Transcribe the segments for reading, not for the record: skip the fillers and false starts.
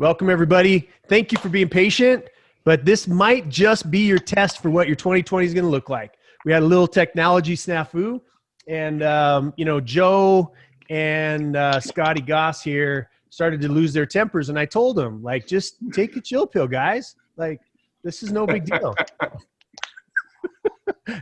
Welcome, everybody. Thank you for being patient, but this might just be your test for what your 2020 is going to look like. We had a little technology snafu, and, Joe and Scotty Goss here started to lose their tempers, and I told them, like, just take a chill pill, guys. Like, this is no big deal.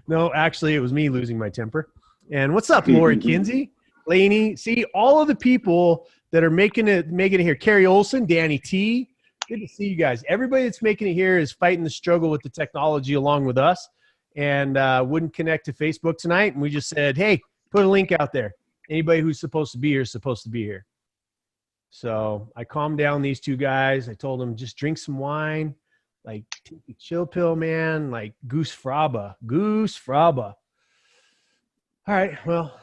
No, actually, it was me losing my temper. And what's up, Lori Kinsey, Laney? See, all of the people that are making it here. Carrie Olson, Danny T. Good to see you guys. Everybody that's making it here is fighting the struggle with the technology along with us, and wouldn't connect to Facebook tonight. And we just said, hey, put a link out there. Anybody who's supposed to be here is supposed to be here. So I calmed down these two guys. I told them, just drink some wine, like take a chill pill, man, like goose fraba. All right, well,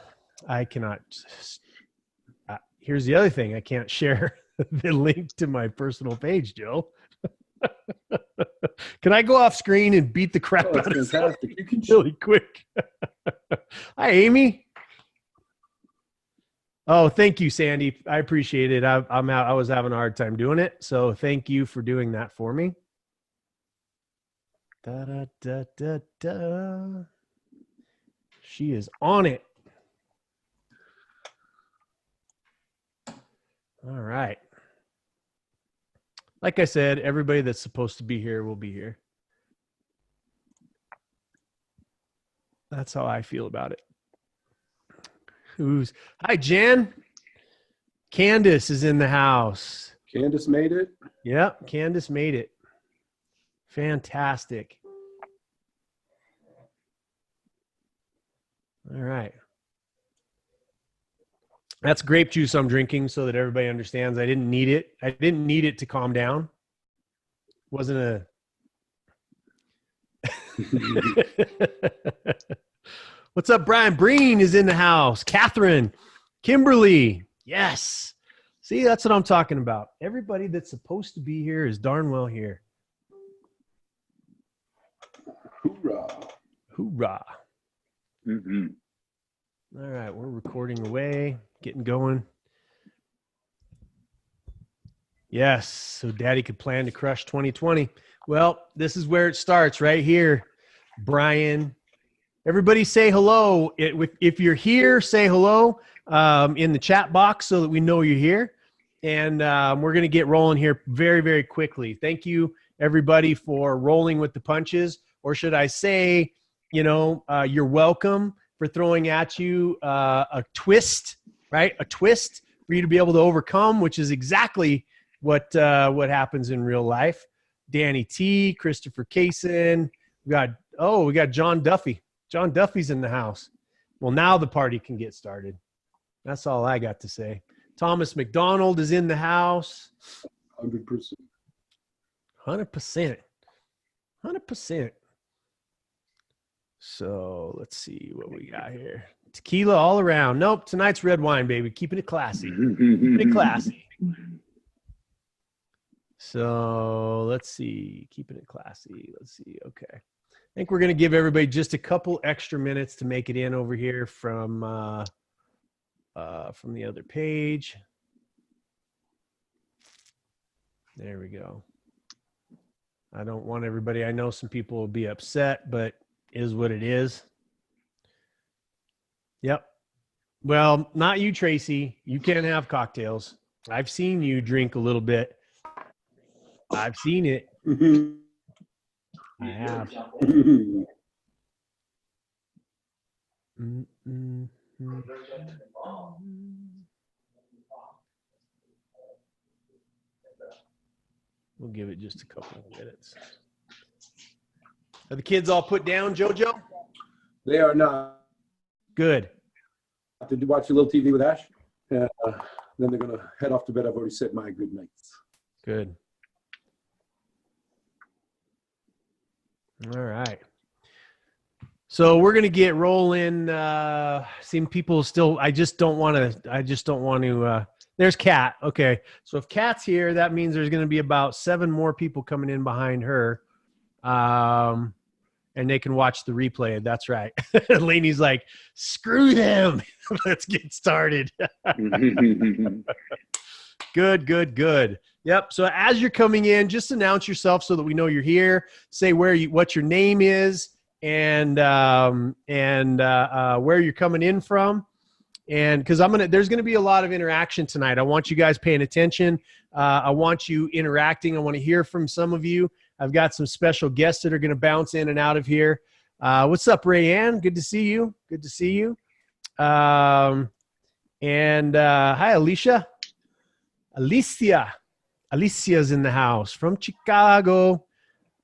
I cannot. Here's the other thing. I can't share the link to my personal page, Joe. Can I go off screen and beat the crap out of something really quick? Hi, Amy. Oh, thank you, Sandy. I appreciate it. I'm out. I was having a hard time doing it, so thank you for doing that for me. Da, da, da, da, da. She is on it. All right. Like I said, everybody that's supposed to be here will be here. That's how I feel about it. Hi, Jen. Candace is in the house. Candace made it? Yep, Candace made it. Fantastic. All right. That's grape juice I'm drinking so that everybody understands. I didn't need it. I didn't need it to calm down. Wasn't a... What's up, Brian? Breen is in the house. Catherine, Kimberly. Yes. See, that's what I'm talking about. Everybody that's supposed to be here is darn well here. Hoorah. Hoorah. Mm-hmm. All right, we're recording away, getting going. Yes, so Daddy could plan to crush 2020. Well, this is where it starts right here. Brian, everybody say hello. If you're here, say hello in the chat box so that we know you're here. And we're going to get rolling here very, very quickly. Thank you, everybody, for rolling with the punches. Or should I say, you're welcome for throwing at you a twist, right? A twist for you to be able to overcome, which is exactly what happens in real life. Danny T, Christopher Kaysen. We got John Duffy. John Duffy's in the house. Well, now the party can get started. That's all I got to say. Thomas McDonald is in the house. 100%. 100%. 100%. So let's see what we got here. Tequila all around. Nope, tonight's red wine, baby. Keeping it classy. Keeping it classy. So let's see. Keeping it classy. Let's see. Okay. I think we're going to give everybody just a couple extra minutes to make it in over here from the other page. There we go. I don't want everybody. I know some people will be upset, but is what it is. Yep. Well, not you, Tracy. You can't have cocktails. I've seen you drink a little bit. I've seen it. I have. We'll give it just a couple of minutes. Are the kids all put down, JoJo? They are not. Good. Did you watch a little TV with Ash? Then they're going to head off to bed. I've already said my good nights. Good. All right. So we're going to get rolling. Seeing people still, I just don't want to, there's Kat. Okay. So if Kat's here, that means there's going to be about 7 more people coming in behind her. And they can watch the replay. That's right. Laney's like, screw them. Let's get started. Good. Yep. So as you're coming in, just announce yourself so that we know you're here. Say what your name is, and where you're coming in from. And because there's gonna be a lot of interaction tonight. I want you guys paying attention. I want you interacting. I want to hear from some of you. I've got some special guests that are gonna bounce in and out of here. What's up, Rayanne? Good to see you. Good to see you. Hi, Alicia. Alicia's in the house from Chicago.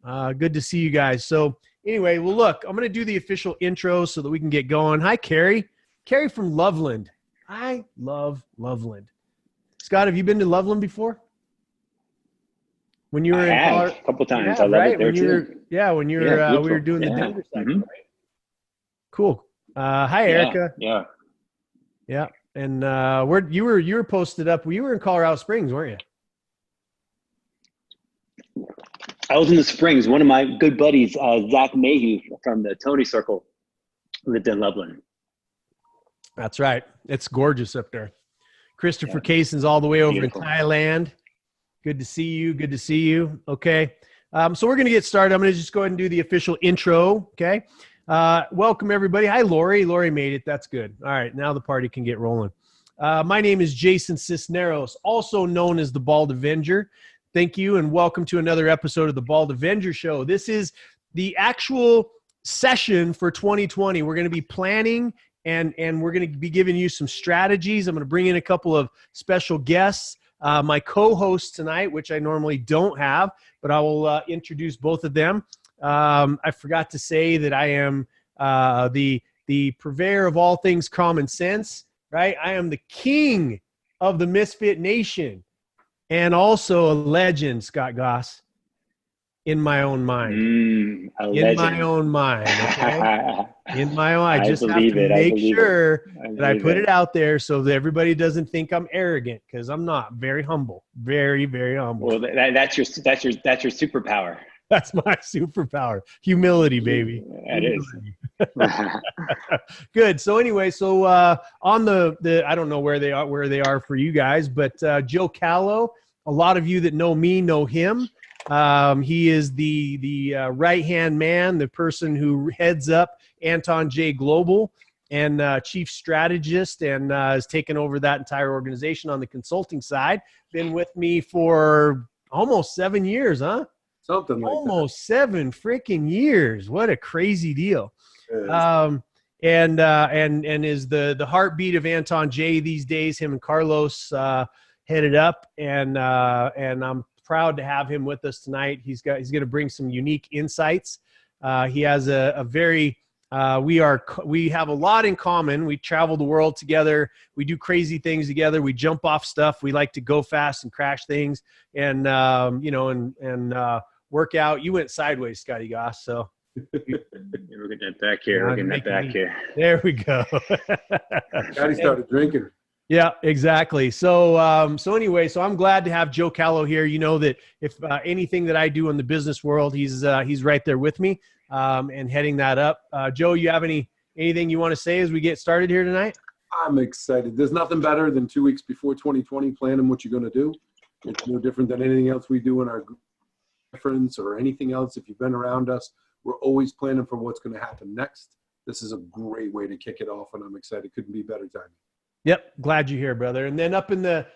Good to see you guys. So anyway, well, look, I'm going to do the official intro so that we can get going. Hi, Carrie. Carrie from Loveland. I love Loveland. Scott, have you been to Loveland before? When you were a couple times. I love it there too. When we were doing the Denver side, right? Cool. Hi, Erica. Yeah. And where you were posted up. You were in Colorado Springs, weren't you? I was in the Springs. One of my good buddies, Zach Mayhew from the Tony Circle, lived in Loveland. That's right. It's gorgeous up there. Christopher Kaysen's all the way over in Thailand. Good to see you. Good to see you. Okay. So we're going to get started. I'm going to just go ahead and do the official intro. Okay. Welcome, everybody. Hi, Lori. Lori made it. That's good. All right. Now the party can get rolling. My name is Jason Sisneros, also known as the Bald Avenger. Thank you, and welcome to another episode of the Bald Avenger Show. This is the actual session for 2020. We're going to be planning, and we're going to be giving you some strategies. I'm going to bring in a couple of special guests. My co-hosts tonight, which I normally don't have, but I will introduce both of them. I forgot to say that I am the purveyor of all things common sense, right? I am the king of the Misfit Nation. And also a legend, Scott Goss, in my own mind. In my own mind, okay? In my own, I just have to make sure that I put it out there so that everybody doesn't think I'm arrogant, because I'm not. Very humble, very, very humble. Well, that's your superpower. That's my superpower. Humility, baby. That is. Good. So anyway, on the I don't know where they are for you guys, but Joe Calo, a lot of you that know me know him. He is the right-hand man, the person who heads up Anton J Global and chief strategist, and has taken over that entire organization on the consulting side. Been with me for almost 7 years, huh? Something like almost that. 7 freaking years. What a crazy deal. And is the heartbeat of Anton J these days. Him and Carlos headed up, and I'm proud to have him with us tonight. He's going to bring some unique insights. He has a very we have a lot in common. We travel the world together. We do crazy things together. We jump off stuff. We like to go fast and crash things, and work out. You went sideways, Scotty Goss. So we're getting that back here. We're getting that back here. There we go. Scotty started drinking. Yeah, exactly. So anyway, I'm glad to have Joe Calo here. You know that if anything that I do in the business world, he's right there with me, and heading that up. Joe, you have anything you want to say as we get started here tonight? I'm excited. There's nothing better than 2 weeks before 2020 planning what you're going to do. It's no different than anything else we do in our conference or anything else. If you've been around us, we're always planning for what's going to happen next. This is a great way to kick it off, and I'm excited. Couldn't be better timing. Yep, glad you're here, brother. And then up in the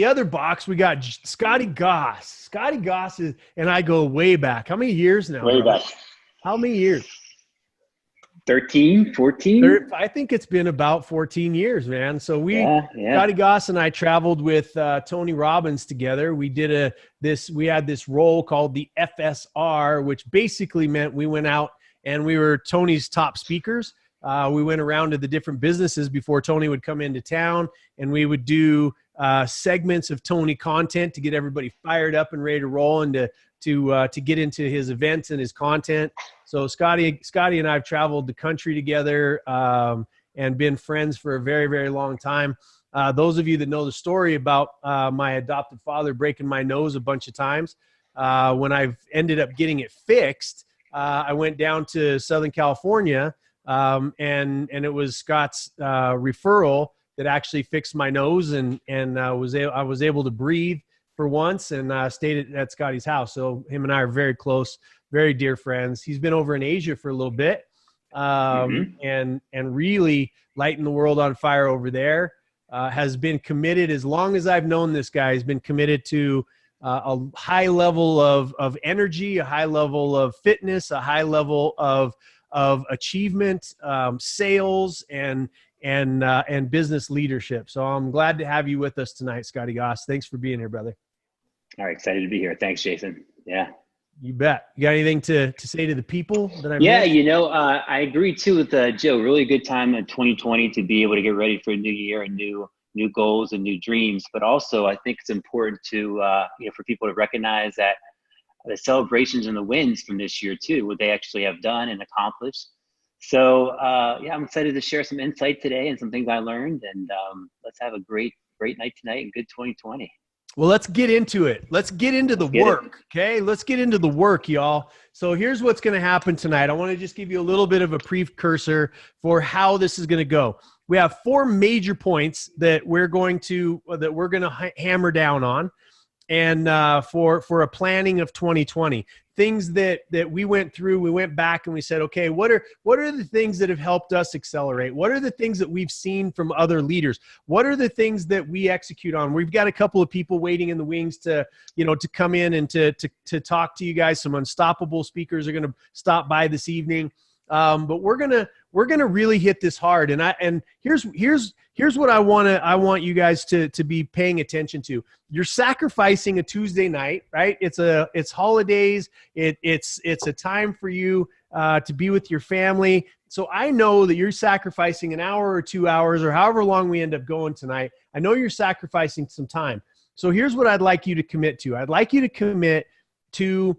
other box, we got Scotty Goss. Scotty Goss and I go way back. How many years now? Way back. How many years? 13, 14? I think it's been about 14 years, man. So Scotty Goss and I traveled with Tony Robbins together. We did we had this role called the FSR, which basically meant we went out and we were Tony's top speakers. We went around to the different businesses before Tony would come into town, and we would do segments of Tony content to get everybody fired up and ready to roll, and to get into his events and his content. So Scotty and I have traveled the country together, and been friends for a very, very long time. Those of you that know the story about my adopted father breaking my nose a bunch of times, when I've ended up getting it fixed, I went down to Southern California, and it was Scott's referral that actually fixed my nose, and I was able to breathe for once and stayed at Scotty's house. So him and I are very close, very dear friends. He's been over in Asia for a little bit and really lighting the world on fire over there. Has been committed, as long as I've known this guy, has been committed to a high level of energy, a high level of fitness, a high level of achievement, sales, and business leadership. So I'm glad to have you with us tonight, Scotty Goss. Thanks for being here, brother. All right, excited to be here. Thanks, Jason. Yeah. You bet. You got anything to say to the people that I Yeah, missed? I agree too with Joe. Really good time in 2020 to be able to get ready for a new year and new goals and new dreams. But also, I think it's important to for people to recognize that the celebrations and the wins from this year too, what they actually have done and accomplished. So I'm excited to share some insight today and some things I learned. And let's have a great night tonight and good 2020. Well, let's get into it. Let's get into the work, okay? Let's get into the work, y'all. So here's what's going to happen tonight. I want to just give you a little bit of a precursor for how this is going to go. We have 4 major points that we're going to hammer down on, and for a planning of 2020. Things that we went through, we went back and we said, okay, what are the things that have helped us accelerate? What are the things that we've seen from other leaders? What are the things that we execute on? We've got a couple of people waiting in the wings to come in and to talk to you guys. Some unstoppable speakers are going to stop by this evening. But we're gonna really hit this hard. And here's what I want you guys to be paying attention to. You're sacrificing a Tuesday night, right? It's holidays. It's a time for you to be with your family. So I know that you're sacrificing an hour or 2 hours or however long we end up going tonight. I know you're sacrificing some time. So here's what I'd like you to commit to. I'd like you to commit to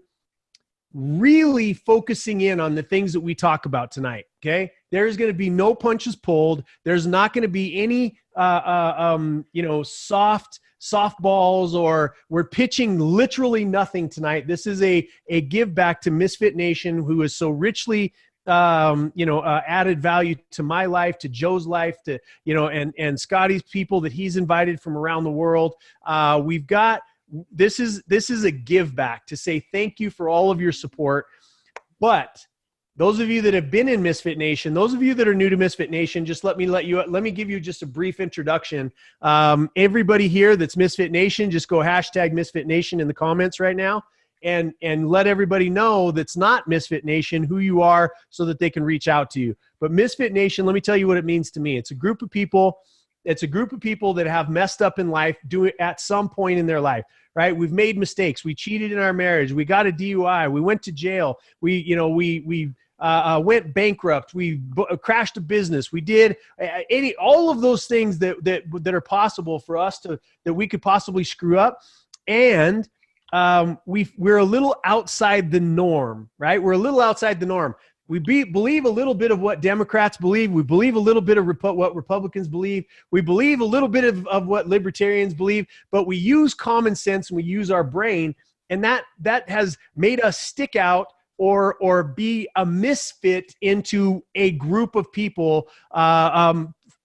really focusing in on the things that we talk about tonight. Okay. There's going to be no punches pulled. There's not going to be any, softballs, or we're pitching literally nothing tonight. This is a give back to Misfit Nation, who is so richly, added value to my life, to Joe's life, to, and Scotty's people that he's invited from around the world. This is a give back to say thank you for all of your support. But those of you that have been in Misfit Nation, those of you that are new to Misfit Nation, just let me give you just a brief introduction. Everybody here that's Misfit Nation, just go hashtag Misfit Nation in the comments right now, and let everybody know that's not Misfit Nation who you are, so that they can reach out to you. But Misfit Nation, let me tell you what it means to me. It's a group of people. It's a group of people that have messed up in life, do it at some point in their life, right? We've made mistakes. We cheated in our marriage. We got a DUI. We went to jail. We went bankrupt. We crashed a business. We did all of those things that are possible for us that we could possibly screw up. And we're a little outside the norm, right? We're a little outside the norm. We believe a little bit of what Democrats believe. We believe a little bit of what Republicans believe. We believe a little bit of what libertarians believe, but we use common sense and we use our brain, and that has made us stick out or be a misfit into a group of people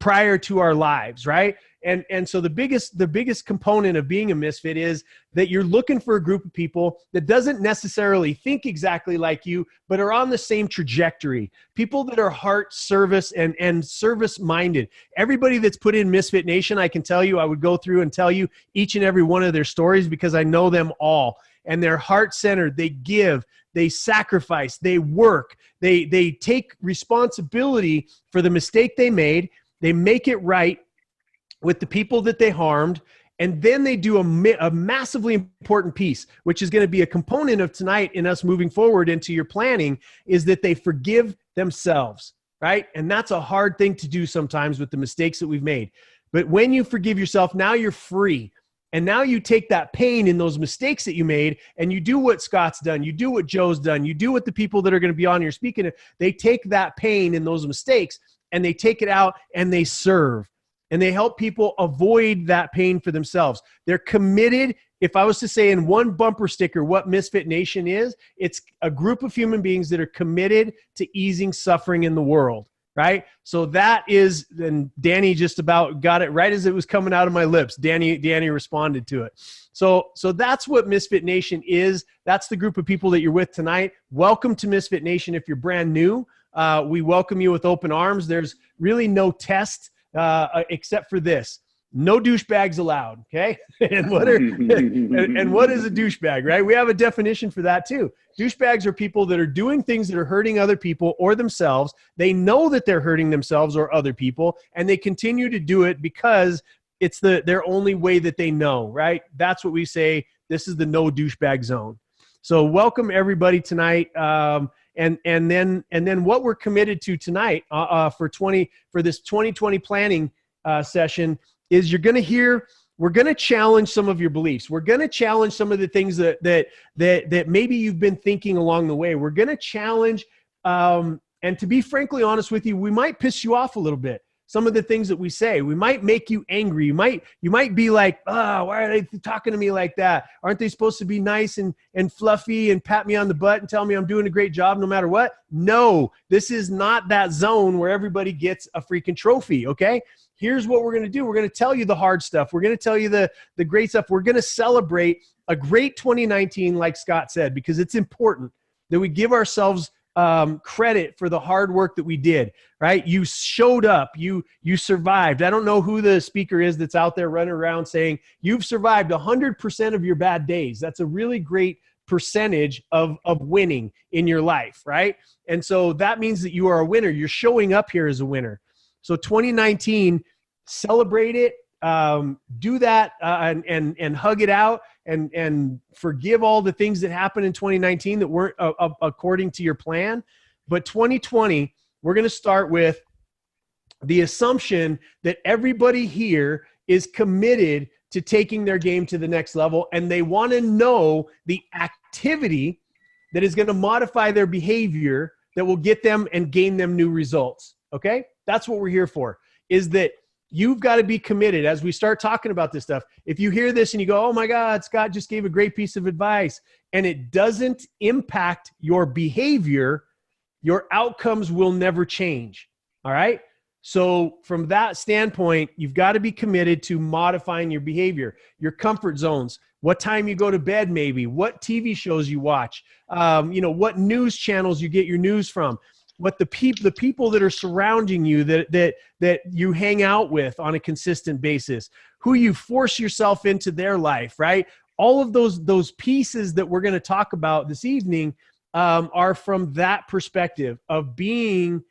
prior to our lives, right? And so the biggest component of being a misfit is that you're looking for a group of people that doesn't necessarily think exactly like you, but are on the same trajectory. People that are heart, service, and service minded. Everybody that's put in Misfit Nation, I can tell you, I would go through and tell you each and every one of their stories, because I know them all. And they're heart-centered. They give, they sacrifice, they work, they take responsibility for the mistake they made. They make it right with the people that they harmed, and then they do a massively important piece, which is going to be a component of tonight in us moving forward into your planning, is that they forgive themselves, right? And that's a hard thing to do sometimes with the mistakes that we've made. But when you forgive yourself, now you're free. And now you take that pain in those mistakes that you made, and you do what Scott's done. You do what Joe's done. You do what the people that are going to be on here speaking. They take that pain in those mistakes, and they take it out, and they serve. And they help people avoid that pain for themselves. They're committed. If I was to say in one bumper sticker what Misfit Nation is, it's a group of human beings that are committed to easing suffering in the world, right? So that is, and Danny just about got it right as it was coming out of my lips. Danny responded to it. So that's what Misfit Nation is. That's the group of people that you're with tonight. Welcome to Misfit Nation. If you're brand new, we welcome you with open arms. There's really no test except for this. No douchebags allowed, okay? and what is a douchebag, right? We have a definition for that too. Douchebags are people that are doing things that are hurting other people or themselves. They know that they're hurting themselves or other people, and they continue to do it because it's their only way that they know, right? That's what we say. This is the no douchebag zone. So welcome everybody tonight. And then what we're committed to tonight for this 2020 planning session is you're going to hear, we're going to challenge some of your beliefs. We're going to challenge some of the things that maybe you've been thinking along the way. We're going to challenge, and to be frankly honest with you, we might piss you off a little bit. Some of the things that we say, we might make you angry. You might be like, why are they talking to me like that? Aren't they supposed to be nice and fluffy and pat me on the butt and tell me I'm doing a great job no matter what? No, this is not that zone where everybody gets a freaking trophy, okay? Here's what we're going to do. We're going to tell you the hard stuff. We're going to tell you the great stuff. We're going to celebrate a great 2019, like Scott said, because it's important that we give ourselves credit for the hard work that we did, right? You showed up, you survived. I don't know who the speaker is that's out there running around saying you've survived 100% of your bad days. That's a really great percentage of winning in your life, right? And so that means that you are a winner. You're showing up here as a winner. So 2019, celebrate it, do that and hug it out and forgive all the things that happened in 2019 that weren't according to your plan. But 2020, we're going to start with the assumption that everybody here is committed to taking their game to the next level, and they want to know the activity that is going to modify their behavior that will get them and gain them new results. Okay? That's what we're here for, is that you've got to be committed as we start talking about this stuff. If you hear this and you go, oh my God, Scott just gave a great piece of advice, and it doesn't impact your behavior, your outcomes will never change. All right? So from that standpoint, you've got to be committed to modifying your behavior, your comfort zones, what time you go to bed, maybe, what TV shows you watch, what news channels you get your news from, what the people that are surrounding you that you hang out with on a consistent basis, who you force yourself into their life, right? All of those pieces that we're going to talk about this evening are from that perspective of being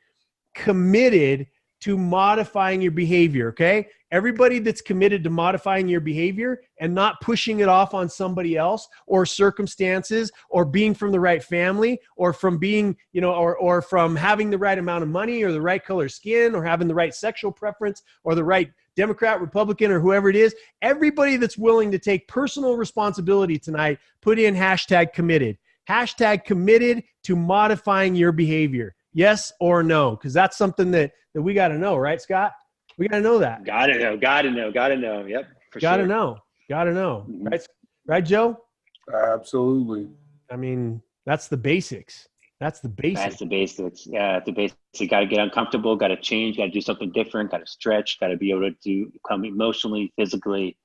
committed to modifying your behavior, okay? Everybody that's committed to modifying your behavior and not pushing it off on somebody else or circumstances or being from the right family or from being, or from having the right amount of money or the right color skin or having the right sexual preference or the right Democrat, Republican, or whoever it is, everybody that's willing to take personal responsibility tonight, put in #committed. #committed to modifying your behavior. Yes or no? Because that's something that we got to know, right, Scott? We got to know that. Got to know. Yep. Got to know. Mm-hmm. Right, Joe? Absolutely. I mean, that's the basics. That's the basics. Yeah, the basics. You got to get uncomfortable, got to change, got to do something different, got to stretch, got to be able to become emotionally, physically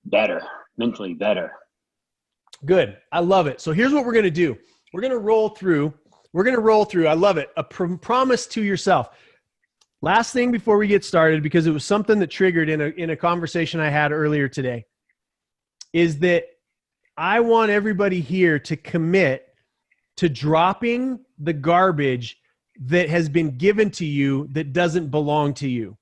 better, mentally better. Good. I love it. So here's what we're going to do. We're going to roll through. I love it. A promise to yourself. Last thing before we get started, because it was something that triggered in a conversation I had earlier today, is that I want everybody here to commit to dropping the garbage that has been given to you that doesn't belong to you.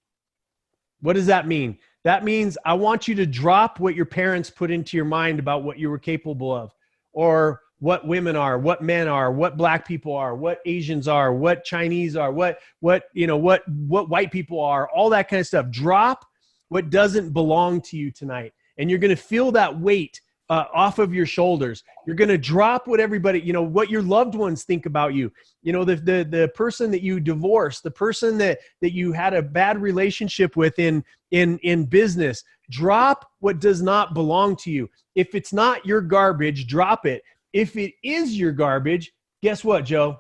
What does that mean? That means I want you to drop what your parents put into your mind about what you were capable of, or what women are, what men are, what black people are, what Asians are, what Chinese are, what white people are, all that kind of stuff. Drop what doesn't belong to you tonight. And you're going to feel that weight off of your shoulders. You're going to drop what everybody, what your loved ones think about you. The person that you divorced, the person that you had a bad relationship with in business. Drop what does not belong to you. If it's not your garbage, drop it. If it is your garbage, guess what, Joe?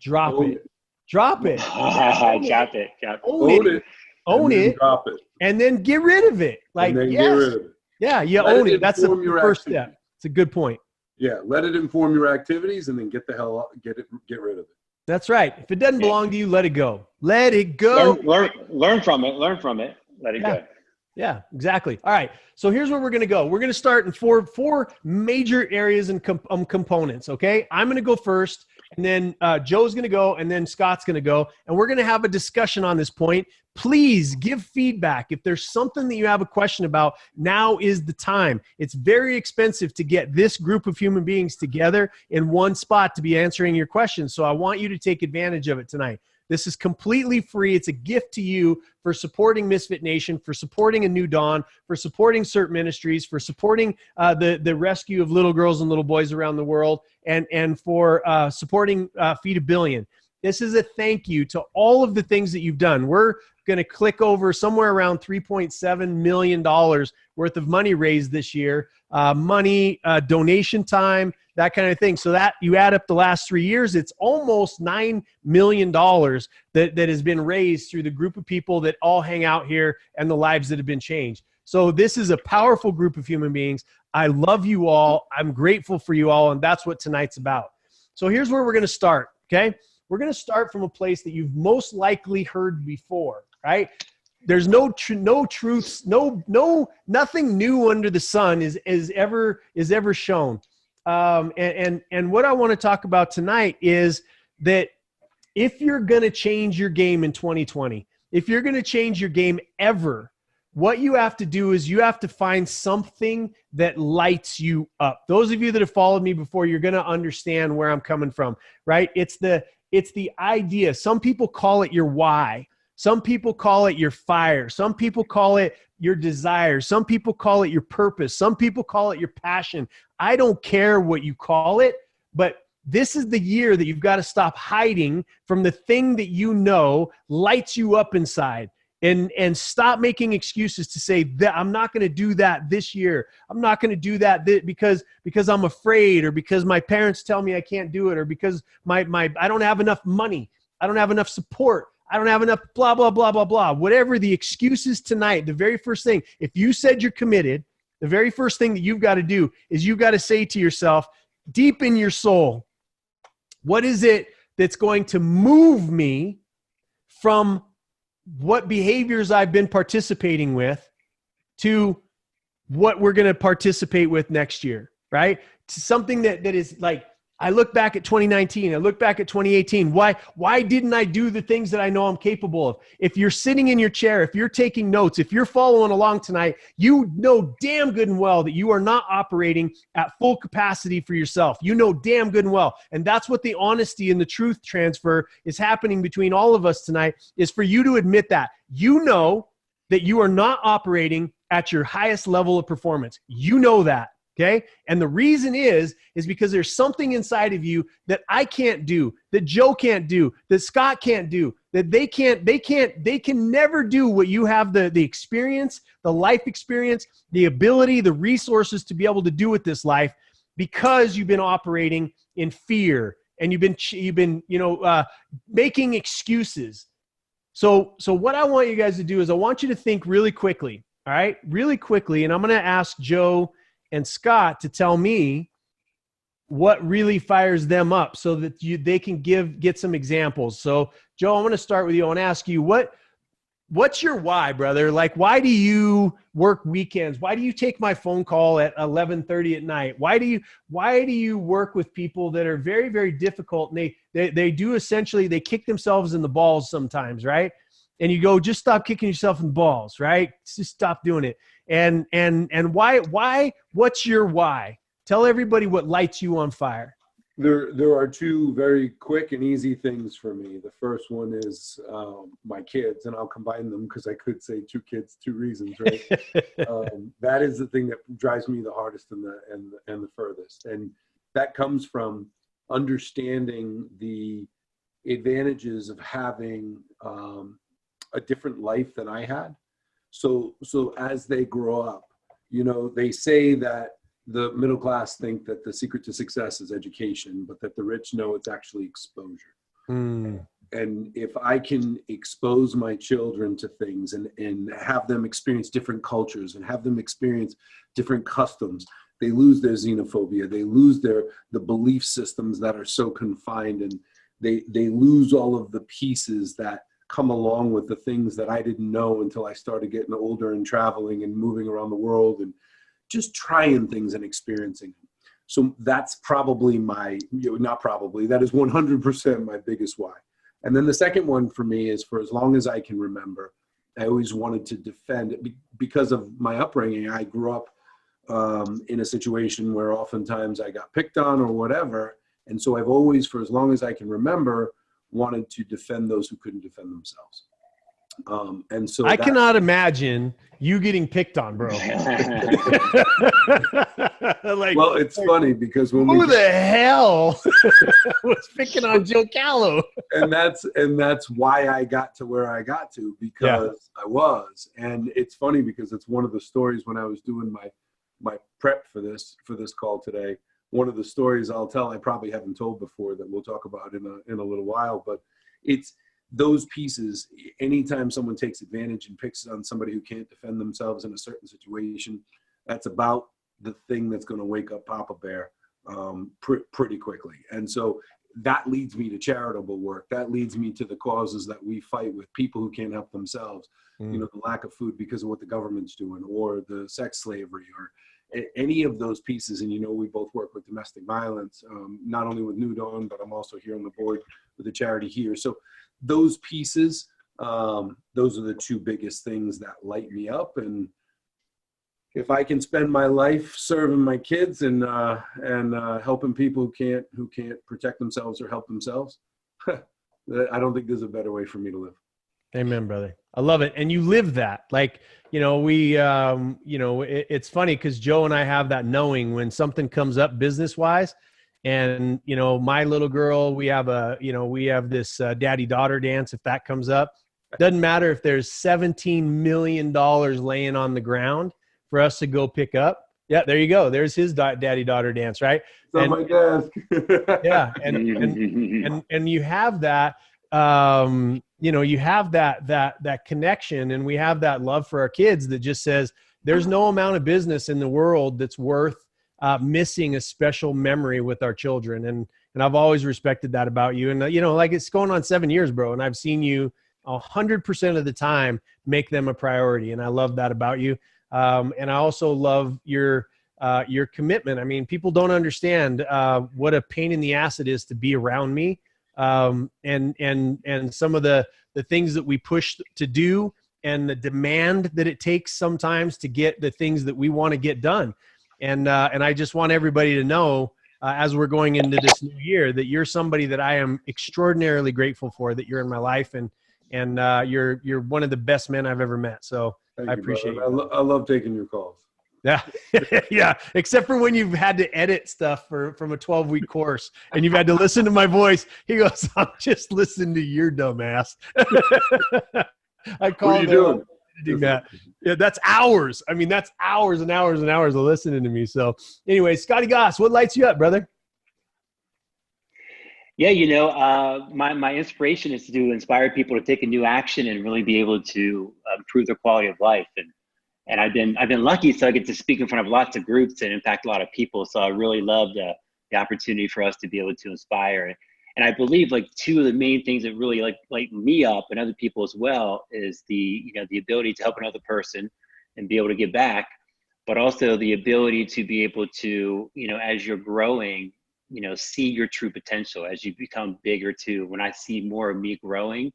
Drop it. Drop it. Drop it. Own and then it. drop it. And then get rid of it. Like, And then yes. get rid of it. Yeah, you Let own it it. That's the inform your first activity. step. It's a good point. Yeah, let it inform your activities, and then get the hell out, get rid of it. That's right. If it doesn't belong to you, let it go. Let it go. Learn from it. Learn from it. Let it go. Yeah, exactly. All right. So here's where we're going to go. We're going to start in four major areas and components. Okay. I'm going to go first, and then Joe's going to go, and then Scott's going to go, and we're going to have a discussion on this point. Please give feedback. If there's something that you have a question about, now is the time. It's very expensive to get this group of human beings together in one spot to be answering your questions. So I want you to take advantage of it tonight. This is completely free. It's a gift to you for supporting Misfit Nation, for supporting A New Dawn, for supporting CERT Ministries, for supporting the rescue of little girls and little boys around the world, and for supporting Feed a Billion. This is a thank you to all of the things that you've done. We're going to click over somewhere around $3.7 million worth of money raised this year. Money, donation time, that kind of thing. So that you add up the last 3 years, it's almost $9 million that has been raised through the group of people that all hang out here and the lives that have been changed. So this is a powerful group of human beings. I love you all. I'm grateful for you all. And that's what tonight's about. So here's where we're going to start. Okay. We're going to start from a place that you've most likely heard before, right? There's no truths, nothing new under the sun is ever shown. And what I want to talk about tonight is that if you're going to change your game in 2020, if you're going to change your game ever, what you have to do is you have to find something that lights you up. Those of you that have followed me before, you're going to understand where I'm coming from, right? It's the idea. Some people call it your why. Some people call it your fire. Some people call it your desire. Some people call it your purpose. Some people call it your passion. I don't care what you call it, but this is the year that you've got to stop hiding from the thing that you know lights you up inside, and stop making excuses to say that I'm not going to do that this year. I'm not going to do that because I'm afraid, or because my parents tell me I can't do it, or because I don't have enough money. I don't have enough support. I don't have enough blah, blah, blah, blah, blah. Whatever the excuses tonight, the very first thing, if you said you're committed, the very first thing that you've got to do is you've got to say to yourself, deep in your soul, what is it that's going to move me from what behaviors I've been participating with to what we're going to participate with next year, right? To something that is like, I look back at 2019, I look back at 2018. Why didn't I do the things that I know I'm capable of? If you're sitting in your chair, if you're taking notes, if you're following along tonight, you know damn good and well that you are not operating at full capacity for yourself. You know damn good and well. And that's what the honesty and the truth transfer is happening between all of us tonight, is for you to admit that. You know that you are not operating at your highest level of performance. You know that. Okay. And the reason is because there's something inside of you that I can't do, that Joe can't do, that Scott can't do, that they can never do what you have the experience, the life experience, the ability, the resources to be able to do with this life, because you've been operating in fear and you've been making excuses. So what I want you guys to do is I want you to think really quickly. All right. Really quickly. And I'm going to ask Joe and Scott to tell me what really fires them up, so that they can get some examples. So Joe, I'm going to start with you. I want to ask you, what's your why, brother? Like, why do you work weekends? Why do you take my phone call at 11:30 at night? Why do you work with people that are very, very difficult? And they do essentially, they kick themselves in the balls sometimes, right? And you go, just stop kicking yourself in the balls, right? Just stop doing it. And why, what's your why? Tell everybody what lights you on fire. There are two very quick and easy things for me. The first one is my kids, and I'll combine them because I could say two kids, two reasons, right? That is the thing that drives me the hardest and the furthest. And that comes from understanding the advantages of having a different life than I had. So as they grow up, they say that the middle class think that the secret to success is education, but that the rich know it's actually exposure. And if I can expose my children to things and have them experience different cultures and have them experience different customs, they lose their xenophobia. They lose the belief systems that are so confined, and they lose all of the pieces that come along with the things that I didn't know until I started getting older and traveling and moving around the world and just trying things and experiencing them. So that's probably not probably, that is 100% my biggest why. And then the second one for me is, for as long as I can remember, I always wanted to defend it because of my upbringing. I grew up in a situation where oftentimes I got picked on or whatever. And so I've always, for as long as I can remember, wanted to defend those who couldn't defend themselves. And so I cannot imagine you getting picked on, bro. Like, well, it's funny because when who the hell was picking on Joe Calo? and that's why I got to where I got to, because I was. And it's funny because it's one of the stories when I was doing my prep for this call today. One of the stories I'll tell, I probably haven't told before, that we'll talk about in a little while, but it's those pieces. Anytime someone takes advantage and picks on somebody who can't defend themselves in a certain situation, that's about the thing that's going to wake up Papa Bear pretty quickly. And so that leads me to charitable work. That leads me to the causes that we fight with people who can't help themselves. You know, the lack of food because of what the government's doing, or the sex slavery, or any of those pieces. And, you know, we both work with domestic violence, not only with New Dawn, but I'm also here on the board with the charity here. So those pieces, those are the two biggest things that light me up. And if I can spend my life serving my kids and helping people who can't protect themselves or help themselves, I don't think there's a better way for me to live. Amen, brother. I love it. And you live that. Like, you know, it's funny because Joe and I have that knowing when something comes up business wise. And, you know, my little girl, we have this daddy-daughter dance. If that comes up, doesn't matter if there's $17 million laying on the ground for us to go pick up. Yeah, there you go. There's his daddy-daughter dance, right? It's on my desk. Yeah, and you have that. You know, you have that connection, and we have that love for our kids that just says there's no amount of business in the world that's worth missing a special memory with our children. And I've always respected that about you. And, you know, like, it's going on 7 years, bro. And I've seen you 100% of the time make them a priority. And I love that about you. And I also love your commitment. I mean, people don't understand what a pain in the ass it is to be around me. And some of the things that we push to do, and the demand that it takes sometimes to get the things that we want to get done. And I just want everybody to know, as we're going into this new year, that you're somebody that I am extraordinarily grateful for, that you're in my life, and you're one of the best men I've ever met. So I appreciate you. I love taking your calls. Yeah. Yeah. Except for when you've had to edit stuff from a 12-week course and you've had to listen to my voice. He goes, I'm just listening to your dumb ass. I call it doing that. Yeah, that's hours. I mean, that's hours and hours and hours of listening to me. So anyway, Scotty Goss, what lights you up, brother? Yeah, you know, my inspiration is to inspire people to take a new action and really be able to improve their quality of life. And I've been lucky, so I get to speak in front of lots of groups and impact a lot of people. So I really love the opportunity for us to be able to inspire. And I believe, like, two of the main things that really light me up, and other people as well, is the ability to help another person and be able to give back, but also the ability to be able to, you know, as you're growing, you know, see your true potential as you become bigger too. When I see more of me growing,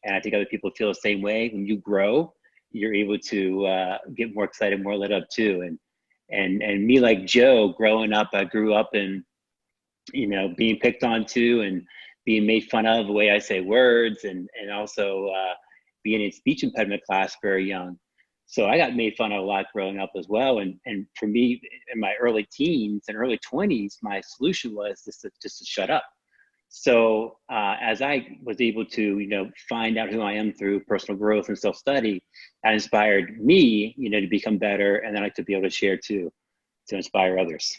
and I think other people feel the same way, when you grow, you're able to get more excited, more lit up too. And me, like Joe, growing up, I grew up in, you know, being picked on too, and being made fun of the way I say words, and also being in speech impediment class very young. So I got made fun of a lot growing up as well. And for me, in my early teens and early 20s, my solution was just to shut up. So as I was able to, you know, find out who I am through personal growth and self-study, that inspired me, you know, to become better, and then I to be able to share to inspire others.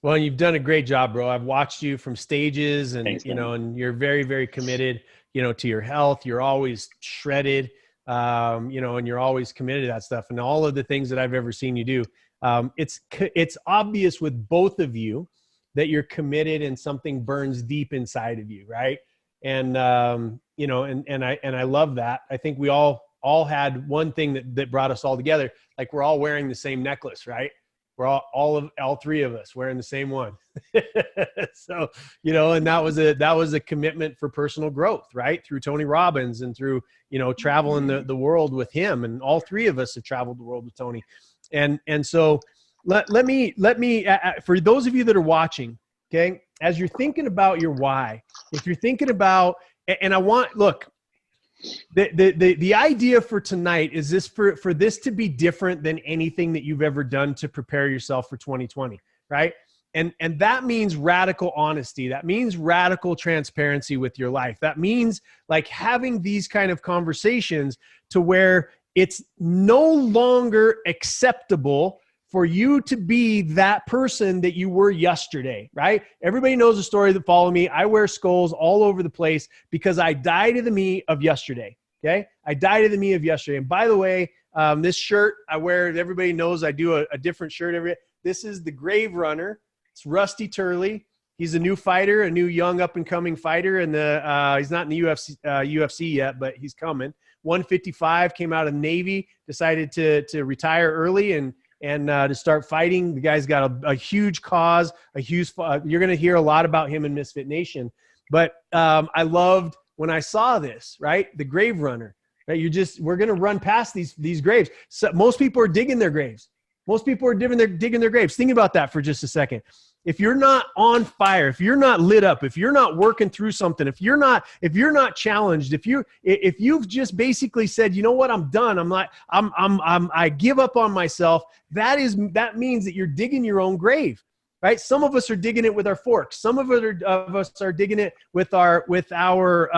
Well, you've done a great job, bro. I've watched you from stages and, Thanks, man. and you're very, very committed, to your health. You're always shredded, and you're always committed to that stuff. And all of the things that I've ever seen you do, it's obvious with both of you that you're committed and something burns deep inside of you. Right. And, and I love that. I think we all had one thing that brought us all together. Like we're all wearing the same necklace, right? We're all three of us wearing the same one. So, and that was a commitment for personal growth, right? Through Tony Robbins and through, traveling the world with him. And all three of us have traveled the world with Tony. And so let me, for those of you that are watching, okay, as you're thinking about your why, if you're thinking about, and look, the idea for tonight is this for this to be different than anything that you've ever done to prepare yourself for 2020, right? And that means radical honesty. That means radical transparency with your life. That means like having these kind of conversations to where it's no longer acceptable for you to be that person that you were yesterday, right? Everybody knows the story that follow me. I wear skulls all over the place because I die to the me of yesterday, okay? I die to the me of yesterday. And by the way, this shirt I wear, everybody knows I do a different shirt every day. This is the Grave Runner. It's Rusty Turley. He's a new fighter, a new young up-and-coming fighter. And he's not in the UFC yet, but he's coming. 155, came out of the Navy, decided to retire early and to start fighting. The guy's got a huge cause, you're going to hear a lot about him in Misfit Nation. But I loved when I saw this, right? The Grave Runner, right? We're going to run past these graves. So most people are digging their graves. Most people are digging their graves. Think about that for just a second. If you're not on fire, if you're not lit up, if you're not working through something, if you're not challenged, if you've just basically said, you know what, I'm done. I give up on myself. That means that you're digging your own grave, right? Some of us are digging it with our forks. Some of us are digging it with alcohol.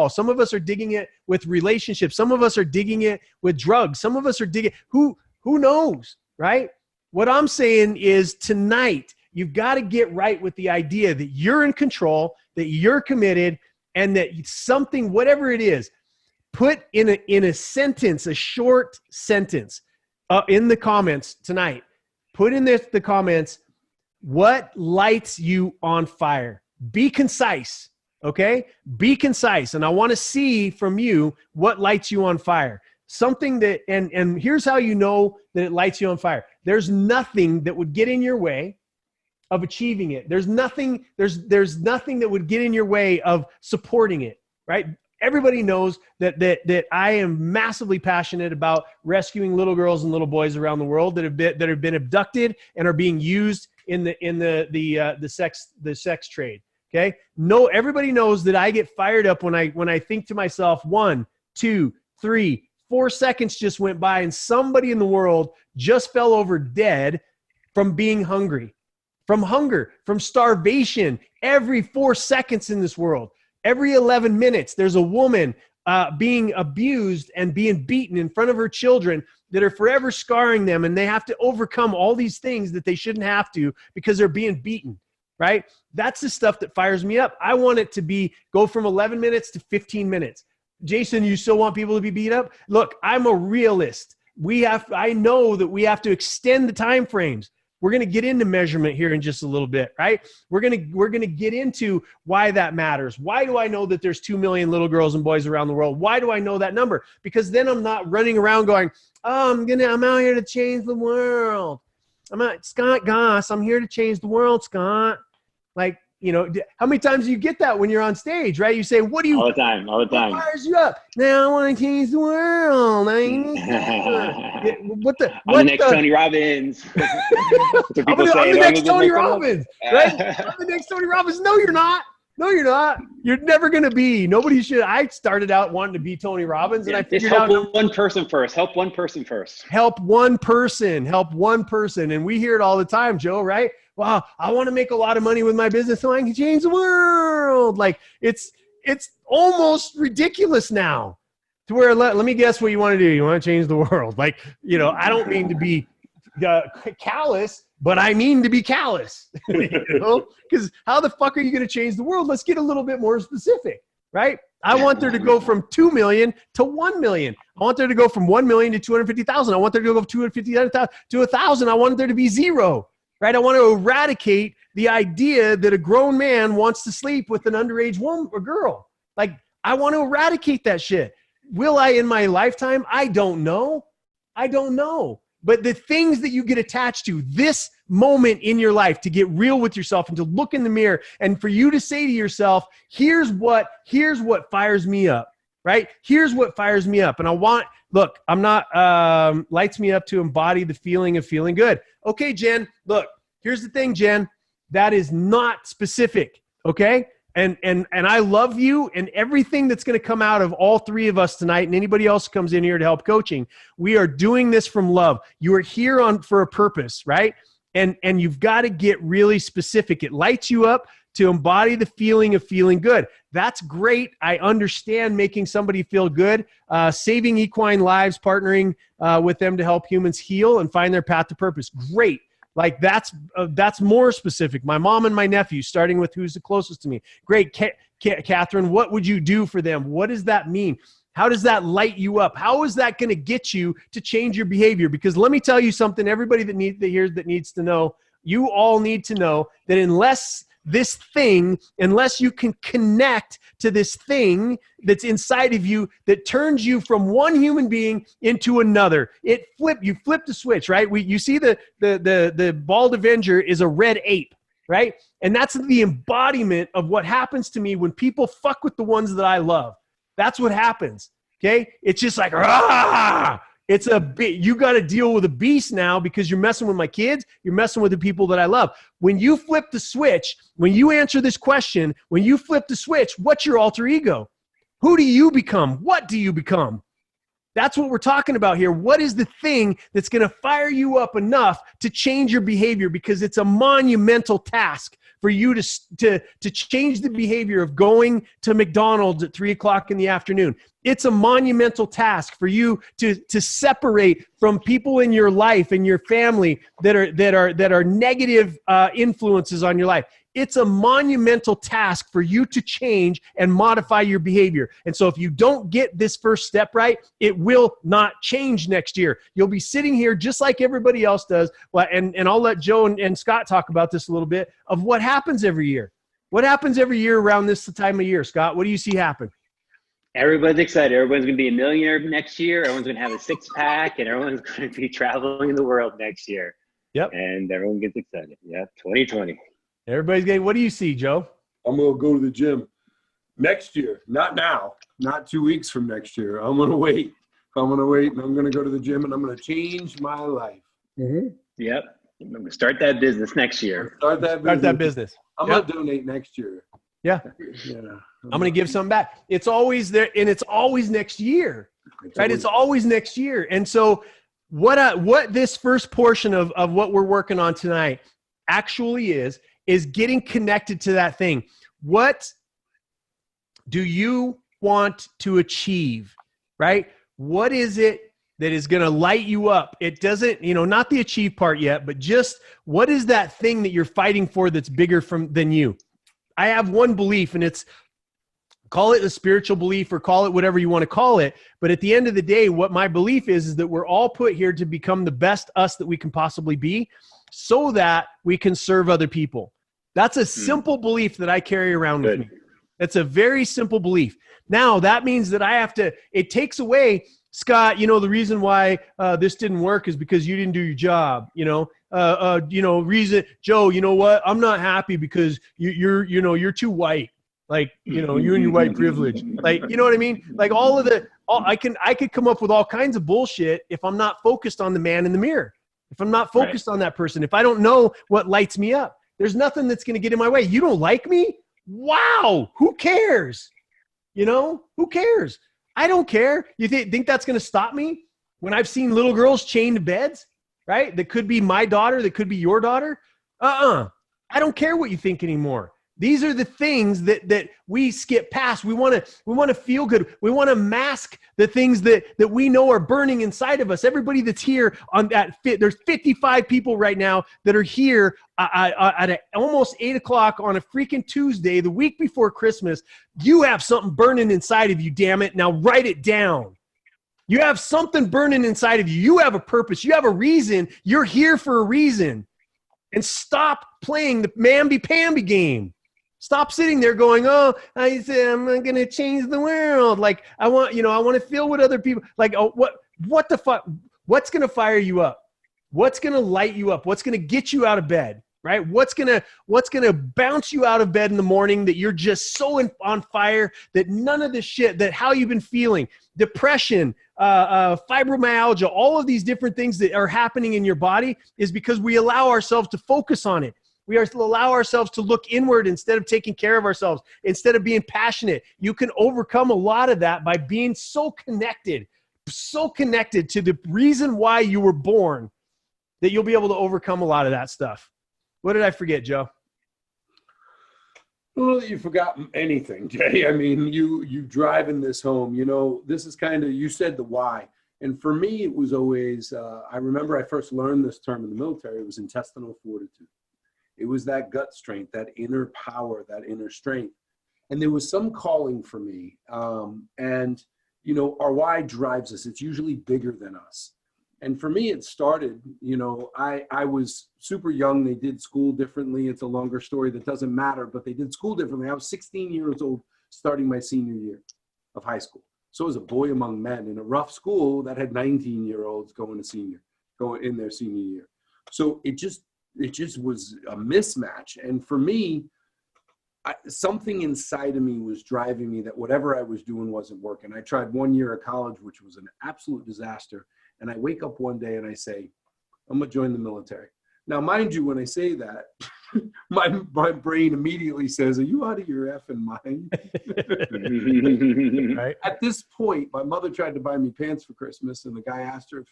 Some of us are digging it with relationships. Some of us are digging it with drugs. Some of us are digging, who knows, right? What I'm saying is tonight, you've got to get right with the idea that you're in control, that you're committed, and that something, whatever it is, put in a sentence, a short sentence in the comments tonight. Put in the comments, what lights you on fire? Be concise, okay? Be concise. And I want to see from you what lights you on fire. Something that, and here's how you know that it lights you on fire. There's nothing that would get in your way of achieving it. There's nothing that would get in your way of supporting it, right? Everybody knows that I am massively passionate about rescuing little girls and little boys around the world that have been abducted and are being used in the sex trade. Okay? No, everybody knows that I get fired up when I think to myself, 1, 2, 3, 4 seconds just went by and somebody in the world just fell over dead from being hungry, from hunger, from starvation. Every 4 seconds in this world, every 11 minutes, there's a woman being abused and being beaten in front of her children that are forever scarring them. And they have to overcome all these things that they shouldn't have to because they're being beaten, right? That's the stuff that fires me up. I want it to go from 11 minutes to 15 minutes. Jason, you still want people to be beat up? Look, I'm a realist. I know that we have to extend the time frames. We're going to get into measurement here in just a little bit, right? We're going to get into why that matters. Why do I know that there's 2 million little girls and boys around the world? Why do I know that number? Because then I'm not running around going, oh, I'm out here to change the world. Scott Goss, I'm here to change the world, Scott. Like, how many times do you get that when you're on stage, right? You say, all the time. What fires you up? Now I want to change the world. I'm the next Tony Robbins. I'm the next Tony Robbins, right? I'm the next Tony Robbins. No, you're not. No, you're not. You're never going to be. Nobody should. I started out wanting to be Tony Robbins, and I figured out. Help one person first. Help one person first. Help one person. Help one person. And we hear it all the time, Joe, right? Wow, I want to make a lot of money with my business so I can change the world. Like it's almost ridiculous now to where, let me guess what you want to do. You want to change the world. Like, I don't mean to be callous, but I mean to be callous, because how the fuck are you going to change the world? Let's get a little bit more specific, right? I want there to go from 2 million to 1 million. I want there to go from 1 million to 250,000. I want there to go from 250,000 to 1,000. I want there to be zero, right? I want to eradicate the idea that a grown man wants to sleep with an underage woman or girl. Like, I want to eradicate that shit. Will I in my lifetime? I don't know. But the things that you get attached to, this moment in your life, to get real with yourself and to look in the mirror and for you to say to yourself, here's what fires me up, right? Here's what fires me up. And I'm not, lights me up to embody the feeling of feeling good. Okay, Jen, look, here's the thing, Jen, that is not specific, okay? And I love you, and everything that's going to come out of all three of us tonight and anybody else who comes in here to help coaching, we are doing this from love. You are here for a purpose, right? And you've got to get really specific. It lights you up to embody the feeling of feeling good. That's great. I understand making somebody feel good, saving equine lives, partnering with them to help humans heal and find their path to purpose. Great. Like that's more specific. My mom and my nephew, starting with who's the closest to me. Great. Catherine, what would you do for them? What does that mean? How does that light you up? How is that going to get you to change your behavior? Because let me tell you something, everybody that needs to know, you all need to know that unless you can connect to this thing that's inside of you that turns you from one human being into another, you flip the switch, right? You see the Bald Avenger is a red ape, right? And that's the embodiment of what happens to me when people fuck with the ones that I love. That's what happens, okay? It's just like, rah! You got to deal with a beast now because you're messing with my kids. You're messing with the people that I love. When you flip the switch, when you answer this question, when you flip the switch, what's your alter ego? Who do you become? What do you become? That's what we're talking about here. What is the thing that's going to fire you up enough to change your behavior? Because it's a monumental task for you to change the behavior of going to McDonald's at 3:00 in the afternoon. It's a monumental task for you to separate from people in your life and your family that are negative influences on your life. It's a monumental task for you to change and modify your behavior. And so if you don't get this first step right, it will not change next year. You'll be sitting here just like everybody else does. Well, and I'll let Joe and Scott talk about this a little bit of what happens every year. What happens every year around this time of year, Scott? What do you see happen? Everybody's excited. Everyone's going to be a millionaire next year. Everyone's going to have a six-pack, and everyone's going to be traveling the world next year. Yep. And everyone gets excited. Yeah, 2020. Everybody's getting, what do you see, Joe? I'm going to go to the gym next year, not now, not 2 weeks from next year. I'm going to wait. And I'm going to go to the gym, and I'm going to change my life. Mm-hmm. Yep. I'm going to start that business next year. Start that business. I'm going to donate next year. Yeah. I'm going to give some back. It's always there, and it's always next year, right? It's always next year. And so what this first portion of what we're working on tonight actually is getting connected to that thing. What do you want to achieve, right? What is it that is going to light you up? It doesn't, not the achieve part yet, but just what is that thing that you're fighting for that's bigger than you? I have one belief, and call it a spiritual belief or call it whatever you want to call it. But at the end of the day, what my belief is that we're all put here to become the best us that we can possibly be so that we can serve other people. That's a simple belief that I carry around with me. That's a very simple belief. Now, that means that it takes away, Scott, the reason why this didn't work is because you didn't do your job, reason, Joe, you know what? I'm not happy because you're too white. Like, you and your white privilege. Like, you know what I mean? Like I could come up with all kinds of bullshit if I'm not focused on the man in the mirror. If I'm not focused on that person, if I don't know what lights me up, there's nothing that's going to get in my way. You don't like me? Wow. Who cares? Who cares? I don't care. You think that's going to stop me when I've seen little girls chained to beds, right? That could be my daughter. That could be your daughter. I don't care what you think anymore. These are the things that we skip past. We want to feel good. We want to mask the things that we know are burning inside of us. Everybody that's here on that there's 55 people right now that are here at almost 8 o'clock on a freaking Tuesday, the week before Christmas. You have something burning inside of you, damn it. Now write it down. You have something burning inside of you. You have a purpose. You have a reason. You're here for a reason. And stop playing the mamby-pamby game. Stop sitting there going, oh, I'm going to change the world. Like, I want to feel what other people, like, oh, what the fuck? What's going to fire you up? What's going to light you up? What's going to get you out of bed, right? What's going to bounce you out of bed in the morning that you're just so on fire that none of the shit, that how you've been feeling, depression, fibromyalgia, all of these different things that are happening in your body is because we allow ourselves to focus on it. We allow ourselves to look inward instead of taking care of ourselves, instead of being passionate. You can overcome a lot of that by being so connected to the reason why you were born, that you'll be able to overcome a lot of that stuff. What did I forget, Joe? Well, you forgot anything, Jay. I mean, you driving this home, this is kind of, you said the why. And for me, it was always, I remember I first learned this term in the military. It was intestinal fortitude. It was that gut strength, that inner power, that inner strength. And there was some calling for me. Our why drives us. It's usually bigger than us. And for me, it started, I was super young. They did school differently. It's a longer story that doesn't matter, but they did school differently. I was 16 years old starting my senior year of high school. So I was a boy among men in a rough school that had 19-year-olds going in their senior year. So it just was a mismatch. And for me, something inside of me was driving me that whatever I was doing wasn't working. I tried 1 year of college, which was an absolute disaster. And I wake up one day and I say, I'm going to join the military. Now, mind you, when I say that, my brain immediately says, are you out of your effing mind? Right. At this point, my mother tried to buy me pants for Christmas, and the guy asked her if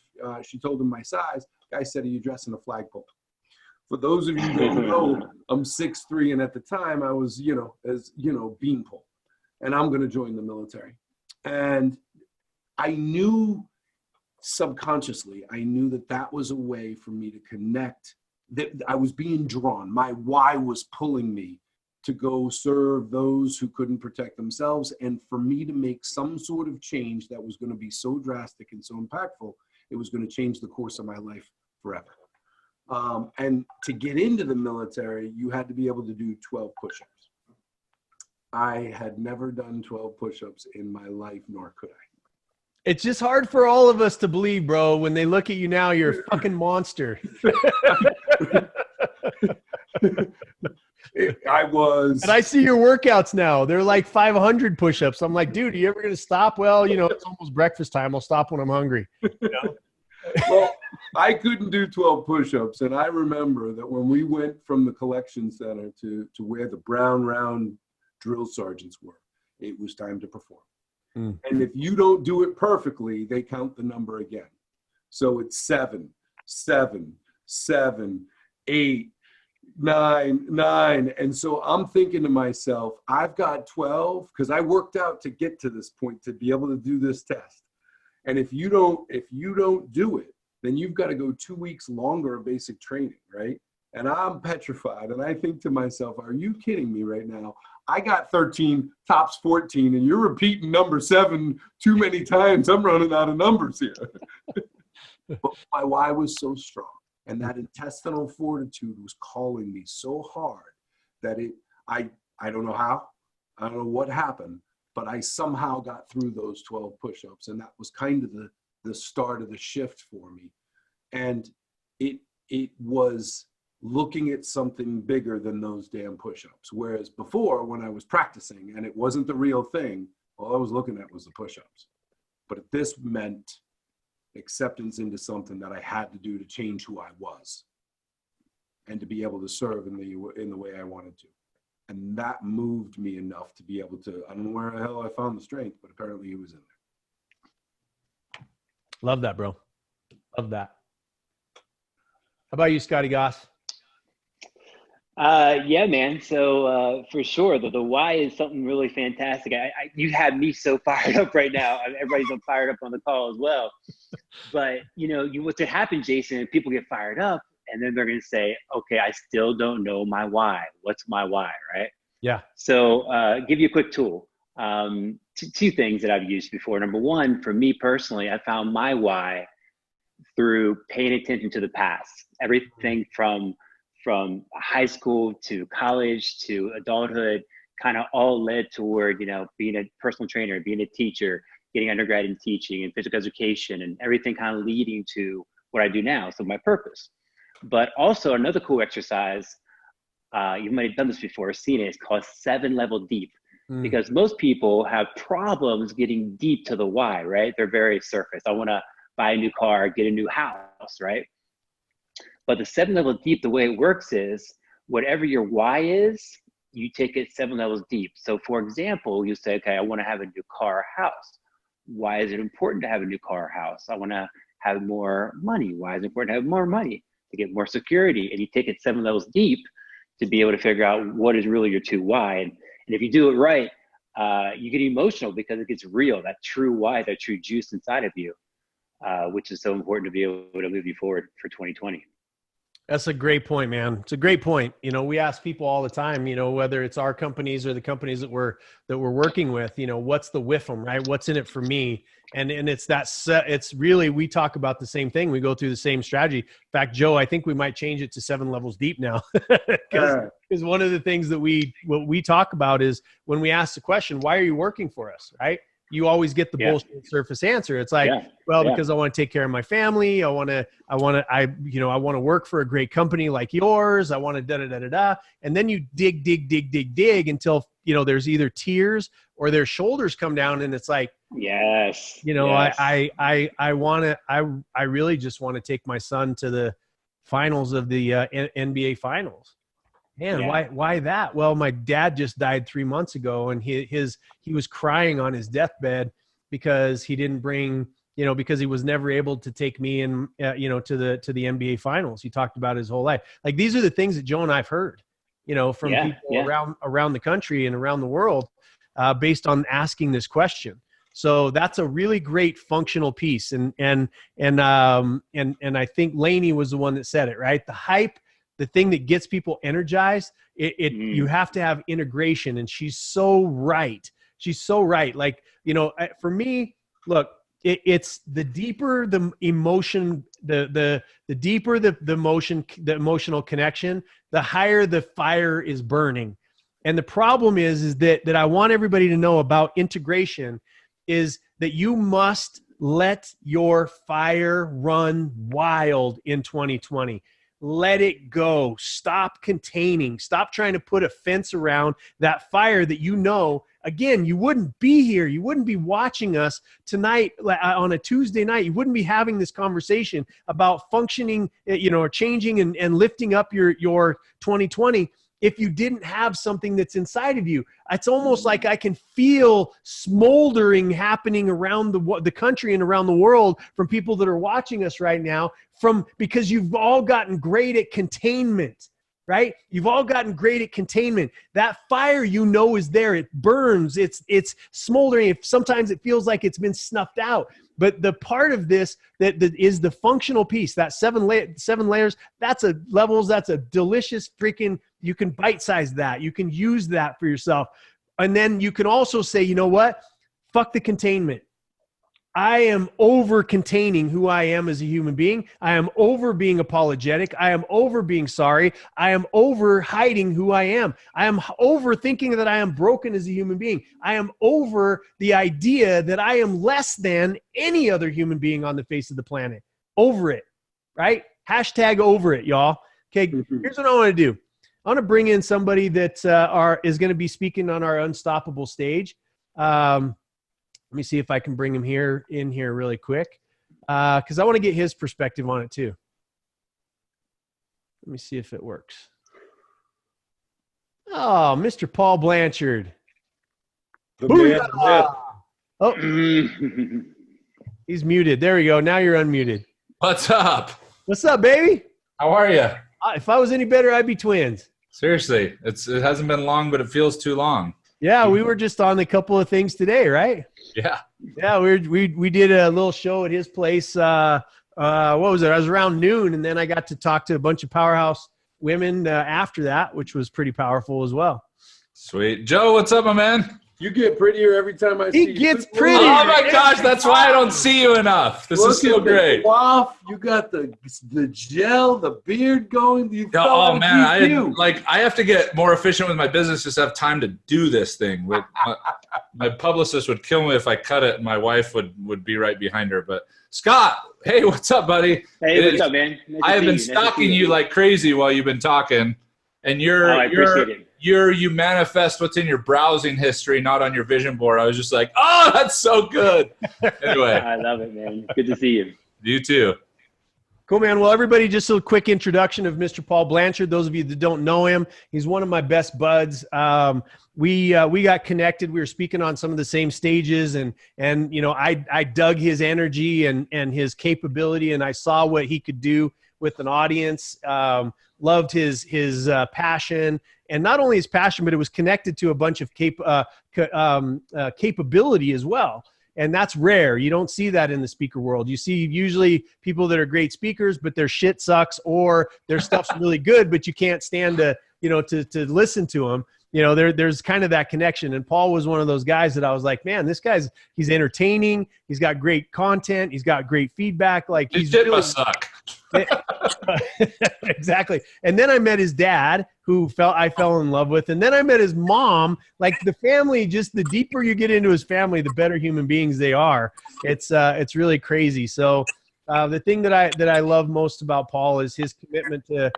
she told him my size. The guy said, are you dressing a flagpole? For those of you who don't know, I'm 6'3", and at the time I was, beanpole, and I'm going to join the military. And I knew subconsciously, I knew that was a way for me to connect, that I was being drawn. My why was pulling me to go serve those who couldn't protect themselves, and for me to make some sort of change that was going to be so drastic and so impactful, it was going to change the course of my life forever. And to get into the military, you had to be able to do 12 push-ups. I had never done 12 push-ups in my life, nor could I. It's just hard for all of us to believe, bro. When they look at you now, you're a fucking monster. I was. And I see your workouts now. They're like 500 push-ups. I'm like, dude, are you ever going to stop? Well, it's almost breakfast time. I'll stop when I'm hungry. Well, I couldn't do 12 push-ups. And I remember that when we went from the collection center to where the brown round drill sergeants were, it was time to perform. Mm. And if you don't do it perfectly, they count the number again. So it's 7, 7, 7, 8, 9, 9. And so I'm thinking to myself, I've got 12 because I worked out to get to this point to be able to do this test. And if you don't do it, then you've got to go 2 weeks longer of basic training, right? And I'm petrified. And I think to myself, are you kidding me right now? I got 13, tops 14, and you're repeating number 7 too many times. I'm running out of numbers here. But my why was so strong. And that intestinal fortitude was calling me so hard that I don't know how, I don't know what happened, but I somehow got through those 12 push-ups. And that was kind of the start of the shift for me. And it was looking at something bigger than those damn push-ups. Whereas before, when I was practicing and it wasn't the real thing, all I was looking at was the push-ups. But this meant acceptance into something that I had to do to change who I was and to be able to serve in the way I wanted to. And that moved me enough to be able to, I don't know where the hell I found the strength, but apparently it was in there. Love that, bro. Love that. How about you, Scotty Goss? Yeah, man. So for sure, the why is something really fantastic. You have me so fired up right now. Everybody's fired up on the call as well. But what's to happen, Jason? People get fired up, and then they're going to say, "Okay, I still don't know my why. What's my why?" Right? Yeah. So, give you a quick tool. Two things that I've used before. Number one, for me personally, I found my why through paying attention to the past. Everything from high school to college to adulthood kind of all led toward being a personal trainer, being a teacher, getting undergrad in teaching and physical education, and everything kind of leading to what I do now. So my purpose. But also another cool exercise, you might have done this before, seen it, it's called 7-level deep. Because most people have problems getting deep to the why, right? They're very surface. I want to buy a new car, get a new house, right? But the 7-level deep, the way it works is whatever your why is, you take it 7 levels deep. So for example, you say, okay, I want to have a new car or house. Why is it important to have a new car or house? I want to have more money. Why is it important to have more money? To get more security. And you take it 7 levels deep to be able to figure out what is really your true why. And if you do it right, you get emotional because it gets real, that true why, that true juice inside of you, which is so important to be able to move you forward for 2020. That's a great point, man. It's a great point. We ask people all the time, whether it's our companies or the companies that we're working with, what's the WIFM, right? What's in it for me? And it's it's really, we talk about the same thing. We go through the same strategy. In fact, Joe, I think we might change it to 7 levels deep now, because one of the things that what we talk about is when we ask the question, why are you working for us? Right? You always get the bullshit surface answer. It's like, because I want to take care of my family. I want to work for a great company like yours. I want to da-da-da-da-da. And then you dig until, there's either tears or their shoulders come down. And it's like, I really just want to take my son to the finals of the NBA finals. Man, why that? Well, my dad just died 3 months ago, and he was crying on his deathbed because he didn't bring, because he was never able to take me in, to the NBA finals. He talked about his whole life. Like, these are the things that Joe and I've heard, from people around the country and around the world, based on asking this question. So that's a really great functional piece. And I think Lainey was the one that said it, right? The hype, the thing that gets people energized, you have to have integration. And she's so right. She's so right. Like, for me, look, it's the deeper the emotion, the deeper the emotional connection, the higher the fire is burning. And the problem is that I want everybody to know about integration is that you must let your fire run wild in 2020. Let it go. Stop containing. Stop trying to put a fence around that fire that again, you wouldn't be here. You wouldn't be watching us tonight on a Tuesday night. You wouldn't be having this conversation about functioning, or changing and lifting up your 2020 if you didn't have something that's inside of you. It's almost like I can feel smoldering happening around the country and around the world from people that are watching us right now, because you've all gotten great at containment, right? You've all gotten great at containment. That fire, is there. It burns. It's smoldering. Sometimes it feels like it's been snuffed out. But the part of this that is the functional piece, that 7 layers, that's a delicious freaking, you can bite-size that. You can use that for yourself. And then you can also say, you know what? Fuck the containment. I am over containing who I am as a human being. I am over being apologetic. I am over being sorry. I am over hiding who I am. I am over thinking that I am broken as a human being. I am over the idea that I am less than any other human being on the face of the planet. Over it, right? Hashtag over it, y'all. Okay, here's what I want to do. I want to bring in somebody that is going to be speaking on our Unstoppable stage. Let me see if I can bring him in here really quick, because I want to get his perspective on it too. Let me see if it works. Oh, Mr. Paul Blanchard. Oh, he's muted. There we go. Now you're unmuted. What's up? What's up, baby? How are you? If I was any better, I'd be twins. Seriously, it hasn't been long, but it feels too long. Yeah, we were just on a couple of things today, right? Yeah. Yeah, we did a little show at his place. What was it? I was around noon, and then I got to talk to a bunch of powerhouse women after that, which was pretty powerful as well. Sweet. Joe, what's up, my man? You get prettier every time I see you. He gets prettier. Oh my gosh, that's why I don't see you enough. This is so great. You got the gel, the beard going. Oh man, I have to get more efficient with my business just to have time to do this thing. My publicist would kill me if I cut it, and my wife would be right behind her. But Scott, hey, what's up, buddy? Hey, what's up, man? I have been stalking you like crazy while you've been talking, and I appreciate it. You manifest what's in your browsing history, not on your vision board. I was just like, oh, that's so good. Anyway. I love it, man. Good to see you. You too. Cool, man. Well, everybody, just a quick introduction of Mr. Paul Blanchard. Those of you that don't know him, he's one of my best buds. We got connected. We were speaking on some of the same stages, and you know, I dug his energy and his capability, and I saw what he could do with an audience. Loved his passion. And not only his passion, but it was connected to a bunch of capability as well. And that's rare. You don't see that in the speaker world. You see usually people that are great speakers, but their shit sucks, or their stuff's really good, but you can't stand to listen to them. You know, there's kind of that connection. And Paul was one of those guys that I was like, man, he's entertaining. He's got great content. He's got great feedback. Like, his shit must suck. Exactly. And then I met his dad, who I fell in love with. And then I met his mom. Like, the family, just the deeper you get into his family, the better human beings they are. It's really crazy. So the thing that I love most about Paul is his commitment to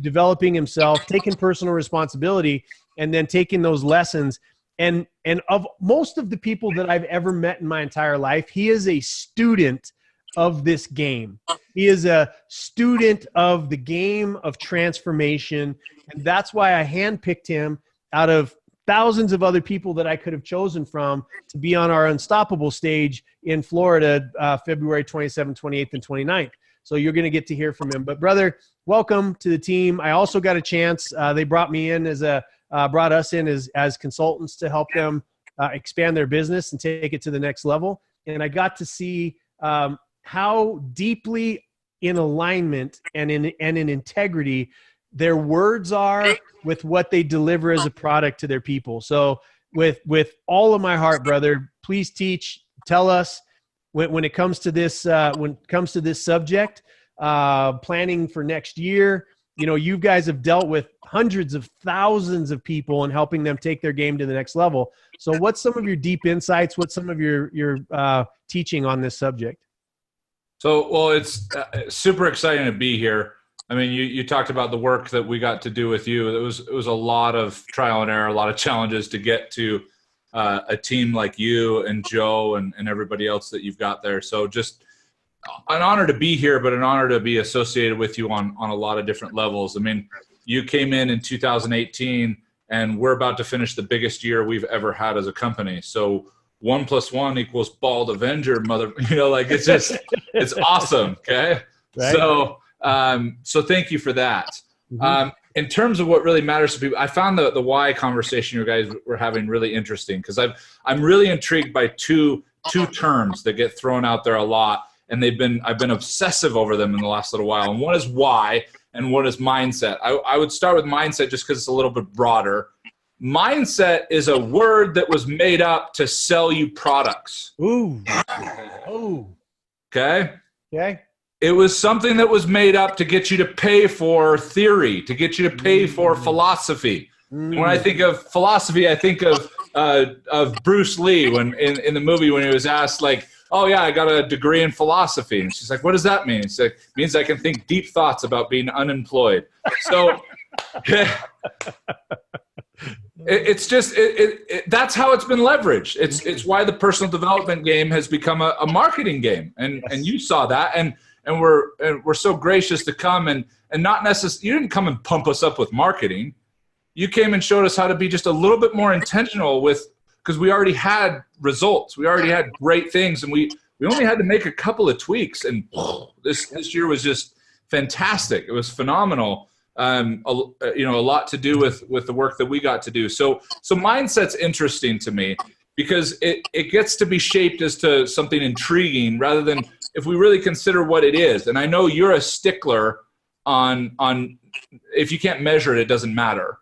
developing himself, taking personal responsibility, and then taking those lessons. And of most of the people that I've ever met in my entire life, he is a student of this game. He is a student of the game of transformation. And that's why I handpicked him out of thousands of other people that I could have chosen from to be on our Unstoppable stage in Florida, February 27th, 28th, and 29th. So you're going to get to hear from him. But brother, welcome to the team. I also got a chance. They brought me in brought us in as consultants to help them expand their business and take it to the next level. And I got to see how deeply in alignment and in integrity their words are with what they deliver as a product to their people. So with all of my heart, brother, please tell us when it comes to this subject, planning for next year. You know, you guys have dealt with hundreds of thousands of people and helping them take their game to the next level. So what's some of your deep insights? What's some of your teaching on this subject? So, well, it's super exciting to be here. I mean, you talked about the work that we got to do with you. It was a lot of trial and error, a lot of challenges to get to a team like you and Joe and everybody else that you've got there. So just an honor to be here, but an honor to be associated with you on a lot of different levels. I mean, you came in 2018, and we're about to finish the biggest year we've ever had as a company. So 1 + 1 = Bald Avenger, it's just, it's awesome. Okay. Right. So thank you for that. Mm-hmm. In terms of what really matters to people, I found the why conversation you guys were having really interesting, because I'm really intrigued by two terms that get thrown out there a lot. And I've been obsessive over them in the last little while. And one is why, and one is mindset. I would start with mindset just because it's a little bit broader. Mindset is a word that was made up to sell you products. Ooh. Oh. Okay? Okay. It was something that was made up to get you to pay for theory, to get you to pay for philosophy. When I think of philosophy, I think of Bruce Lee when in the movie when he was asked, like, oh yeah, I got a degree in philosophy. And she's like, what does that mean? He's like, it means I can think deep thoughts about being unemployed. So it's just, that's how it's been leveraged. It's why the personal development game has become a marketing game. And you saw that. And we're so gracious to come and not necessarily, you didn't come and pump us up with marketing. You came and showed us how to be just a little bit more intentional because we already had results. We already had great things, and we only had to make a couple of tweaks, and this year was just fantastic. It was phenomenal a lot to do with the work that we got to do. So mindset's interesting to me because it gets to be shaped as to something intriguing rather than if we really consider what it is. And I know you're a stickler on if you can't measure it, it doesn't matter.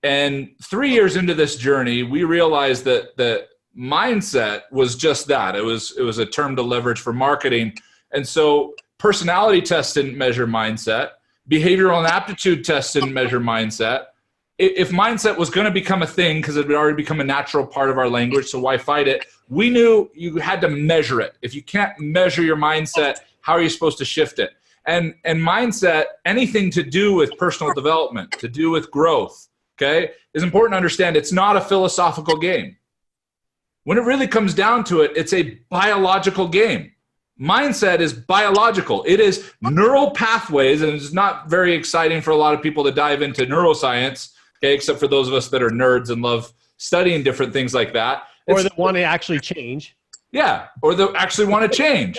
And 3 years into this journey, we realized that mindset was just that. It was a term to leverage for marketing. And so personality tests didn't measure mindset. Behavioral and aptitude tests didn't measure mindset. If mindset was going to become a thing, because it had already become a natural part of our language, so why fight it? We knew you had to measure it. If you can't measure your mindset, how are you supposed to shift it? And mindset, anything to do with personal development, to do with growth, okay, is important to understand. It's not a philosophical game. When it really comes down to it, it's a biological game. Mindset is biological. It is neural pathways, and it's not very exciting for a lot of people to dive into neuroscience, okay, except for those of us that are nerds and love studying different things like that. Or that want to actually change. Yeah, or that actually want to change.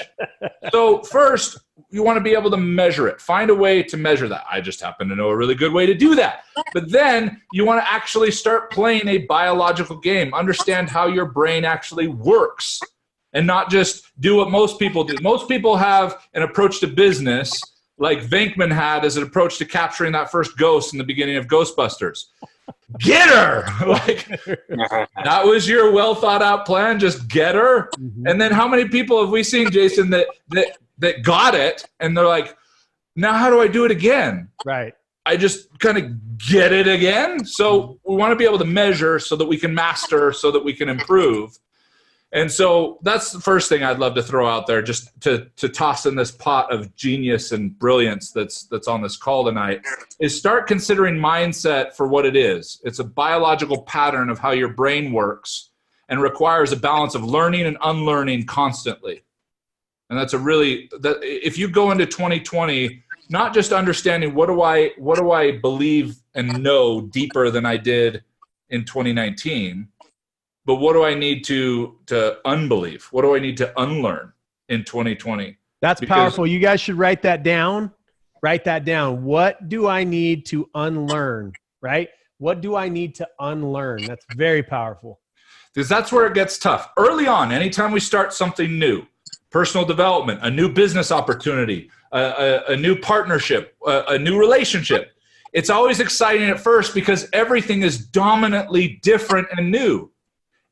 So first, you want to be able to measure it. Find a way to measure that. I just happen to know a really good way to do that. But then you want to actually start playing a biological game. Understand how your brain actually works and not just do what most people do. Most people have an approach to business like Venkman had as an approach to capturing that first ghost in the beginning of Ghostbusters. Get her! Like, that was your well thought out plan, just get her. Mm-hmm. And then how many people have we seen, Jason, that got it and they're like, now how do I do it again? Right. I just kind of get it again. So we want to be able to measure so that we can master, so that we can improve. And so that's the first thing I'd love to throw out there, just to toss in this pot of genius and brilliance that's on this call tonight, is start considering mindset for what it is. It's a biological pattern of how your brain works and requires a balance of learning and unlearning constantly. And that's if you go into 2020, not just understanding what do I believe and know deeper than I did in 2019, but what do I need to unbelieve? What do I need to unlearn in 2020? That's powerful. You guys should write that down. Write that down. What do I need to unlearn, right? What do I need to unlearn? That's very powerful. Because that's where it gets tough. Early on, anytime we start something new, personal development, a new business opportunity, a new partnership, a new relationship, it's always exciting at first because everything is dominantly different and new.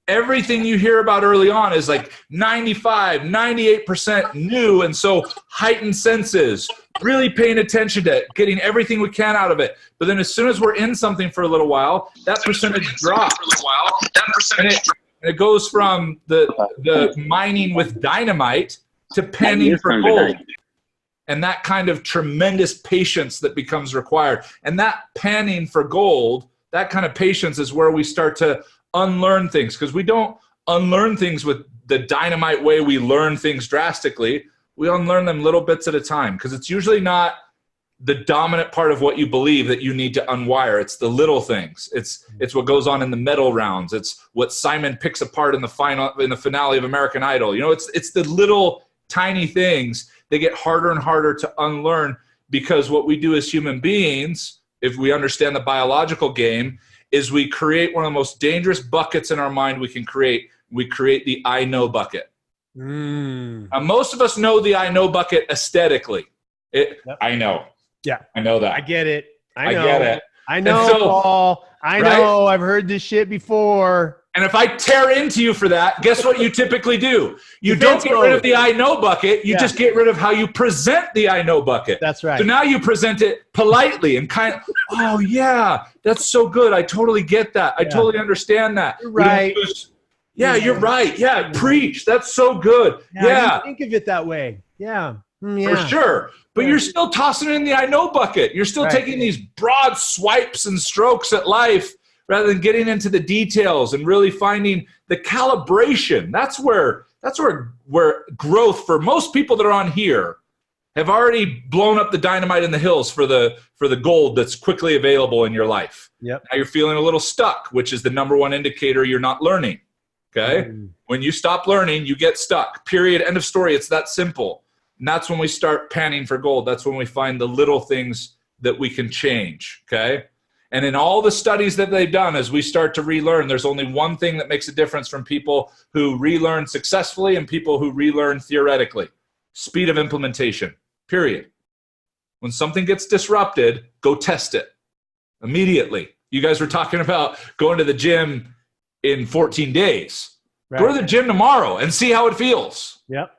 Everything you hear about early on is like 95, 98% new. And so heightened senses, really paying attention to it, getting everything we can out of it. But then as soon as we're in something for a little while, that percentage drops. And it goes from the mining with dynamite to panning for gold. And that kind of tremendous patience that becomes required. And that panning for gold, that kind of patience is where we start to unlearn things, because we don't unlearn things with the dynamite way we learn things drastically. We unlearn them little bits at a time, because it's usually not the dominant part of what you believe that you need to unwire. It's the little things. It's what goes on in the medal rounds. It's what Simon picks apart in the finale of American Idol. You know, it's the little tiny things that get harder and harder to unlearn, because what we do as human beings, if we understand the biological game, is we create one of the most dangerous buckets in our mind we can create. We create the I know bucket. Now, most of us know the I know bucket aesthetically. I know. Yeah. I know that. I get it. I know. get it. I know, so, Paul. I know. I've heard this shit before. And if I tear into you for that, guess what you typically do? You don't get rid of the I know bucket. You just get rid of how you present the I know bucket. That's right. So now you present it politely and kind of, oh, yeah, that's so good. I totally get that. I totally understand that. You're right. You're right. Yeah, preach. That's so good. I didn't think of it that way. Yeah. For sure. But you're still tossing it in the I know bucket. You're still taking these broad swipes and strokes at life, rather than getting into the details and really finding the calibration. That's where growth for most people that are on here have already blown up the dynamite in the hills for the gold that's quickly available in your life. Yep. Now you're feeling a little stuck, which is the number one indicator you're not learning. Okay? When you stop learning, you get stuck. Period. End of story. It's that simple. And that's when we start panning for gold. That's when we find the little things that we can change, okay? And in all the studies that they've done, as we start to relearn, there's only one thing that makes a difference from people who relearn successfully and people who relearn theoretically. Speed of implementation, period. When something gets disrupted, go test it immediately. You guys were talking about going to the gym in 14 days. Right. Go to the gym tomorrow and see how it feels. Yep.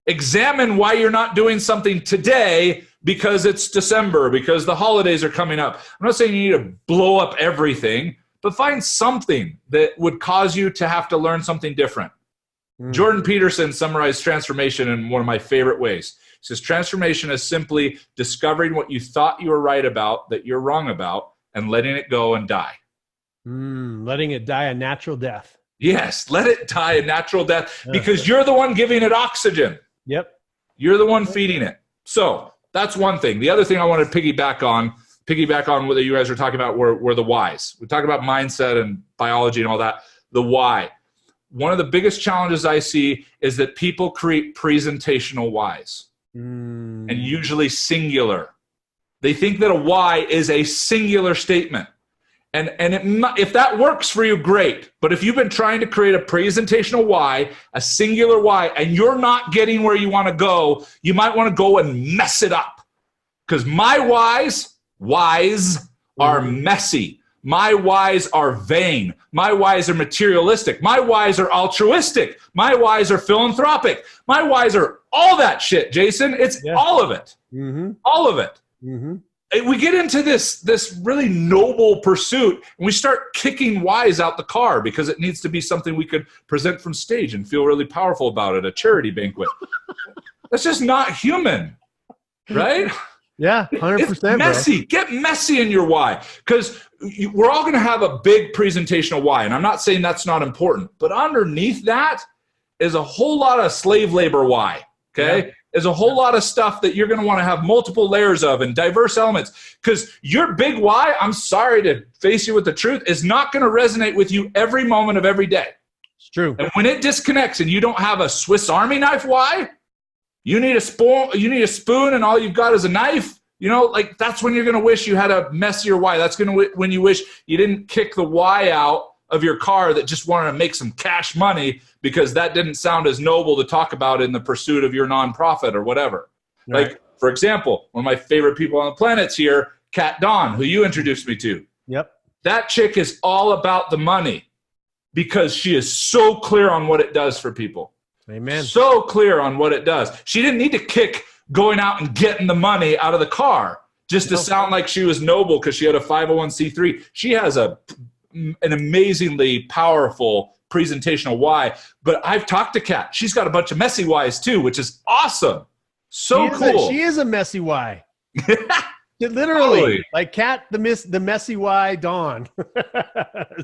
Examine why you're not doing something today because it's December, because the holidays are coming up. I'm not saying you need to blow up everything, but find something that would cause you to have to learn something different. Jordan Peterson summarized transformation in one of my favorite ways. He says, transformation is simply discovering what you thought you were right about that you're wrong about and letting it go and die. Letting it die a natural death. Yes, let it die a natural death because you're the one giving it oxygen. Yep. You're the one feeding it. So that's one thing. The other thing I want to piggyback on what you guys were talking about were the whys. We talked about mindset and biology and all that. The why. One of the biggest challenges I see is that people create presentational whys and usually singular. They think that a why is a singular statement. And if that works for you, great. But if you've been trying to create a presentational why, a singular why, and you're not getting where you want to go, you might want to go and mess it up. Because my whys are messy. My whys are vain. My whys are materialistic. My whys are altruistic. My whys are philanthropic. My whys are all that shit, Jason. It's all of it. All of it. We get into this really noble pursuit, and we start kicking whys out the car because it needs to be something we could present from stage and feel really powerful about at a charity banquet. That's just not human, right? Yeah, 100%. It's messy. Bro. Get messy in your why, because we're all going to have a big presentational why, and I'm not saying that's not important, but underneath that is a whole lot of slave labor why, okay? Yeah. There's a whole lot of stuff that you're going to want to have multiple layers of and diverse elements, because your big why, I'm sorry to face you with the truth, is not going to resonate with you every moment of every day. It's true. And when it disconnects and you don't have a Swiss Army knife why, you need a spoon and all you've got is a knife, like that's when you're going to wish you had a messier why. That's when you wish you didn't kick the why out of your car that just wanted to make some cash money because that didn't sound as noble to talk about in the pursuit of your nonprofit or whatever. Right. Like, for example, one of my favorite people on the planet's here, Kat Dawn, who you introduced me to. Yep. That chick is all about the money because she is so clear on what it does for people. Amen. So clear on what it does. She didn't need to kick going out and getting the money out of the car just to sound like she was noble because she had a 501c3. She has an amazingly powerful presentational why. But I've talked to Kat. She's got a bunch of messy whys too, which is awesome. So cool. She is a messy why. Literally, totally. Like Kat, the messy why Dawn.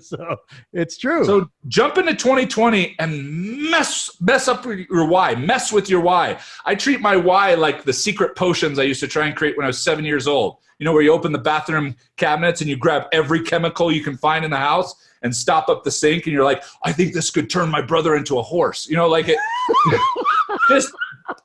So it's true. So jump into 2020 and mess up your why. Mess with your why. I treat my why like the secret potions I used to try and create when I was 7 years old. Where you open the bathroom cabinets and you grab every chemical you can find in the house and stop up the sink, and you're like, I think this could turn my brother into a horse. Just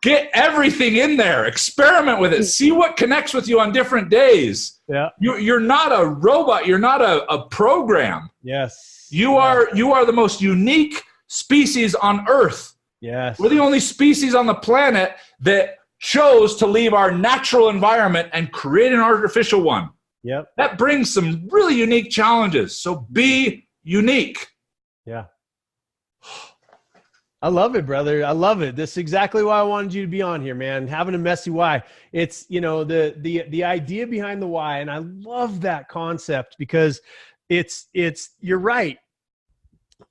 get everything in there. Experiment with it. See what connects with you on different days. Yeah. You're not a robot. You're not a program. Yes. You are the most unique species on Earth. Yes. We're the only species on the planet that chose to leave our natural environment and create an artificial one. Yep. That brings some really unique challenges. So be unique. Yeah. I love it, brother. I love it. This is exactly why I wanted you to be on here, man. Having a messy why. It's, the idea behind the why. And I love that concept because you're right.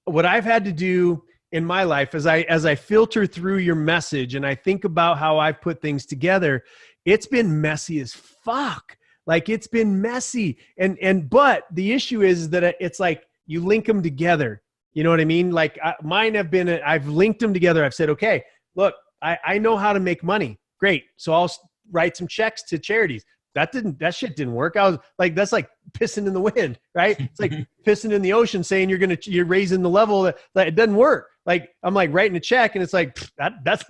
What I've had to do in my life as I filter through your message and I think about how I've put things together, it's been messy as fuck. Like it's been messy. But the issue is that it's like you link them together. You know what I mean? Like mine have been, I've linked them together. I've said, okay, look, I know how to make money. Great. So I'll write some checks to charities. that shit didn't work. I was like, that's like pissing in the wind, right? It's like pissing in the ocean saying you're raising the level that it doesn't work. Like, I'm like writing a check and it's like, that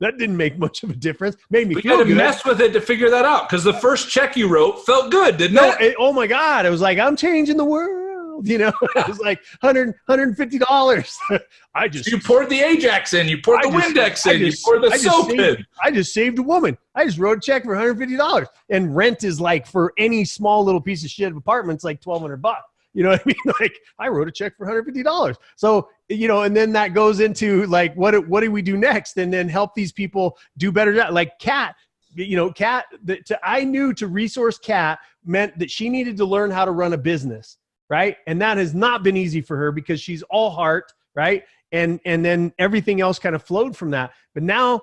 didn't make much of a difference. Made me But feel you had to good. mess with it to figure that out, because the first check you wrote felt good, didn't it? Oh my God. I was like, I'm changing the world. You know, it was like $150. You poured the Ajax in, you poured the Windex in, you poured the soap in. I just saved a woman. I just wrote a check for $150. And rent is like, for any small little piece of shit apartment, it's like $1,200. You know what I mean? Like, I wrote a check for $150. So, you know, and then that goes into like, what do we do next? And then help these people do better. Like Kat, you know, I knew to resource Kat meant that she needed to learn how to run a business. Right. And that has not been easy for her because she's all heart. Right. And then everything else kind of flowed from that. But now,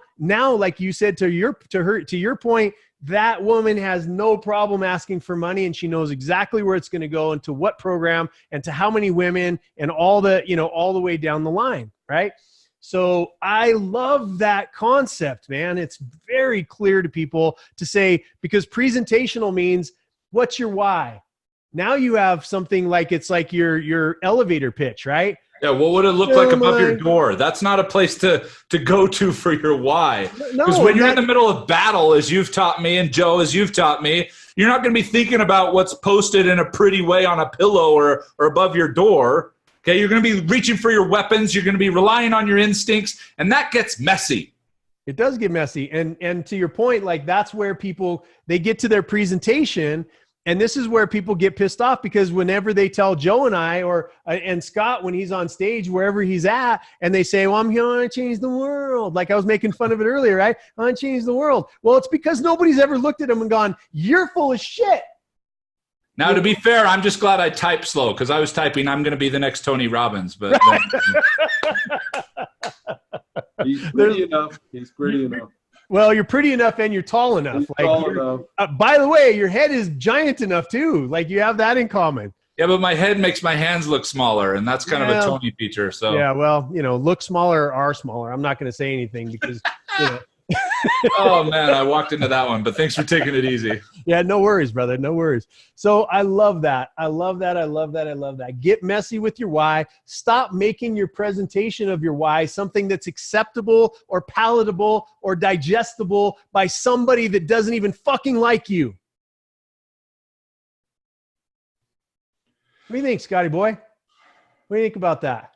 like you said, to your point, that woman has no problem asking for money, and she knows exactly where it's going to go and to what program and to how many women and all the way down the line. Right. So I love that concept, man. It's very clear to people to say, because presentational means, what's your why? Now you have something like, it's like your elevator pitch, right? Yeah, what would it look like above your door? That's not a place to go to for your why. Because when you're in the middle of battle, as you've taught me, and Joe, as you've taught me, you're not going to be thinking about what's posted in a pretty way on a pillow or above your door. Okay, you're going to be reaching for your weapons. You're going to be relying on your instincts, and that gets messy. It does get messy. And to your point, like, that's where they get to their presentation. And this is where people get pissed off, because whenever they tell Joe and I and Scott, when he's on stage, wherever he's at, and they say, well, I'm going to change the world. Like I was making fun of it earlier, right? I want to change the world. Well, it's because nobody's ever looked at him and gone, you're full of shit. Now, to be fair, I'm just glad I typed slow, because I was typing, I'm going to be the next Tony Robbins. But He's pretty enough. He's pretty enough. Well, you're pretty enough and you're tall enough. Tall enough. By the way, your head is giant enough too. Like, you have that in common. Yeah, but my head makes my hands look smaller, and that's kind of a Tony feature. So yeah, well, look smaller or are smaller. I'm not going to say anything because, Oh man, I walked into that one, but thanks for taking it easy. Yeah, no worries, brother. No worries. So I love that. I love that. Get messy with your why. Stop making your presentation of your why something that's acceptable or palatable or digestible by somebody that doesn't even fucking like you. What do you think, Scotty boy? What do you think about that?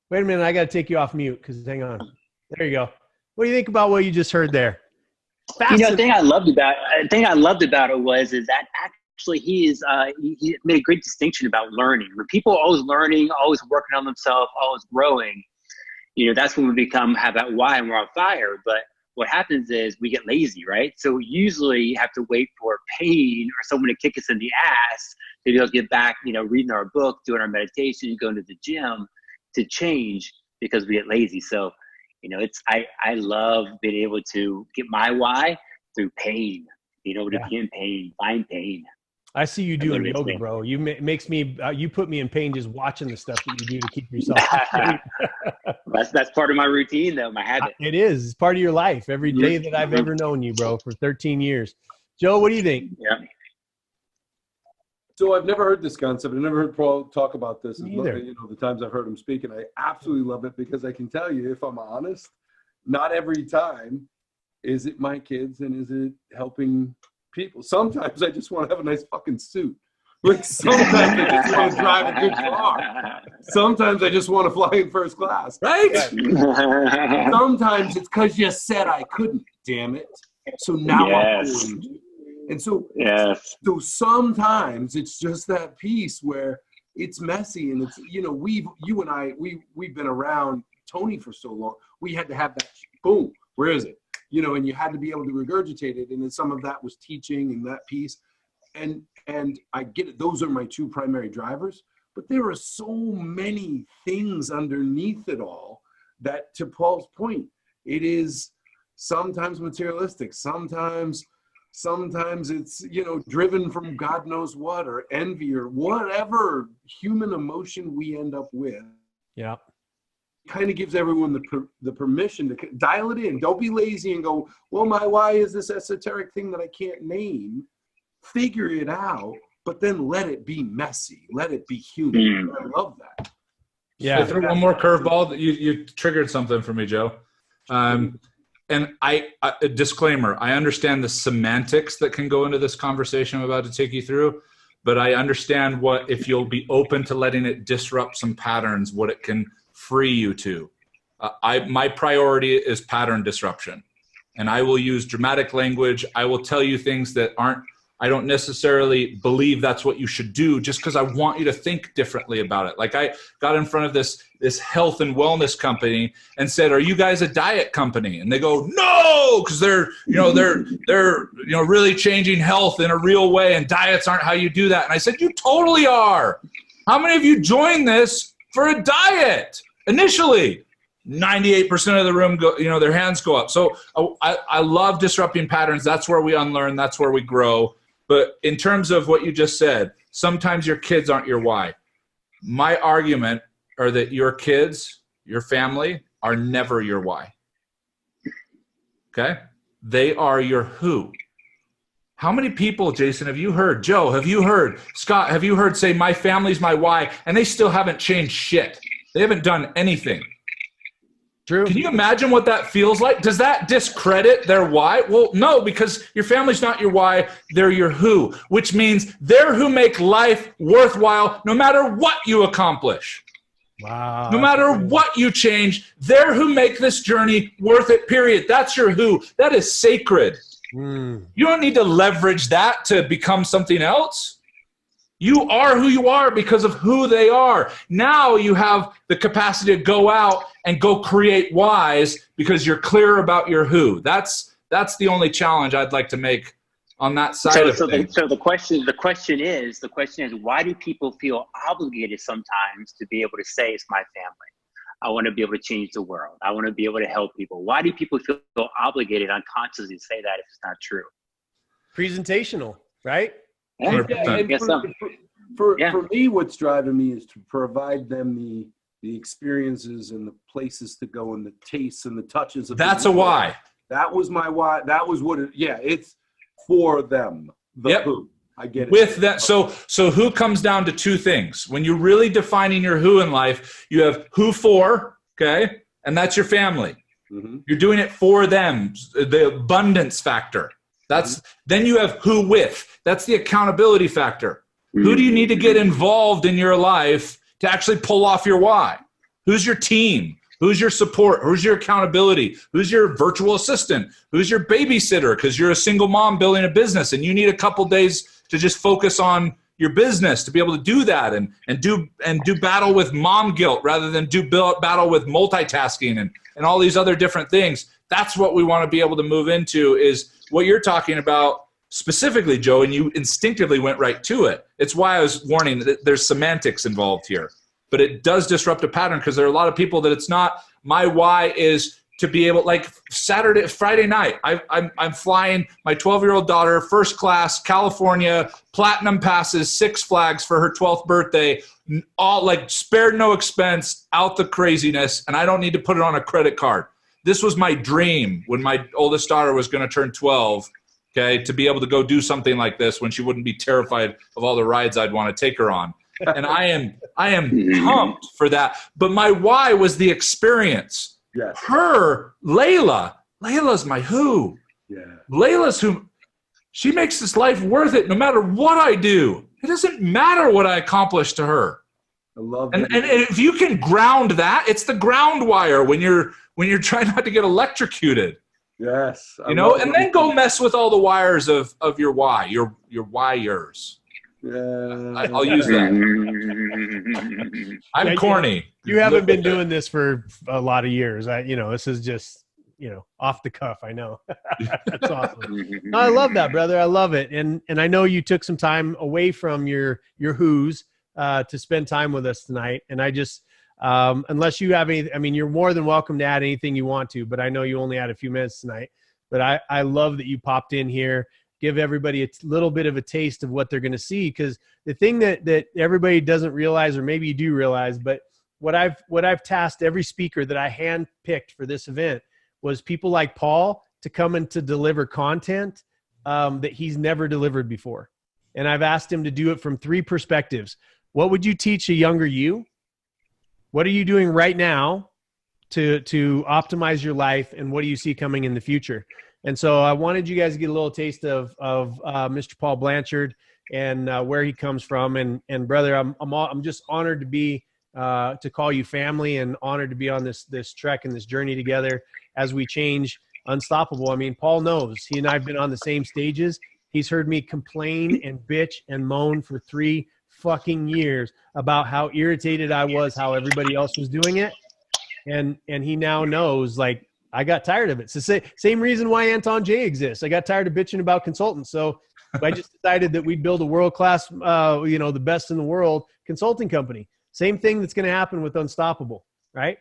Wait a minute. I got to take you off mute because hang on. There you go. What do you think about what you just heard there? The thing I loved about it was that actually he made a great distinction about learning. When people are always learning, always working on themselves, always growing, that's when we have that why and we're on fire. But what happens is we get lazy, right? So usually you have to wait for pain or someone to kick us in the ass to be able to get back, reading our book, doing our meditation, going to the gym to change, because we get lazy. So I love being able to get my why through pain, to be in pain, find pain. I see you doing yoga, bro. You makes me, you put me in pain just watching the stuff that you do to keep yourself. That's part of my routine, though, my habit. It is. It's part of your life. Every day that I've ever known you, bro, for 13 years. Joe, what do you think? Yeah. So I've never heard this concept. I've never heard Paul talk about this. Me either. The times I've heard him speak, and I absolutely love it, because I can tell you, if I'm honest, not every time is it my kids and is it helping people. Sometimes I just want to have a nice fucking suit. Like, sometimes I just want to drive a good car. Sometimes I just want to fly in first class. Right? Sometimes it's because you said I couldn't, damn it. So now I'm going to. And so, so sometimes it's just that piece where it's messy, and it's, you and I, we've been around Tony for so long. We had to have that boom. Where is it? And you had to be able to regurgitate it. And then some of that was teaching and that piece. And I get it. Those are my two primary drivers, but there are so many things underneath it all that, to Paul's point, it is sometimes materialistic. Sometimes it's, driven from God knows what, or envy, or whatever human emotion we end up with. Yeah. Kind of gives everyone the permission to dial it in. Don't be lazy and go, well, my why is this esoteric thing that I can't name. figure it out, but then let it be messy. Let it be human. I love that. Yeah. Throw one more curveball. You triggered something for me, Joe. And a disclaimer, I understand the semantics that can go into this conversation I'm about to take you through, but I understand if you'll be open to letting it disrupt some patterns, what it can free you to. My priority is pattern disruption, and I will use dramatic language. I will tell you things that I don't necessarily believe that's what you should do, just because I want you to think differently about it. Like, I got in front of this health and wellness company and said, "Are you guys a diet company?" And they go, "No," because they're really changing health in a real way, and diets aren't how you do that. And I said, "You totally are. How many of you joined this for a diet initially?" 98% of the room go, their hands go up. So I love disrupting patterns. That's where we unlearn. That's where we grow. But in terms of what you just said, sometimes your kids aren't your why. My argument are that your kids, your family, are never your why. Okay? They are your who. How many people, Jason, have you heard? Joe, have you heard? Scott, have you heard say, my family's my why, and they still haven't changed shit? They haven't done anything. True. Can you imagine what that feels like? Does that discredit their why? Well, no, because your family's not your why, they're your who, which means they're who make life worthwhile no matter what you accomplish. Wow. No matter what you change, they're who make this journey worth it, period. That's your who. That is sacred. You don't need to leverage that to become something else. You are who you are because of who they are. Now you have the capacity to go out and go create whys because you're clear about your who. That's the only challenge I'd like to make on that side of things. So the question is, why do people feel obligated sometimes to be able to say it's my family? I want to be able to change the world. I want to be able to help people. Why do people feel obligated unconsciously to say that if it's not true? Presentational, right? And for me, what's driving me is to provide them the experiences and the places to go and the tastes and the touches of that's a why. That was my why. That was what it's for them. Who. I get it. With that, so who comes down to two things. When you're really defining your who in life, you have who for, okay? And that's your family. Mm-hmm. You're doing it for them, the abundance factor. Then you have who with. That's the accountability factor. Who do you need to get involved in your life to actually pull off your why? Who's your team? Who's your support? Who's your accountability? Who's your virtual assistant? Who's your babysitter? Because you're a single mom building a business and you need a couple days to just focus on your business to be able to do that and do battle with mom guilt rather than do battle with multitasking and all these other different things. That's what we want to be able to move into is what you're talking about specifically, Joe, and you instinctively went right to it. It's why I was warning that there's semantics involved here. But it does disrupt a pattern because there are a lot of people that it's not. My why is to be able, like Friday night, I'm flying my 12-year-old daughter, first class, California, platinum passes, Six Flags for her 12th birthday, all like spared no expense, out the craziness, and I don't need to put it on a credit card. This was my dream when my oldest daughter was going to turn 12, okay, to be able to go do something like this when she wouldn't be terrified of all the rides I'd want to take her on. And I am pumped for that. But my why was the experience. Yes. Layla's my who. Yeah. Layla's who. She makes this life worth it no matter what I do. It doesn't matter what I accomplish to her. I love and that. And if you can ground that, it's the ground wire when you're trying not to get electrocuted. Yes. And then go mess with all the wires of your why, your wires. Yeah. I'll use that. I'm corny. You haven't been doing this for a lot of years. This is just, off the cuff. I know. That's awesome. No, I love that, brother. I love it. And I know you took some time away from your who's to spend time with us tonight. And I just, unless you have any, you're more than welcome to add anything you want to, but I know you only had a few minutes tonight. But I love that you popped in here. Give everybody a little bit of a taste of what they're going to see. Because the thing that everybody doesn't realize, or maybe you do realize, but what I've tasked every speaker that I handpicked for this event was people like Paul to come and to deliver content that he's never delivered before. And I've asked him to do it from 3 perspectives. What would you teach a younger you? What are you doing right now to optimize your life? And what do you see coming in the future? And so I wanted you guys to get a little taste of Mr. Paul Blanchard and where he comes from. And brother, I'm just honored to be to call you family, and honored to be on this trek and this journey together as we change unstoppable. I mean, Paul knows. He and I have been on the same stages. He's heard me complain and bitch and moan for 3 fucking years about how irritated I was, how everybody else was doing it. And he now knows, like, I got tired of it. It's the same reason why Anton J exists. I got tired of bitching about consultants. So I just decided that we'd build a world-class, the best in the world consulting company. Same thing that's going to happen with Unstoppable, right?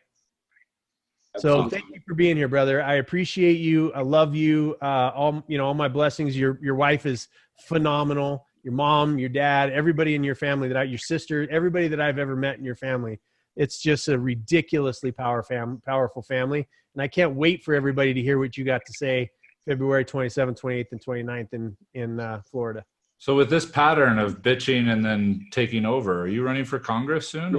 So thank you for being here, brother. I appreciate you. I love you. All my blessings. Your wife is phenomenal. Your mom, your dad, everybody in your family your sister, everybody that I've ever met in your family. It's just a ridiculously powerful family. And I can't wait for everybody to hear what you got to say February 27th, 28th, and 29th in Florida. So with this pattern of bitching and then taking over, are you running for Congress soon?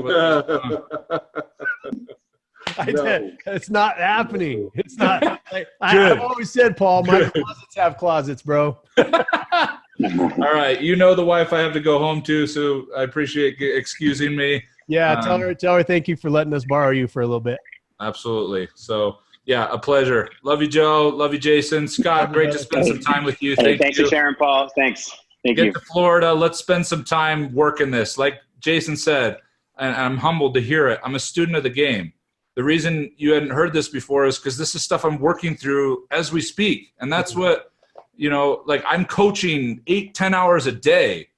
It's not happening. It's not. I've always said, Paul, my closets have closets, bro. All right. You know the wife I have to go home to, so I appreciate excusing me. Yeah, tell her thank you for letting us borrow you for a little bit. Absolutely. So, yeah, a pleasure. Love you, Joe. Love you, Jason. Scott, great to spend some time with you. Thanks for sharing, Paul. Thanks. Thank you. Get to Florida. Let's spend some time working this. Like Jason said, and I'm humbled to hear it, I'm a student of the game. The reason you hadn't heard this before is because this is stuff I'm working through as we speak. And that's what, I'm coaching 8-10 hours a day.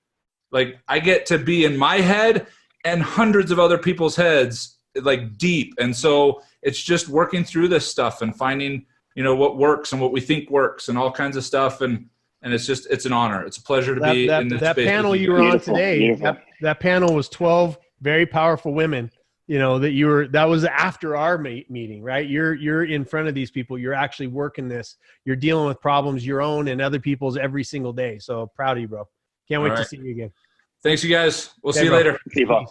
Like, I get to be in my head and hundreds of other people's heads, like, deep. And so it's just working through this stuff and finding, what works and what we think works and all kinds of stuff. And it's an honor. It's a pleasure to be in this space. That panel you were on today, that panel was 12 very powerful women, that was after our meeting, right? You're in front of these people. You're actually working this. You're dealing with problems, your own and other people's, every single day. So proud of you, bro. Can't wait to see you again. Thanks, you guys. We'll see you later. See you, Paul.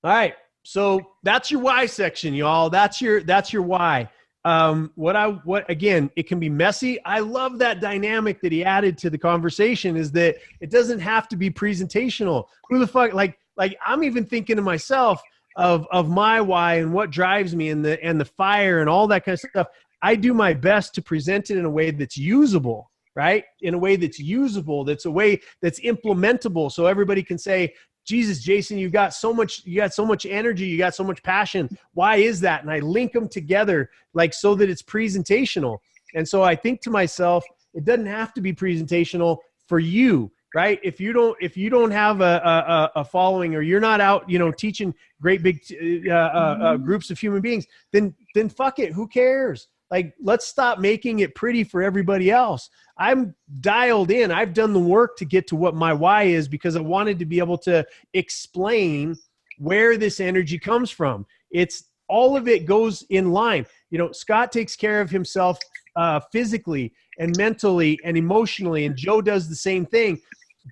All right. So that's your why section, y'all. That's your why. Again, it can be messy. I love that dynamic that he added to the conversation, is that it doesn't have to be presentational. Who the fuck, like I'm even thinking to myself of my why and what drives me and the fire and all that kind of stuff. I do my best to present it in a way that's usable, right? In a way that's usable, that's a way that's implementable. So everybody can say, Jesus, Jason, you got so much energy, you got so much passion. Why is that? And I link them together, like, so that it's presentational. And so I think to myself, it doesn't have to be presentational for you, right? If you don't have a following, or you're not out, teaching great big groups of human beings, then fuck it. Who cares? Like, let's stop making it pretty for everybody else. I'm dialed in. I've done the work to get to what my why is, because I wanted to be able to explain where this energy comes from. It's all of it goes in line. Scott takes care of himself physically and mentally and emotionally, and Joe does the same thing,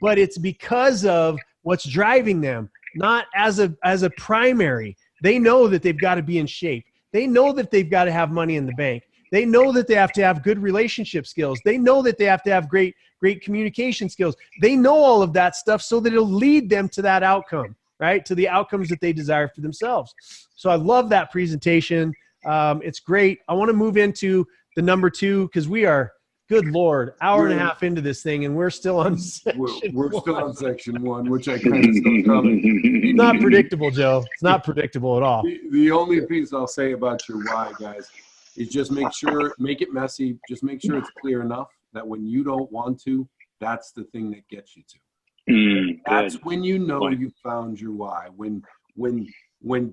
but it's because of what's driving them, not as a primary. They know that they've got to be in shape. They know that they've got to have money in the bank. They know that they have to have good relationship skills. They know that they have to have great communication skills. They know all of that stuff so that it'll lead them to that outcome, right? To the outcomes that they desire for themselves. So I love that presentation. It's great. I want to move into the number 2, because we are, good Lord, hour and a half into this thing, and we're still on section we're still on section 1, which I kind of saw coming. It's not predictable, Joe. It's not predictable at all. The only piece I'll say about your why, guys, is just make it messy. Just make sure it's clear enough that when you don't want to, that's the thing that gets you to. That's when you know you found your why. When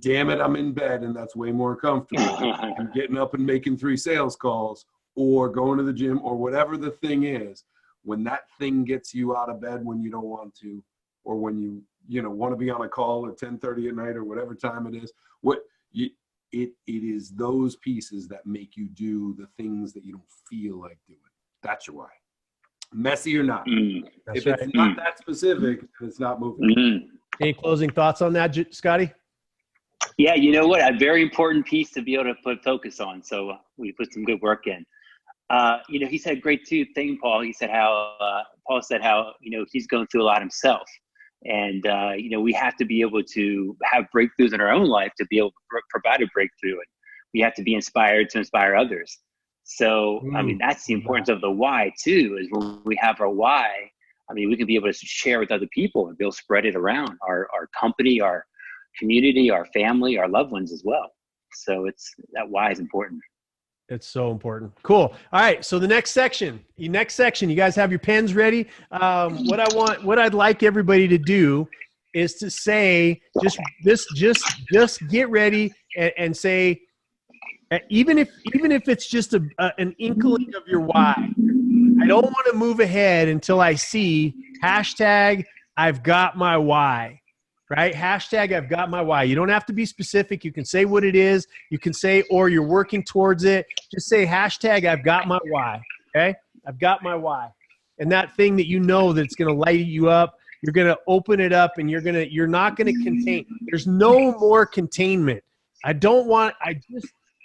damn it, I'm in bed and that's way more comfortable. I'm getting up and making 3 sales calls, or going to the gym, or whatever the thing is. When that thing gets you out of bed when you don't want to, or when you want to be on a call at 10:30 at night, or whatever time it is, it is those pieces that make you do the things that you don't feel like doing. That's your why. messy or not. That's If right. it's not that specific, then it's not moving. Any closing thoughts on that, Scotty? Yeah, you know what? A very important piece to be able to put focus on. So we put some good work in. You know, he said a great thing, Paul. He said Paul said how, you know, he's going through a lot himself. And, you know, we have to be able to have breakthroughs in our own life to be able to provide a breakthrough. And we have to be inspired to inspire others. So, I mean, that's the importance of the why too, is when we have our why, I mean, we can be able to share with other people and be able to spread it around our company, our community, our family, our loved ones as well. So that why is important. It's so important. Cool. All right. So the next section, you guys have your pens ready. What I'd like everybody to do is to say, just get ready and say, even if it's just an inkling of your why. I don't want to move ahead until I see hashtag I've got my why, right? Hashtag I've got my why. You don't have to be specific. You can say what it is. You can say, or you're working towards it. Just say hashtag I've got my why. Okay. I've got my why. And that thing that you know that's going to light you up, you're going to open it up and you're not going to contain. There's no more containment.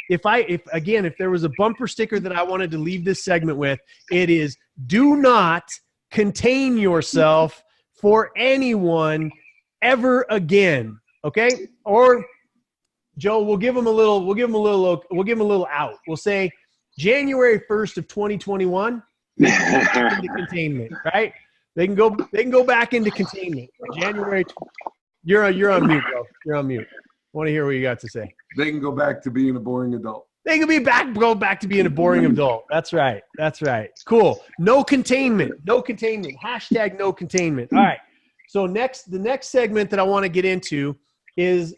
If there was a bumper sticker that I wanted to leave this segment with, it is do not contain yourself for anyone ever again. Okay? Or Joe, we'll give them a little out. We'll say January 1st of 2021 into containment, right? They can go back into containment. January. You're on mute, bro. You're on mute. I want to hear what you got to say. They can go back to being a boring adult. They can go back to being a boring adult. That's right. Cool. No containment. Hashtag no containment. All right. So the next segment that I want to get into is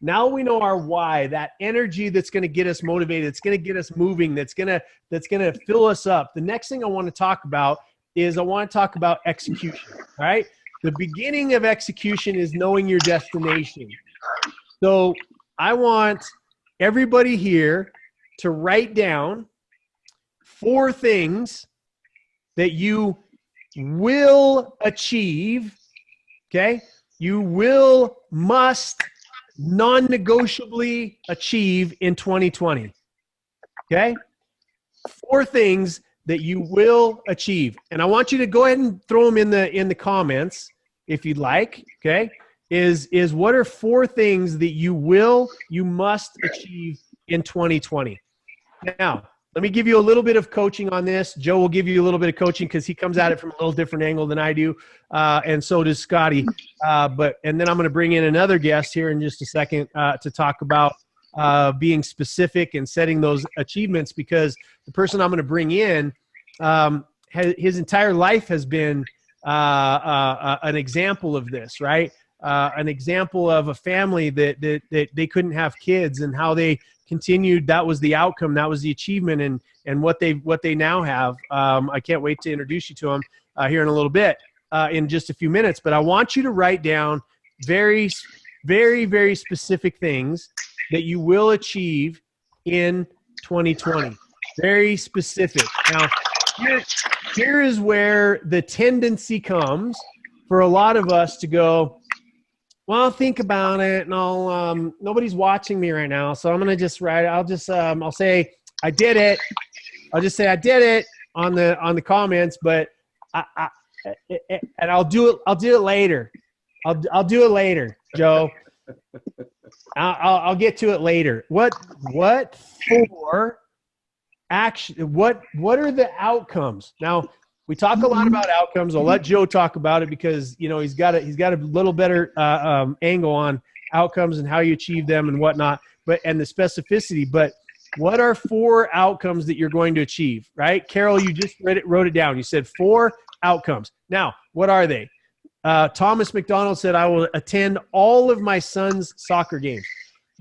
now we know our why, that energy that's going to get us motivated, that's going to get us moving, that's going to fill us up. The next thing I want to talk about is execution. All right. The beginning of execution is knowing your destination. So I want everybody here to write down 4 things that you will achieve, okay? You must non-negotiably achieve in 2020, okay? 4 things that you will achieve. And I want you to go ahead and throw them in the comments if you'd like, okay? Is what are 4 things that you must achieve in 2020? Now, let me give you a little bit of coaching on this. Joe will give you a little bit of coaching because he comes at it from a little different angle than I do, and so does Scotty. And then I'm going to bring in another guest here in just a second to talk about being specific and setting those achievements, because the person I'm going to bring in, his entire life has been an example of this, right? An example of a family that they couldn't have kids, and how they continued. That was the outcome. That was the achievement, and what they now have. I can't wait to introduce you to them here in a little bit, in just a few minutes. But I want you to write down very, very, very specific things that you will achieve in 2020. Very specific. Now, here is where the tendency comes for a lot of us to go, well, I'll think about it, and I'll nobody's watching me right now, so I'm gonna just write. I'll say I did it. I'll just say I did it on the comments, but and I'll do it later. I'll do it later, Joe. I'll get to it later. What for action? What are the outcomes? Now, we talk a lot about outcomes. I'll let Joe talk about it because, you know, he's got a little better angle on outcomes and how you achieve them and whatnot, and the specificity. But what are 4 outcomes that you're going to achieve, right? Carol, you just wrote it down. You said 4 outcomes. Now, what are they? Thomas McDonald said, I will attend all of my son's soccer games.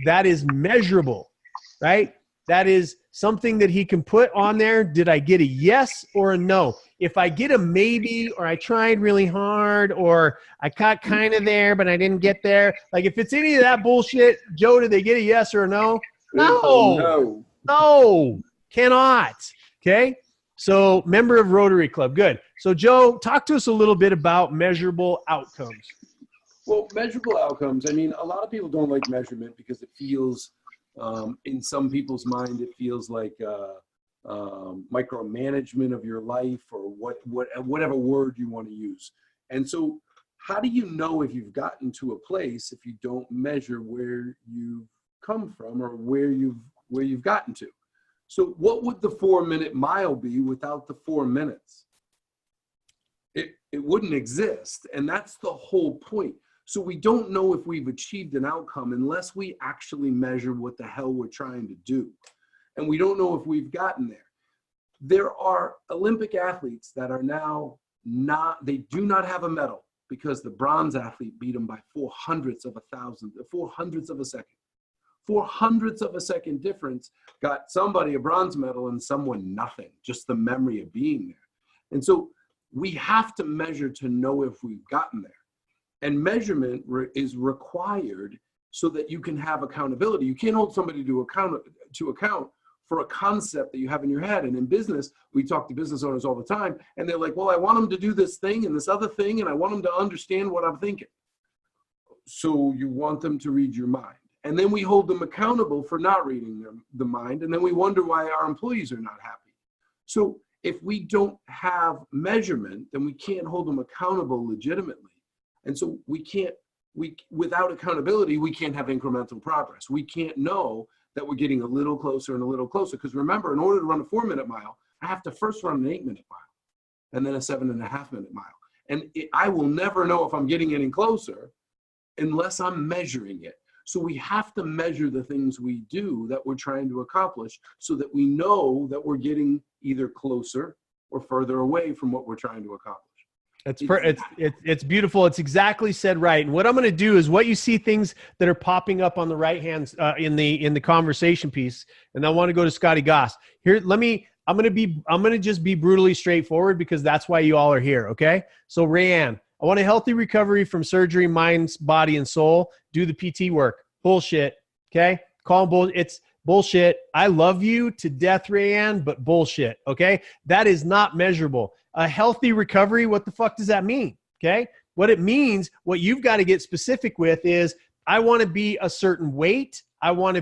That is measurable, right? That is something that he can put on there. Did I get a yes or a no? If I get a maybe, or I tried really hard, or I got kind of there, but I didn't get there. Like, if it's any of that bullshit, Joe, did they get a yes or a no? No, cannot. Okay. So member of Rotary Club. Good. So Joe, talk to us a little bit about measurable outcomes. Well, measurable outcomes. I mean, a lot of people don't like measurement because it feels, in some people's mind, it feels like micromanagement of your life, or whatever word you want to use. And so, how do you know if you've gotten to a place if you don't measure where you've come from or where you've gotten to? So, what would the 4-minute mile be without the 4 minutes? It wouldn't exist, and that's the whole point. So we don't know if we've achieved an outcome unless we actually measure what the hell we're trying to do. And we don't know if we've gotten there. There are Olympic athletes that are now they do not have a medal because the bronze athlete beat them by 400ths of a second. 400ths of a second difference got somebody a bronze medal and someone nothing, just the memory of being there. And so we have to measure to know if we've gotten there. And measurement is required so that you can have accountability. You can't hold somebody to account for a concept that you have in your head. And in business, we talk to business owners all the time, and they're like, well, I want them to do this thing and this other thing, and I want them to understand what I'm thinking. So you want them to read your mind. And then we hold them accountable for not reading the mind, and then we wonder why our employees are not happy. So if we don't have measurement, then we can't hold them accountable legitimately. And so without accountability, we can't have incremental progress. We can't know that we're getting a little closer and a little closer. Because remember, in order to run a 4-minute mile, I have to first run an 8-minute mile and then a 7.5-minute mile. And I will never know if I'm getting any closer unless I'm measuring it. So we have to measure the things we do that we're trying to accomplish so that we know that we're getting either closer or further away from what we're trying to accomplish. It's beautiful. It's exactly said right. And what I'm going to do is what you see things that are popping up on the right hand in the conversation piece. And I want to go to Scotty Goss here. I'm going to just be brutally straightforward because that's why you all are here. Okay. So Rayanne, I want a healthy recovery from surgery, mind, body, and soul. Do the PT work. Bullshit. Okay. Call bull. It's bullshit. I love you to death, Rayanne, but bullshit. Okay. That is not measurable. A healthy recovery, what the fuck does that mean? Okay. What it means, what you've got to get specific with is I want to be a certain weight. I want to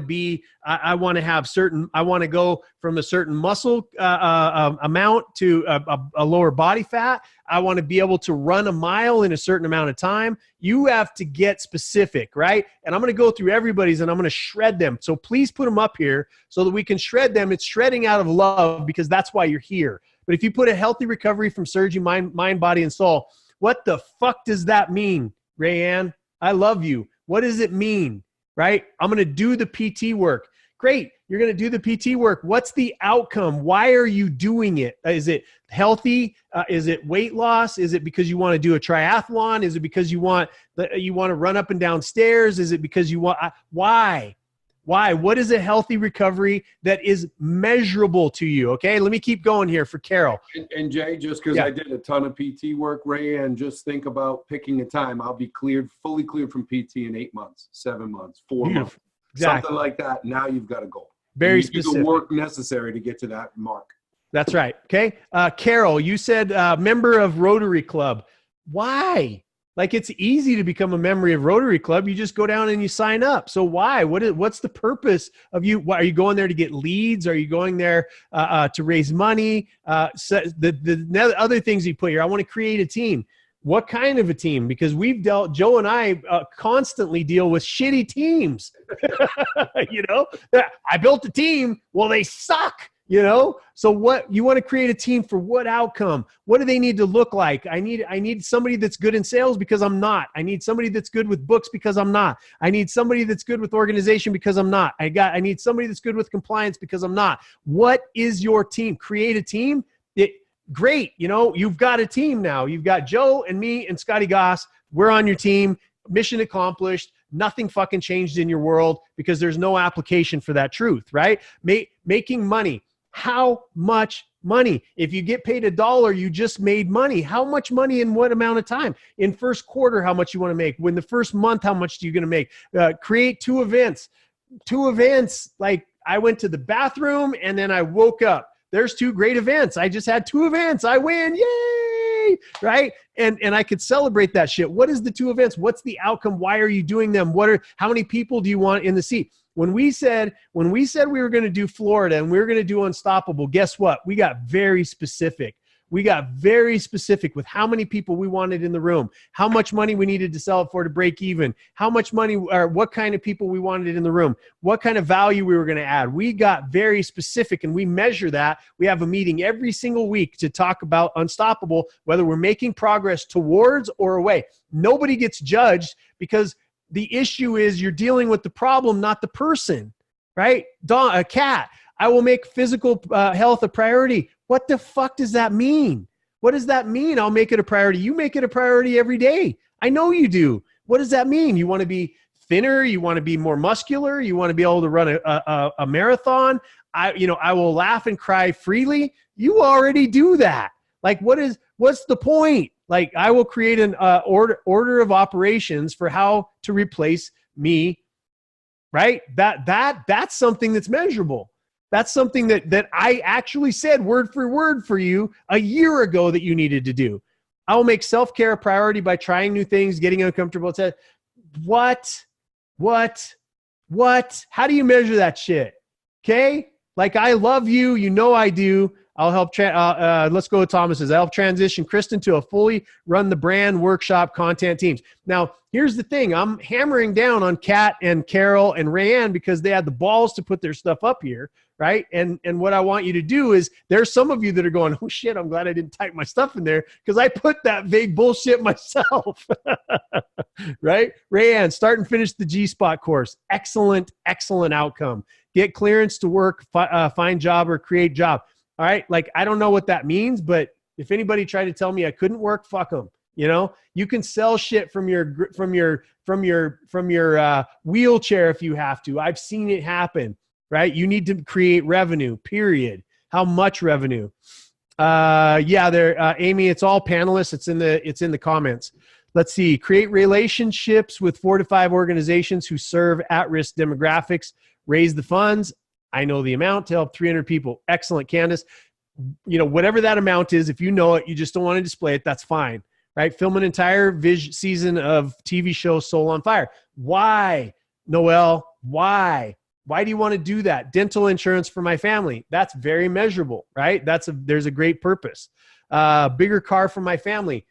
go from a certain muscle amount to a lower body fat. I want to be able to run a mile in a certain amount of time. You have to get specific, right? And I'm going to go through everybody's and I'm going to shred them. So please put them up here so that we can shred them. It's shredding out of love because that's why you're here. But if you put a healthy recovery from surgery, mind, body, and soul, what the fuck does that mean, Rayanne? I love you. What does it mean, right? I'm going to do the PT work. Great. You're going to do the PT work. What's the outcome? Why are you doing it? Is it healthy? Is it weight loss? Is it because you want to do a triathlon? Is it because you want to run up and down stairs? Is it because you want why? Why? What is a healthy recovery that is measurable to you? Okay, let me keep going here for Carol. And Jay, just because I did a ton of PT work, Ray, and just think about picking a time. I'll be fully cleared from PT in 8 months, 7 months, 4 months, exactly. Something like that. Now you've got a goal. Very specific. Do the work necessary to get to that mark. That's right. Okay, Carol, you said member of Rotary Club. Why? Like, it's easy to become a member of Rotary Club. You just go down and you sign up. So why? What's the purpose of you? Why, are you going there to get leads? Are you going there to raise money? So the other things you put here, I want to create a team. What kind of a team? Because Joe and I constantly deal with shitty teams. You know, I built a team. Well, they suck. You know, so what you want to create a team for what outcome? What do they need to look like? I need somebody that's good in sales because I'm not. I need somebody that's good with books because I'm not. I need somebody that's good with organization because I'm not. I need somebody that's good with compliance because I'm not. What is your team? Create a team. Great. You know, you've got a team now. You've got Joe and me and Scotty Goss. We're on your team. Mission accomplished. Nothing fucking changed in your world because there's no application for that truth, right? Making money. How much money? If you get paid $1, you just made money. How much money in what amount of time? In first quarter, how much you want to make? When the first month, how much are you going to make? Create 2 events. 2 events, like I went to the bathroom and then I woke up. there's 2 great events. I just had 2 events. I win. Yay. Right. And I could celebrate that shit. What is the 2 events? What's the outcome? Why are you doing them? How many people do you want in the seat? When we said we were going to do Florida and we were going to do Unstoppable, guess what? We got very specific. We got very specific with how many people we wanted in the room, how much money we needed to sell it for to break even, how much money or what kind of people we wanted in the room, what kind of value we were going to add. We got very specific and we measure that. We have a meeting every single week to talk about Unstoppable, whether we're making progress towards or away. Nobody gets judged because the issue is you're dealing with the problem, not the person, right? Kat, I will make physical health a priority. What the fuck does that mean? What does that mean? I'll make it a priority. You make it a priority every day. I know you do. What does that mean? You want to be thinner? You want to be more muscular? You want to be able to run a marathon? I will laugh and cry freely. You already do that. Like, what's the point? Like, I will create an order of operations for how to replace me, right? That's something that's measurable. That's something that I actually said word for word for you a year ago that you needed to do. I will make self-care a priority by trying new things, getting uncomfortable. What? How do you measure that shit? Okay? Like, I love you. You know I do. I'll help. Let's go with Thomas's. I'll help transition Kristen to a fully run the brand workshop content teams. Now, here's the thing. I'm hammering down on Kat and Carol and Rayanne because they had the balls to put their stuff up here, right? And what I want you to do is, there's some of you that are going, oh shit, I'm glad I didn't type my stuff in there because I put that vague bullshit myself, right? Rayanne, start and finish the G-Spot course. Excellent outcome. Get clearance to work, find job or create job. All right. Like, I don't know what that means, but if anybody tried to tell me I couldn't work, fuck them. You know, you can sell shit from your wheelchair if you have to. I've seen it happen, right? You need to create revenue, period. How much revenue? Amy, it's all panelists. It's in the comments. Let's see. Create relationships with 4 to 5 organizations who serve at-risk demographics. Raise the funds. I know the amount to help 300 people. Excellent, Candace. You know, whatever that amount is, if you know it, you just don't want to display it, that's fine, right? Film an entire season of TV show Soul on Fire. Why, Noelle? Why? Why do you want to do that? Dental insurance for my family. That's very measurable, right? There's a great purpose. Bigger car for my family.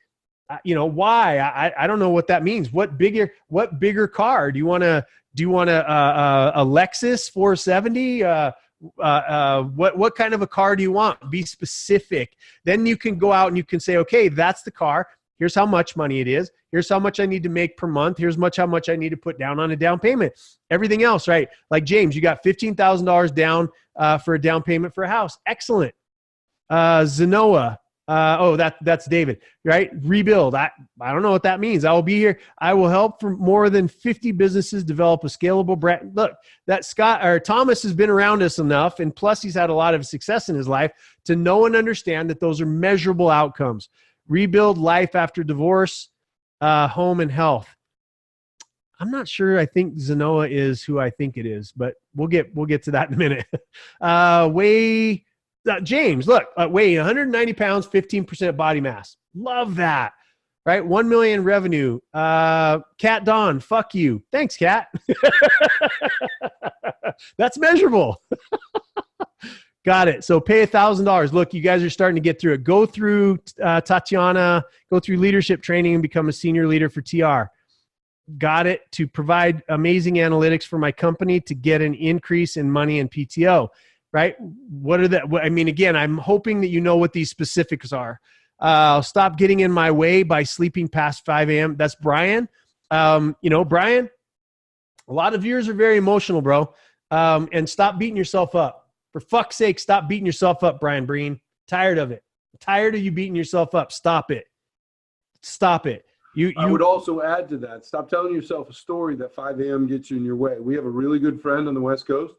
Why? I don't know what that means. What bigger car? Do you want a Lexus 470? What kind of a car do you want? Be specific. Then you can go out and you can say, okay, that's the car. Here's how much money it is. Here's how much I need to make per month. Here's how much I need to put down on a down payment. Everything else, right? Like James, you got $15,000 down for a down payment for a house. Excellent. Zenoa. That's David, right? Rebuild. I don't know what that means. I will be here. I will help for more than 50 businesses develop a scalable brand. Look, that Thomas has been around us enough, and plus he's had a lot of success in his life to know and understand that those are measurable outcomes. Rebuild life after divorce, home and health. I'm not sure. I think Zenoa is who I think it is, but we'll get to that in a minute. James, look, weigh 190 pounds, 15% body mass. Love that, right? 1 million revenue. Kat Dawn, fuck you. Thanks, Kat. That's measurable. Got it. So pay $1,000. Look, you guys are starting to get through it. Go through Tatiana, go through leadership training and become a senior leader for TR. Got it. To provide amazing analytics for my company to get an increase in money and PTO. Right? What are that? I mean, again, I'm hoping that you know what these specifics are. Stop getting in my way by sleeping past 5 a.m. That's Brian. Brian, a lot of viewers are very emotional, bro. And stop beating yourself up. For fuck's sake, stop beating yourself up, Brian Breen. Tired of it. Tired of you beating yourself up. Stop it. Stop it. I would also add to that. Stop telling yourself a story that 5 a.m. gets you in your way. We have a really good friend on the West Coast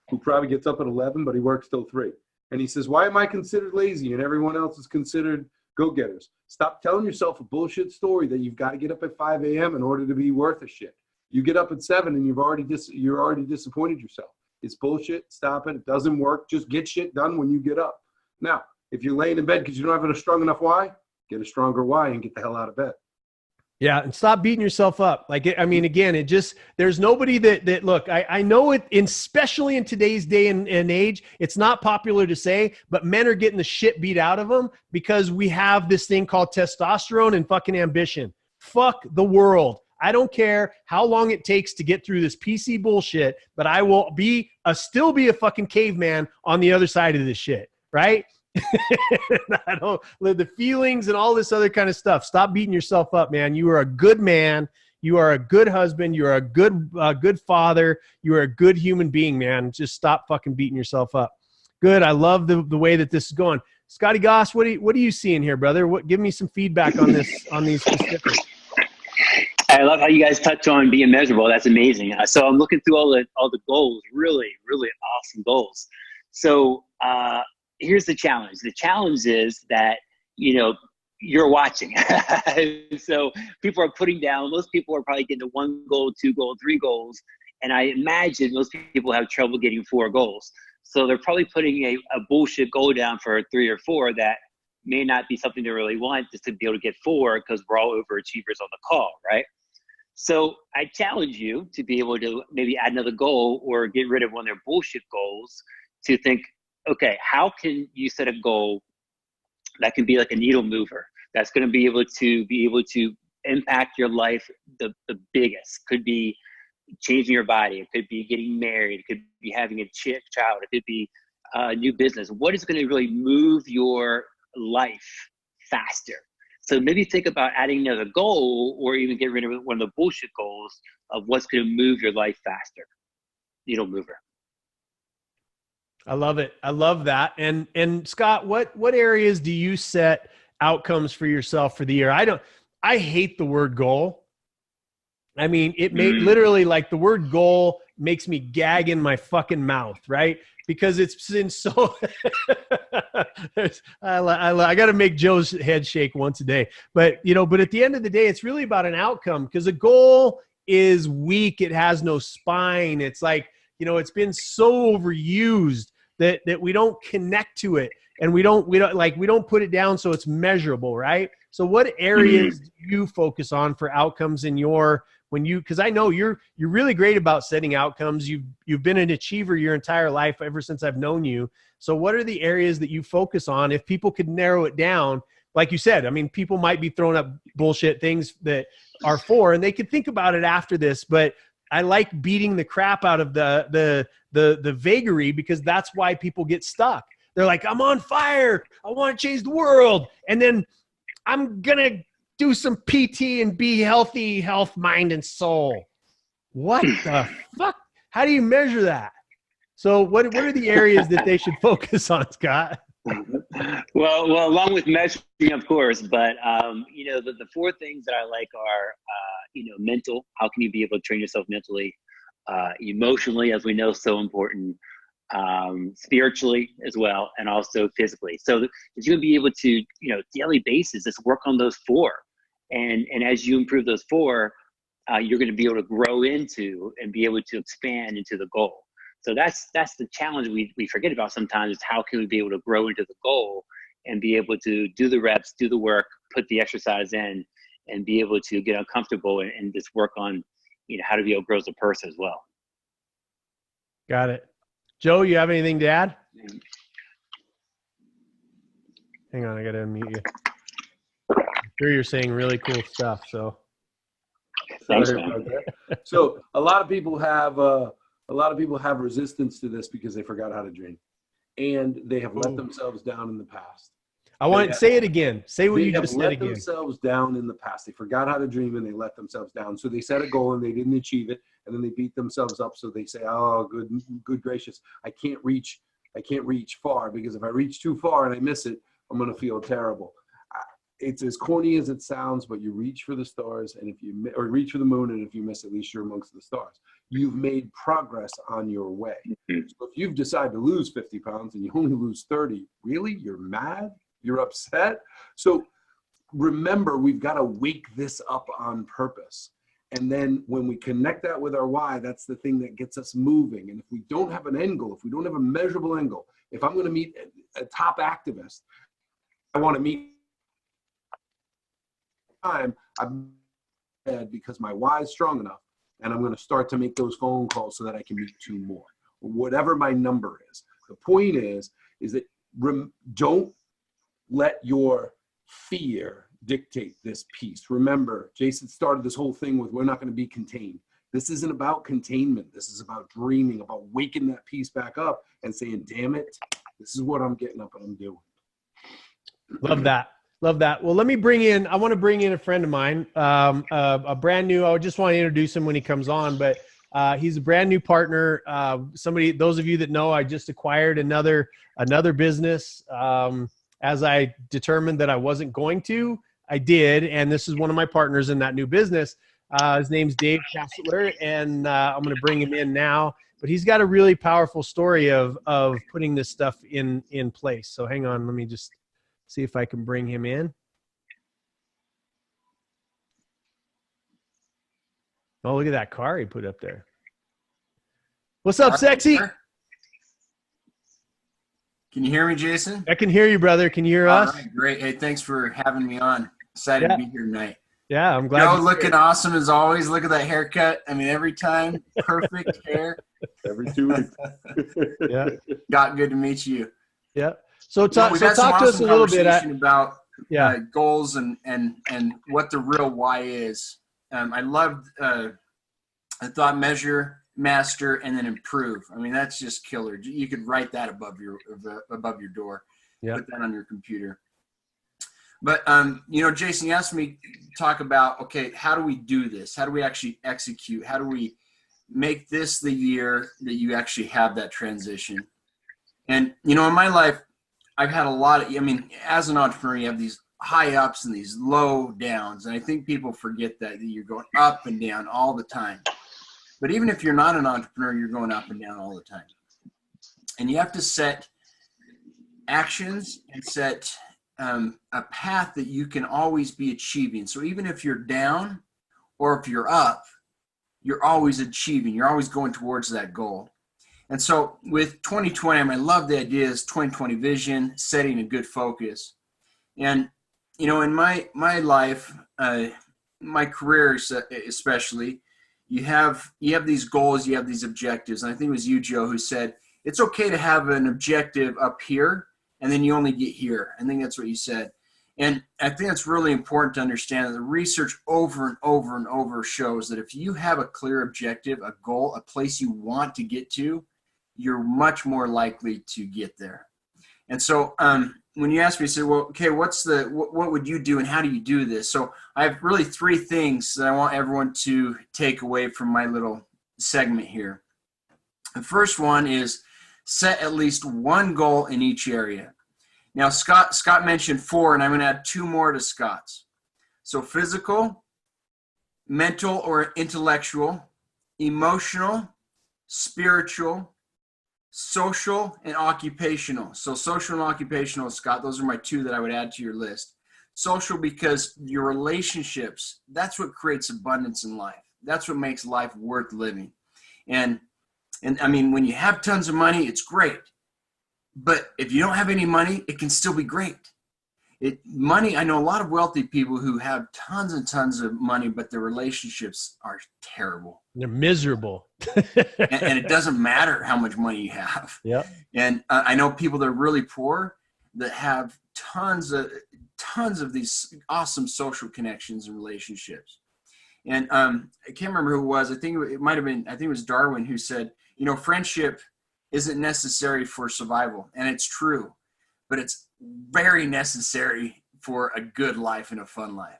who probably gets up at 11, but he works till 3. And he says, why am I considered lazy and everyone else is considered go-getters? Stop telling yourself a bullshit story that you've got to get up at 5 a.m. in order to be worth a shit. You get up at 7 and you're already disappointed yourself. It's bullshit. Stop it. It doesn't work. Just get shit done when you get up. Now, if you're laying in bed because you don't have a strong enough why, get a stronger why and get the hell out of bed. Yeah, and stop beating yourself up. I mean, again, there's nobody that look, I know it, especially in today's day and age, it's not popular to say, but men are getting the shit beat out of them because we have this thing called testosterone and fucking ambition. Fuck the world. I don't care how long it takes to get through this PC bullshit, but I will still be a fucking caveman on the other side of this shit, right? I don't the feelings and all this other kind of stuff. Stop beating yourself up, man. You are a good man. You are a good husband. You are a good father. You are a good human being, man. Just stop fucking beating yourself up. Good. I love the way that this is going. Scotty Goss, what are you seeing here, brother? Give me some feedback on these specifics. I love how you guys touch on being measurable. That's amazing. So I'm looking through all the goals. Really, really awesome goals. So here's the challenge. The challenge is that, you're watching. So people are putting down, most people are probably getting to 1 goal, 2 goals, 3 goals. And I imagine most people have trouble getting 4 goals. So they're probably putting a bullshit goal down for 3 or 4 that may not be something they really want, just to be able to get 4 because we're all overachievers on the call, right? So I challenge you to be able to maybe add another goal or get rid of one of their bullshit goals to think, okay, how can you set a goal that can be like a needle mover, that's going to be able to impact your life the biggest? Could be changing your body. It could be getting married. It could be having a child. It could be a new business. What is going to really move your life faster? So maybe think about adding another goal or even get rid of one of the bullshit goals of what's going to move your life faster. Needle mover. I love it. I love that. And Scott, what areas do you set outcomes for yourself for the year? I hate the word goal. I mean, it may literally, like, the word goal makes me gag in my fucking mouth, right? Because it's been so I got to make Joe's head shake once a day. But at the end of the day, it's really about an outcome, because a goal is weak. It has no spine. It's like, it's been so overused that we don't connect to it, and we don't put it down so it's measurable, right? So what areas do you focus on for outcomes in because I know you're really great about setting outcomes. You've been an achiever your entire life ever since I've known you. So what are the areas that you focus on? If people could narrow it down, like you said, I mean, people might be throwing up bullshit things that are and they could think about it after this, but I like beating the crap out of the vagary, because that's why people get stuck. They're like, I'm on fire. I want to change the world. And then I'm going to do some PT and be healthy, health, mind, and soul. What the fuck? How do you measure that? So what are the areas that they should focus on, Scott? Well, along with measuring, of course, but the 4 things that I like are, mental. How can you be able to train yourself mentally, emotionally, as we know, so important, spiritually as well, and also physically. So that you would be able to, daily basis, just work on those 4, and as you improve those 4, you're going to be able to grow into and be able to expand into the goal. So that's the challenge we forget about sometimes, is how can we be able to grow into the goal and be able to do the reps, do the work, put the exercise in, and be able to get uncomfortable and just work on, how to be able to grow as a person as well. Got it. Joe, you have anything to add? Hang on, I got to unmute you. I'm sure you're saying really cool stuff. So, Thanks, man. So a lot of people have resistance to this because they forgot how to dream, and they have let themselves down in the past. I want to say it again. Say what you just said again. They let themselves down in the past. They forgot how to dream, and they let themselves down. So they set a goal and they didn't achieve it, and then they beat themselves up. So they say, "Oh, good gracious, I can't reach far, because if I reach too far and I miss it, I'm going to feel terrible." It's as corny as it sounds, but you reach for the stars, and or reach for the moon, and if you miss, at least you're amongst the stars. You've made progress on your way. So if you've decided to lose 50 pounds and you only lose 30, really? You're mad? You're upset? So remember, we've got to wake this up on purpose. And then when we connect that with our why, that's the thing that gets us moving. And if we don't have an end goal, if we don't have a measurable end goal, if I'm going to meet a top activist, I want to meet time, I'm because my why is strong enough, and I'm going to start to make those phone calls so that I can meet 2 more, or whatever my number is. The point is that don't let your fear dictate this piece. Remember, Jason started this whole thing with, we're not going to be contained. This isn't about containment. This is about dreaming, about waking that piece back up and saying, damn it, this is what I'm getting up and I'm doing. Love that. Love that. Well, I want to bring in a friend of mine, a brand new, I just want to introduce him when he comes on, but he's a brand new partner. Those of you that know, I just acquired another business. As I determined that I wasn't going to, I did. And this is one of my partners in that new business. His name's Dave Castler, and I'm going to bring him in now. But he's got a really powerful story of putting this stuff in place. So hang on, let me just see if I can bring him in. Oh, look at that car he put up there. What's up, sexy? Can you hear me, Jason? I can hear you, brother. Can you hear us? All right, great. Hey, thanks for having me on. Excited to be here tonight. Yeah, I'm glad. Joe, looking awesome as always. Look at that haircut. I mean, every time, perfect hair. Every 2 weeks. Yeah. Got good to meet you. Yeah. So talk we've to had some us a little bit about yeah. Goals and what the real why is. I loved I thought measure, master, and then improve. I mean, that's just killer. You could write that above your door. Yeah. Put that on your computer. But Jason, you asked me to talk about, okay, how do we do this? How do we actually execute? How do we make this the year that you actually have that transition? And in my life, I've had a lot of, as an entrepreneur, you have these high ups and these low downs. And I think people forget that you're going up and down all the time. But even if you're not an entrepreneur, you're going up and down all the time. And you have to set actions and set a path that you can always be achieving. So even if you're down or if you're up, you're always achieving. You're always going towards that goal. And so with 2020, I love the ideas, 2020 vision, setting a good focus. And, in my life, my career especially, you have these goals, you have these objectives. And I think it was you, Joe, who said, it's okay to have an objective up here, and then you only get here. I think that's what you said. And I think it's really important to understand that the research over and over and over shows that if you have a clear objective, a goal, a place you want to get to, you're much more likely to get there. And so when you asked me, I said, well, okay, what would you do and how do you do this? So I have really 3 things that I want everyone to take away from my little segment here. The first one is set at least one goal in each area. Now, Scott mentioned 4, and I'm going to add 2 more to Scott's. So physical, mental or intellectual, emotional, spiritual, social, and occupational. So social and occupational, Scott, those are my 2 that I would add to your list. Social, because your relationships, that's what creates abundance in life. That's what makes life worth living. And when you have tons of money, it's great. But if you don't have any money, it can still be great. Money, I know a lot of wealthy people who have tons and tons of money, but their relationships are terrible. They're miserable. and it doesn't matter how much money you have. Yeah. And I know people that are really poor that have tons of these awesome social connections and relationships. And I can't remember who it was. I think it was Darwin who said, friendship isn't necessary for survival. And it's true, but it's very necessary for a good life and a fun life.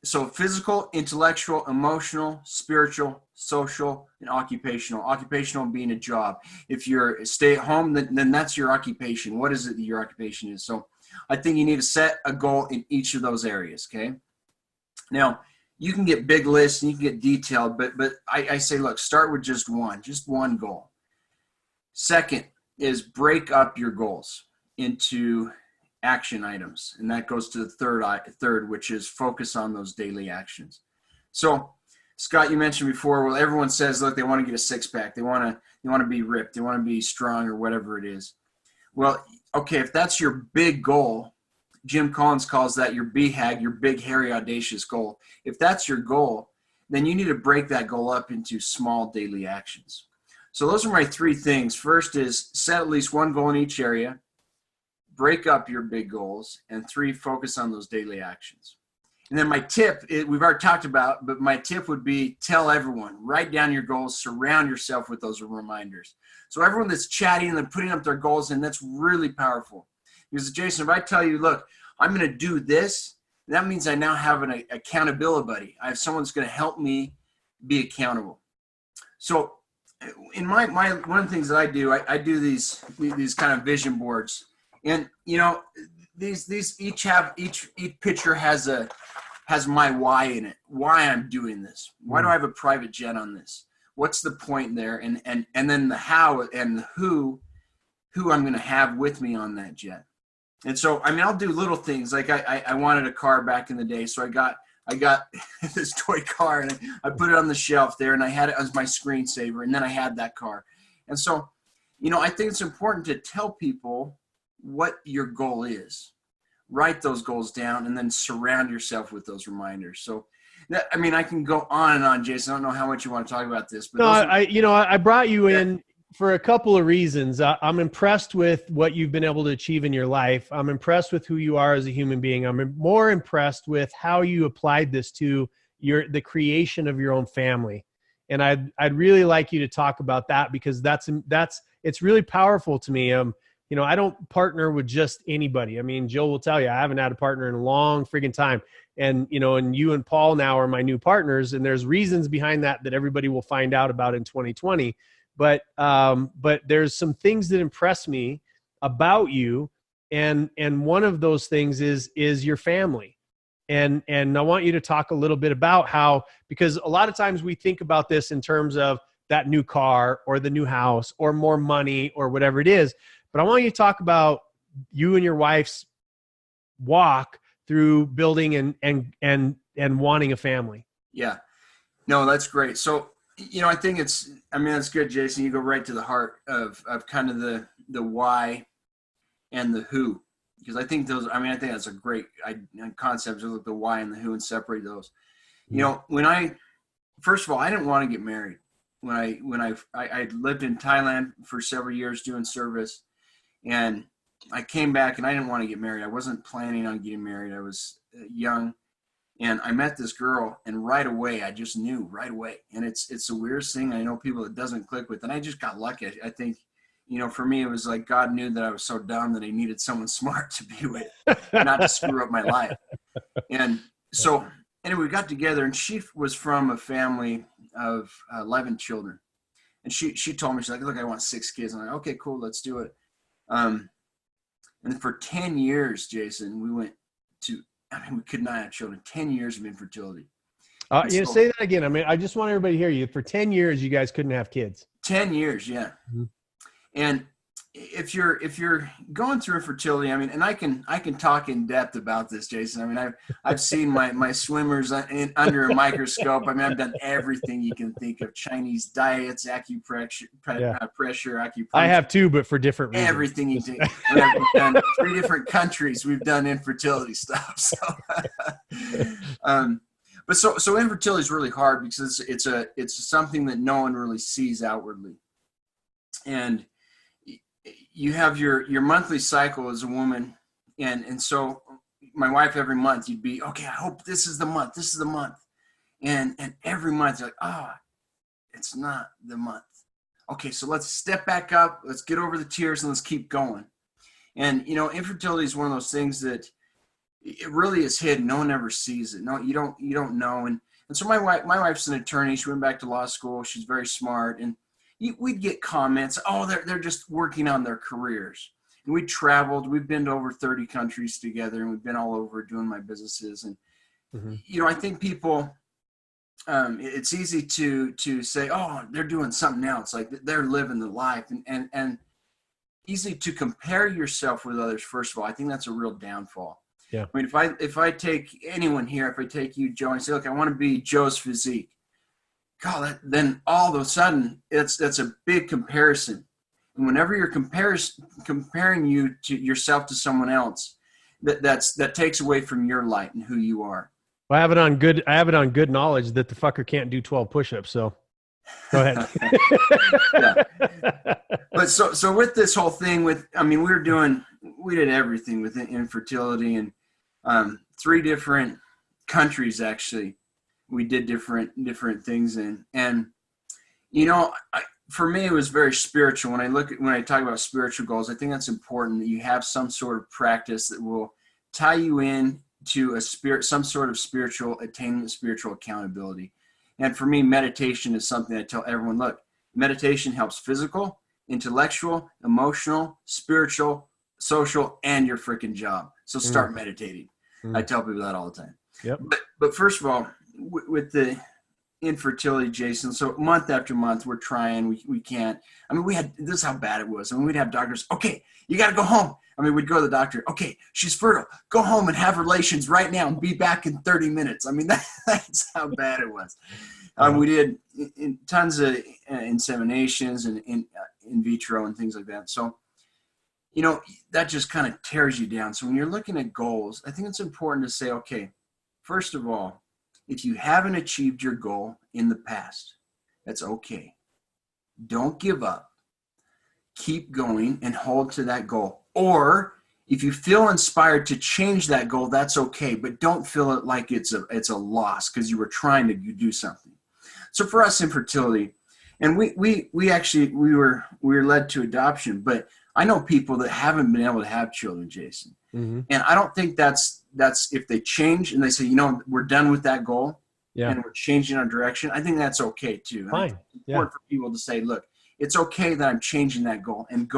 So physical, intellectual, emotional, spiritual, social, and occupational. Occupational being a job. If you're stay at home, then that's your occupation. What is it that your occupation is? So I think you need to set a goal in each of those areas, okay? Now, you can get big lists and you can get detailed, but I say, look, start with just one goal. Second is break up your goals into action items. And that goes to the third, which is focus on those daily actions. So Scott, you mentioned before, well, everyone says, look, they want to get a six pack. They want to be ripped. They want to be strong or whatever it is. Well, okay, if that's your big goal, Jim Collins calls that your BHAG, your big, hairy, audacious goal. If that's your goal, then you need to break that goal up into small daily actions. So those are my three things. First is set at least one goal in each area, break up your big goals, and 3, focus on those daily actions. And then my tip, we've already talked about, but my tip would be tell everyone, write down your goals, surround yourself with those reminders. So everyone that's chatting and putting up their goals, and that's really powerful. Because Jason, if I tell you, look, I'm going to do this, that means I now have an accountability buddy. I have someone that's going to help me be accountable. So in my one of the things that I do these kind of vision boards, and these each picture has my why in it, why I'm doing this. Why do I have a private jet on this? What's the point there? And then the how and the who I'm going to have with me on that jet. And so, I mean, I'll do little things. Like I wanted a car back in the day. So I got this toy car and I put it on the shelf there and I had it as my screensaver. And then I had that car. And so, I think it's important to tell people what your goal is. Write those goals down and then surround yourself with those reminders. So I can go on and on, Jason. I don't know how much you want to talk about this, but I brought you in for a couple of reasons. I'm impressed with what you've been able to achieve in your life. I'm impressed with who you are as a human being. I'm more impressed with how you applied this to the creation of your own family. And I'd really like you to talk about that because it's really powerful to me. I don't partner with just anybody. I mean, Jill will tell you, I haven't had a partner in a long friggin' time. And, and you and Paul now are my new partners. And there's reasons behind that everybody will find out about in 2020. But there's some things that impress me about you. And one of those things is your family. And I want you to talk a little bit about how, because a lot of times we think about this in terms of that new car or the new house or more money or whatever it is. But I want you to talk about you and your wife's walk through building and wanting a family. Yeah, no, that's great. So, I think that's good, Jason. You go right to the heart of kind of the why and the who, because I think that's a great concept to look at the why and the who and separate those. First of all, I didn't want to get married when I lived in Thailand for several years doing service. And I came back and I didn't want to get married. I wasn't planning on getting married. I was young and I met this girl and right away, I just knew right away. And it's the weirdest thing. I know people it doesn't click with and I just got lucky. I think, for me, it was like God knew that I was so dumb that he needed someone smart to be with, not to screw up my life. And so anyway, we got together and she was from a family of 11 children. And she told me, she's like, look, I want 6 kids. I'm like, okay, cool, let's do it. And for 10 years, Jason, we could not have children. 10 years of infertility. Say that again. I just want everybody to hear you. For 10 years, you guys couldn't have kids. 10 years, yeah. Mm-hmm. And if you're going through infertility, and I can talk in depth about this, Jason. I've seen my swimmers under a microscope. I've done everything you can think of: Chinese diets, acupressure, acupuncture. I have too, but for different reasons. Everything you think. We've done 3 different countries. We've done infertility stuff. So infertility is really hard because it's something that no one really sees outwardly, and you have your monthly cycle as a woman. And so my wife, every month you'd be, okay, I hope this is the month. And every month you're like, it's not the month. Okay, so let's step back up. Let's get over the tears and let's keep going. And, infertility is one of those things that it really is hidden. No one ever sees it. No, you don't know. And so my wife's an attorney. She went back to law school. She's very smart. And we'd get comments, they're just working on their careers. And we traveled. We've been to over 30 countries together, and we've been all over doing my businesses. And, I think people, it's easy to say, they're doing something else. Like they're living the life. And easy to compare yourself with others, first of all. I think that's a real downfall. Yeah. I mean, if I take anyone here, if I take you, Joe, and say, look, I want to be Joe's physique, God, then all of a sudden that's a big comparison. And whenever you're comparing you to yourself to someone else, that takes away from your light and who you are. Well, I have it on good knowledge that the fucker can't do 12 push-ups. So go ahead. Yeah. But so with this whole thing we did everything with infertility, and 3 different countries, actually, we did different things in. And, for me, it was very spiritual. When I talk about spiritual goals, I think that's important that you have some sort of practice that will tie you in to some sort of spiritual attainment, spiritual accountability. And for me, meditation is something I tell everyone, look, meditation helps physical, intellectual, emotional, spiritual, social, and your freaking job. So start meditating. I tell people that all the time. Yep. But first of all, with the infertility, Jason, so month after month, we're trying, we can't. I mean, this is how bad it was. I mean, we'd have doctors, okay, you got to go home. I mean, we'd go to the doctor, okay, she's fertile. Go home and have relations right now and be back in 30 minutes. I mean, that's how bad it was. We did tons of inseminations and in vitro and things like that. So, that just kind of tears you down. So when you're looking at goals, I think it's important to say, okay, first of all, if you haven't achieved your goal in the past, that's okay. Don't give up. Keep going and hold to that goal. Or if you feel inspired to change that goal, that's okay. But don't feel it like it's a loss because you were trying to do something. So for us, infertility, and we were led to adoption, but I know people that haven't been able to have children, Jason. Mm-hmm. And I don't think that's if they change and they say, we're done with that goal and we're changing our direction. I think that's okay too. Fine. It's important for people to say, look, it's okay that I'm changing that goal and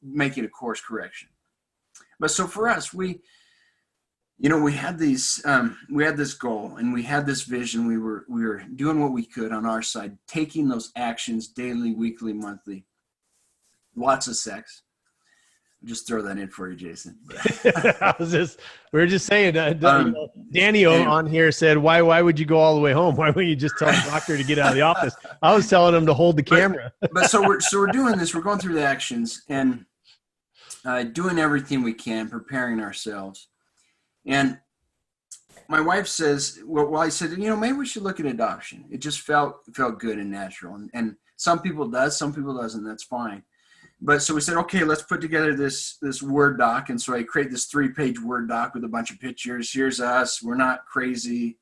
making a course correction. But so for us, we had this goal and we had this vision. We were doing what we could on our side, taking those actions daily, weekly, monthly, lots of sex. Just throw that in for you, Jason. we were just saying, Danny on here said, why would you go all the way home? Why wouldn't you just tell the doctor to get out of the office? I was telling him to hold the camera. But so we're doing this. We're going through the actions and doing everything we can, preparing ourselves. And my wife says, well, I said, maybe we should look at adoption. It just felt good and natural. And some people does, some people doesn't. That's fine. But so we said, okay, let's put together this Word doc. And so I create this 3-page Word doc with a bunch of pictures. Here's us. We're not crazy,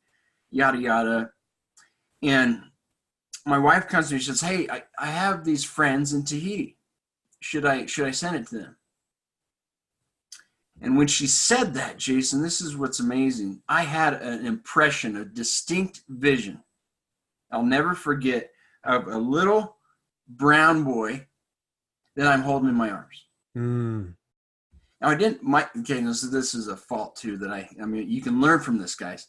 yada, yada. And my wife comes to me and says, hey, I have these friends in Tahiti. Should I send it to them? And when she said that, Jason, this is what's amazing. I had an impression, a distinct vision. I'll never forget of a little brown boy that I'm holding in my arms. Mm. Now this is a fault too that I mean, you can learn from this, guys.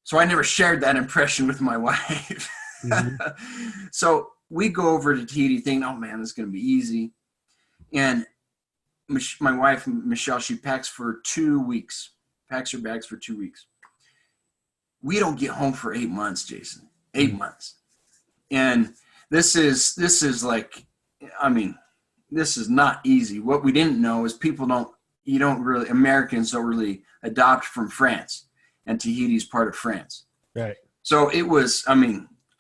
So I never shared that impression with my wife. Mm-hmm. So we go over to Tahiti thinking, oh man, this is going to be easy. And my wife, Michelle, she packs her bags for 2 weeks. We don't get home for 8 months, Jason, 8 months. And this is like, I mean, this is not easy. What we didn't know is Americans don't really adopt from France, and Tahiti is part of France. Right. So it was,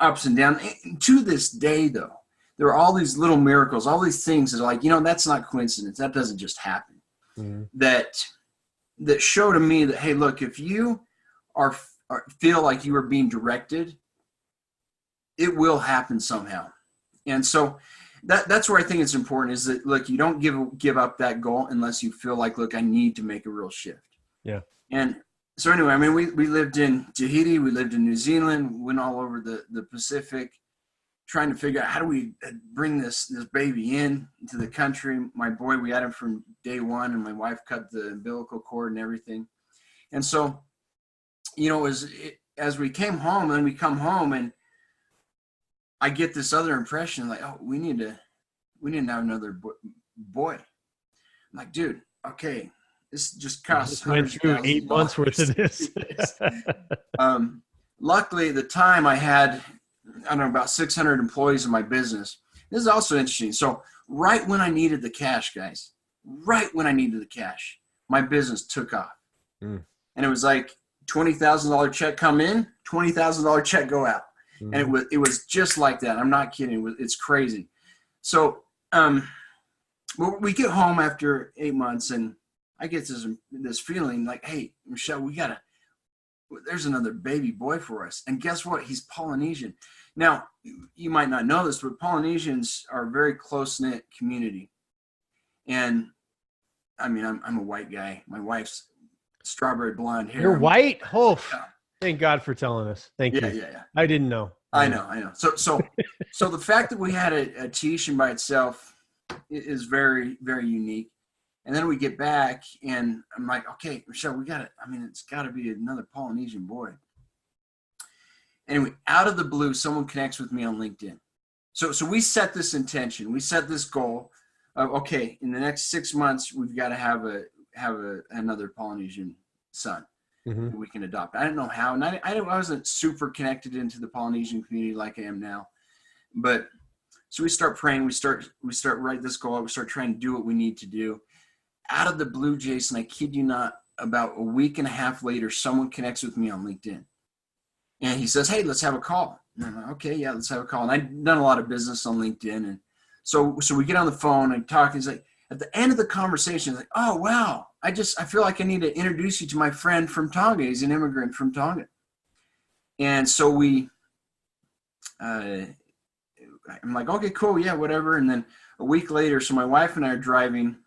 ups and downs. To this day, though, there are all these little miracles, all these things that are like, that's not coincidence. That doesn't just happen. Mm-hmm. That show to me that, hey, look, if you feel like you are being directed, it will happen somehow. And so that's where I think it's important is that, look, you don't give up that goal unless you feel like, look, I need to make a real shift. Yeah. And so anyway, we lived in Tahiti, we lived in New Zealand, went all over the Pacific, trying to figure out how do we bring this baby into the country. My boy, we had him from day one, and my wife cut the umbilical cord and everything. And so, as we came home, and we come home, and I get this other impression like, oh, we need to have another boy. I'm like, dude, okay, This just costs Just went hundreds of through thousands 8 of months worth of this. Yes. Luckily, at the time, I had, I don't know, about 600 employees in my business. This is also interesting. So right when I needed the cash, guys, right when I needed the cash, my business took off. And it was like $20,000 check come in, $20,000 check go out. And it was just like that. I'm not kidding. It's crazy. So we get home after 8 months, and I get this feeling like, hey, Michelle, there's another baby boy for us. And guess what? He's Polynesian. Now, you might not know this, but Polynesians are a very close-knit community. And I mean, I'm a white guy. My wife's strawberry blonde hair. You're white? Oh, thank God for telling us. Thank you. Yeah. I didn't know. I know. So the fact that we had a Tahitian by itself is very, very unique. And then we get back, and I'm like, okay, Michelle, it's got to be another Polynesian boy. Anyway, out of the blue, someone connects with me on LinkedIn. So we set this intention. We set this goal of, okay, in the next 6 months, we've got to have another Polynesian son that we can adopt. I don't know how, and I wasn't super connected into the Polynesian community like I am now, but so we start praying. We start write this goal. We start trying to do what we need to do. Out of the blue, Jason, I kid you not, about a week and a half later, someone connects with me on LinkedIn. And he says, hey, let's have a call. And I'm like, okay, yeah, let's have a call. And I've done a lot of business on LinkedIn. And so we get on the phone and talk. He's like, at the end of the conversation, he's like, oh, wow, I feel like I need to introduce you to my friend from Tonga. He's an immigrant from Tonga. And so I'm like, okay, cool, yeah, whatever. And then a week later, so my wife and I are driving.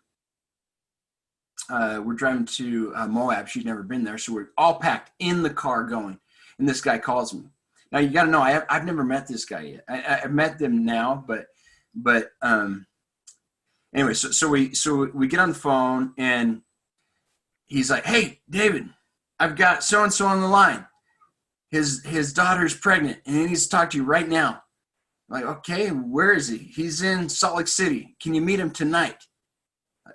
We're driving to Moab. She's never been there. So we're all packed in the car going. And this guy calls me. Now, you got to know, I've never met this guy yet. I've met them now, but anyway, so we get on the phone, and he's like, hey, David, I've got so-and-so on the line. His daughter's pregnant, and he needs to talk to you right now. I'm like, okay, where is he? He's in Salt Lake City. Can you meet him tonight?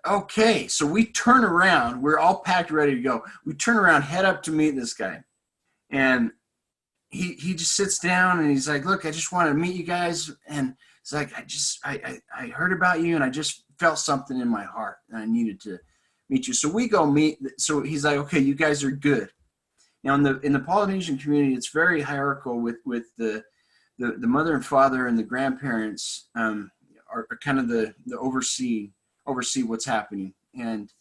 Okay, so we turn around. We're all packed, ready to go. We turn around, head up to meet this guy. And he just sits down, and he's like, look, I just wanted to meet you guys. And it's like, I heard about you, and I just felt something in my heart, and I needed to meet you. So we go meet. So he's like, okay, you guys are good. Now, in the Polynesian community, it's very hierarchical with the mother and father and the grandparents are kind of the oversee what's happening. And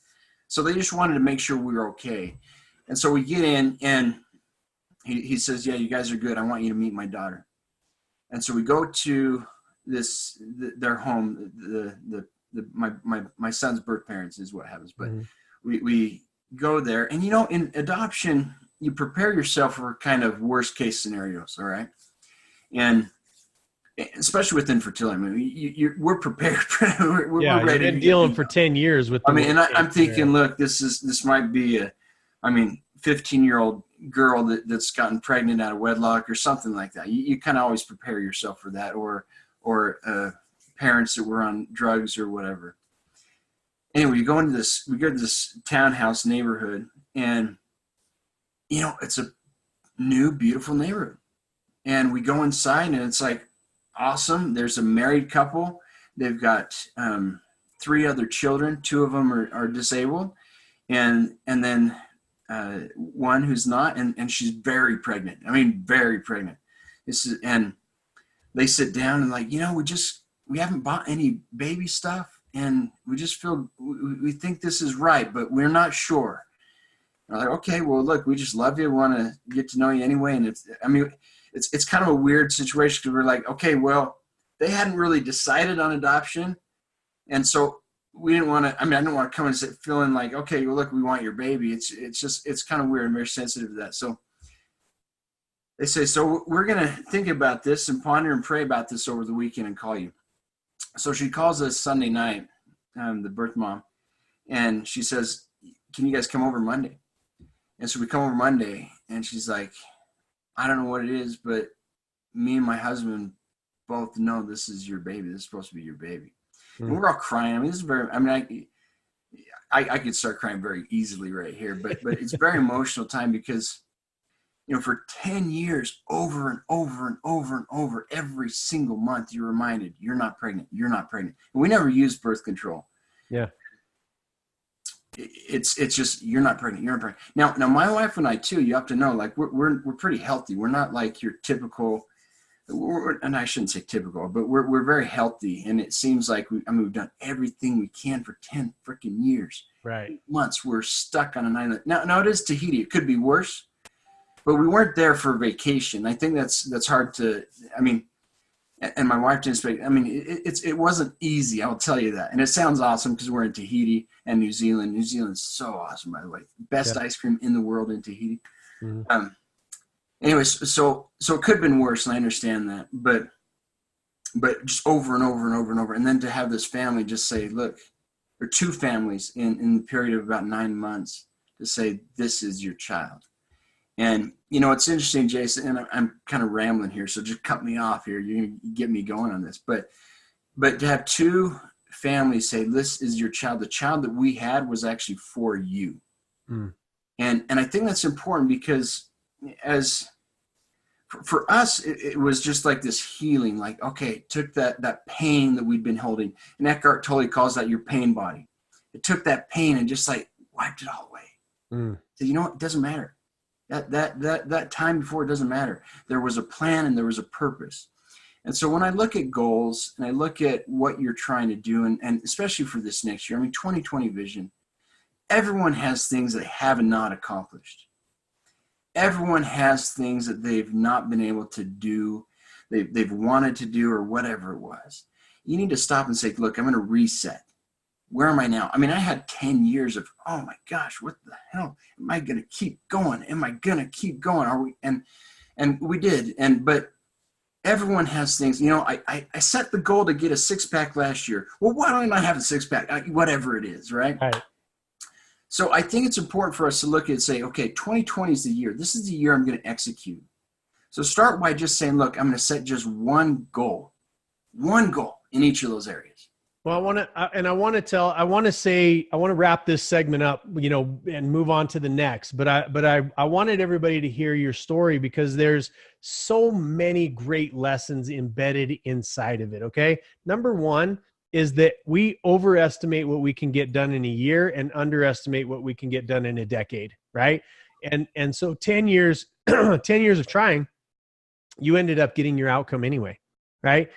so they just wanted to make sure we were okay. And so we get in, and he says, yeah, you guys are good. I want you to meet my daughter. And so we go to their home, my son's birth parents is what happens. But we go there, and in adoption, you prepare yourself for kind of worst case scenarios. All right. And especially with infertility, I mean, we're prepared. we're ready. You've been dealing for 10 years with. And I'm thinking, look, this might be 15-year-old girl that's gotten pregnant out of wedlock or something like that. You kind of always prepare yourself for that, or parents that were on drugs or whatever. Anyway, we go to this townhouse neighborhood, and it's a new, beautiful neighborhood. And we go inside, and it's like awesome. There's a married couple. They've got 3 other children. 2 of them are disabled, and then one who's not, and she's very pregnant. I mean, very pregnant. And they sit down and like, we haven't bought any baby stuff, and we just feel we think this is right, but we're not sure. And I'm like, okay, well, look, we just love you. We want to get to know you anyway. And it's kind of a weird situation, because we're like, okay, well, they hadn't really decided on adoption, and so we didn't want to. I didn't want to come and feeling like, okay, well, look, we want your baby. It's kind of weird. I'm very sensitive to that. So they say, so we're gonna think about this and ponder and pray about this over the weekend and call you. So she calls us Sunday night, the birth mom, and she says, can you guys come over Monday? And so we come over Monday, and she's like, I don't know what it is, but me and my husband both know this is your baby. This is supposed to be your baby. And we're all crying. This is very, I could start crying very easily right here, but it's a very emotional time because, you know, for 10 years, over and over and over and over, every single month, you're reminded, you're not pregnant, you're not pregnant. And we never used birth control. Yeah. It's just, you're not pregnant, you're not pregnant. Now my wife and I too, you have to know, like we're pretty healthy. We're not like your typical, and I shouldn't say typical, but we're very healthy. And it seems like we've done everything we can for 10 freaking years. Right. Months we're stuck on an island. Now it is Tahiti. It could be worse. But we weren't there for vacation. I think that's hard to, I mean, and my wife didn't speak. I mean, it wasn't easy. I'll tell you that. And it sounds awesome because we're in Tahiti and New Zealand. New Zealand's so awesome, by the way. Best ice cream in the world in Tahiti. Mm-hmm. Anyways, so it could have been worse, and I understand that. But just over and over and over and over. And then to have this family just say, look, or two families in the period of about 9 months to say, this is your child. And, you know, it's interesting, Jason, and I'm kind of rambling here, so just cut me off here. You're going to get me going on this. But to have two families say, this is your child, the child that we had was actually for you. Mm. And I think that's important because for us, it was just like this healing, like, okay, it took that pain that we'd been holding. And Eckhart Tolle calls that your pain body. It took that pain and just like wiped it all away. Mm. So, you know what? It doesn't matter. That time before, it doesn't matter. There was a plan and there was a purpose. And so when I look at goals and I look at what you're trying to do, and especially for this next year, I mean, 2020 vision, everyone has things they have not accomplished. Everyone has things that they've not been able to do, they've wanted to do, or whatever it was. You need to stop and say, look, I'm going to reset. Where am I now? I mean, I had 10 years of, oh my gosh, what the hell? Am I going to keep going? Am I going to keep going? Are we? And we did. But everyone has things, you know, I set the goal to get a 6-pack last year. Well, why don't I have a 6-pack? Whatever it is, right? Right. So I think it's important for us to look at and say, okay, 2020 is the year. This is the year I'm going to execute. So start by just saying, look, I'm going to set just one goal in each of those areas. Well, I want to wrap this segment up, you know, and move on to the next, but I wanted everybody to hear your story because there's so many great lessons embedded inside of it. Okay. Number one is that we overestimate what we can get done in a year and underestimate what we can get done in a decade. Right. And so 10 years, 10 years of trying, you ended up getting your outcome anyway. Right.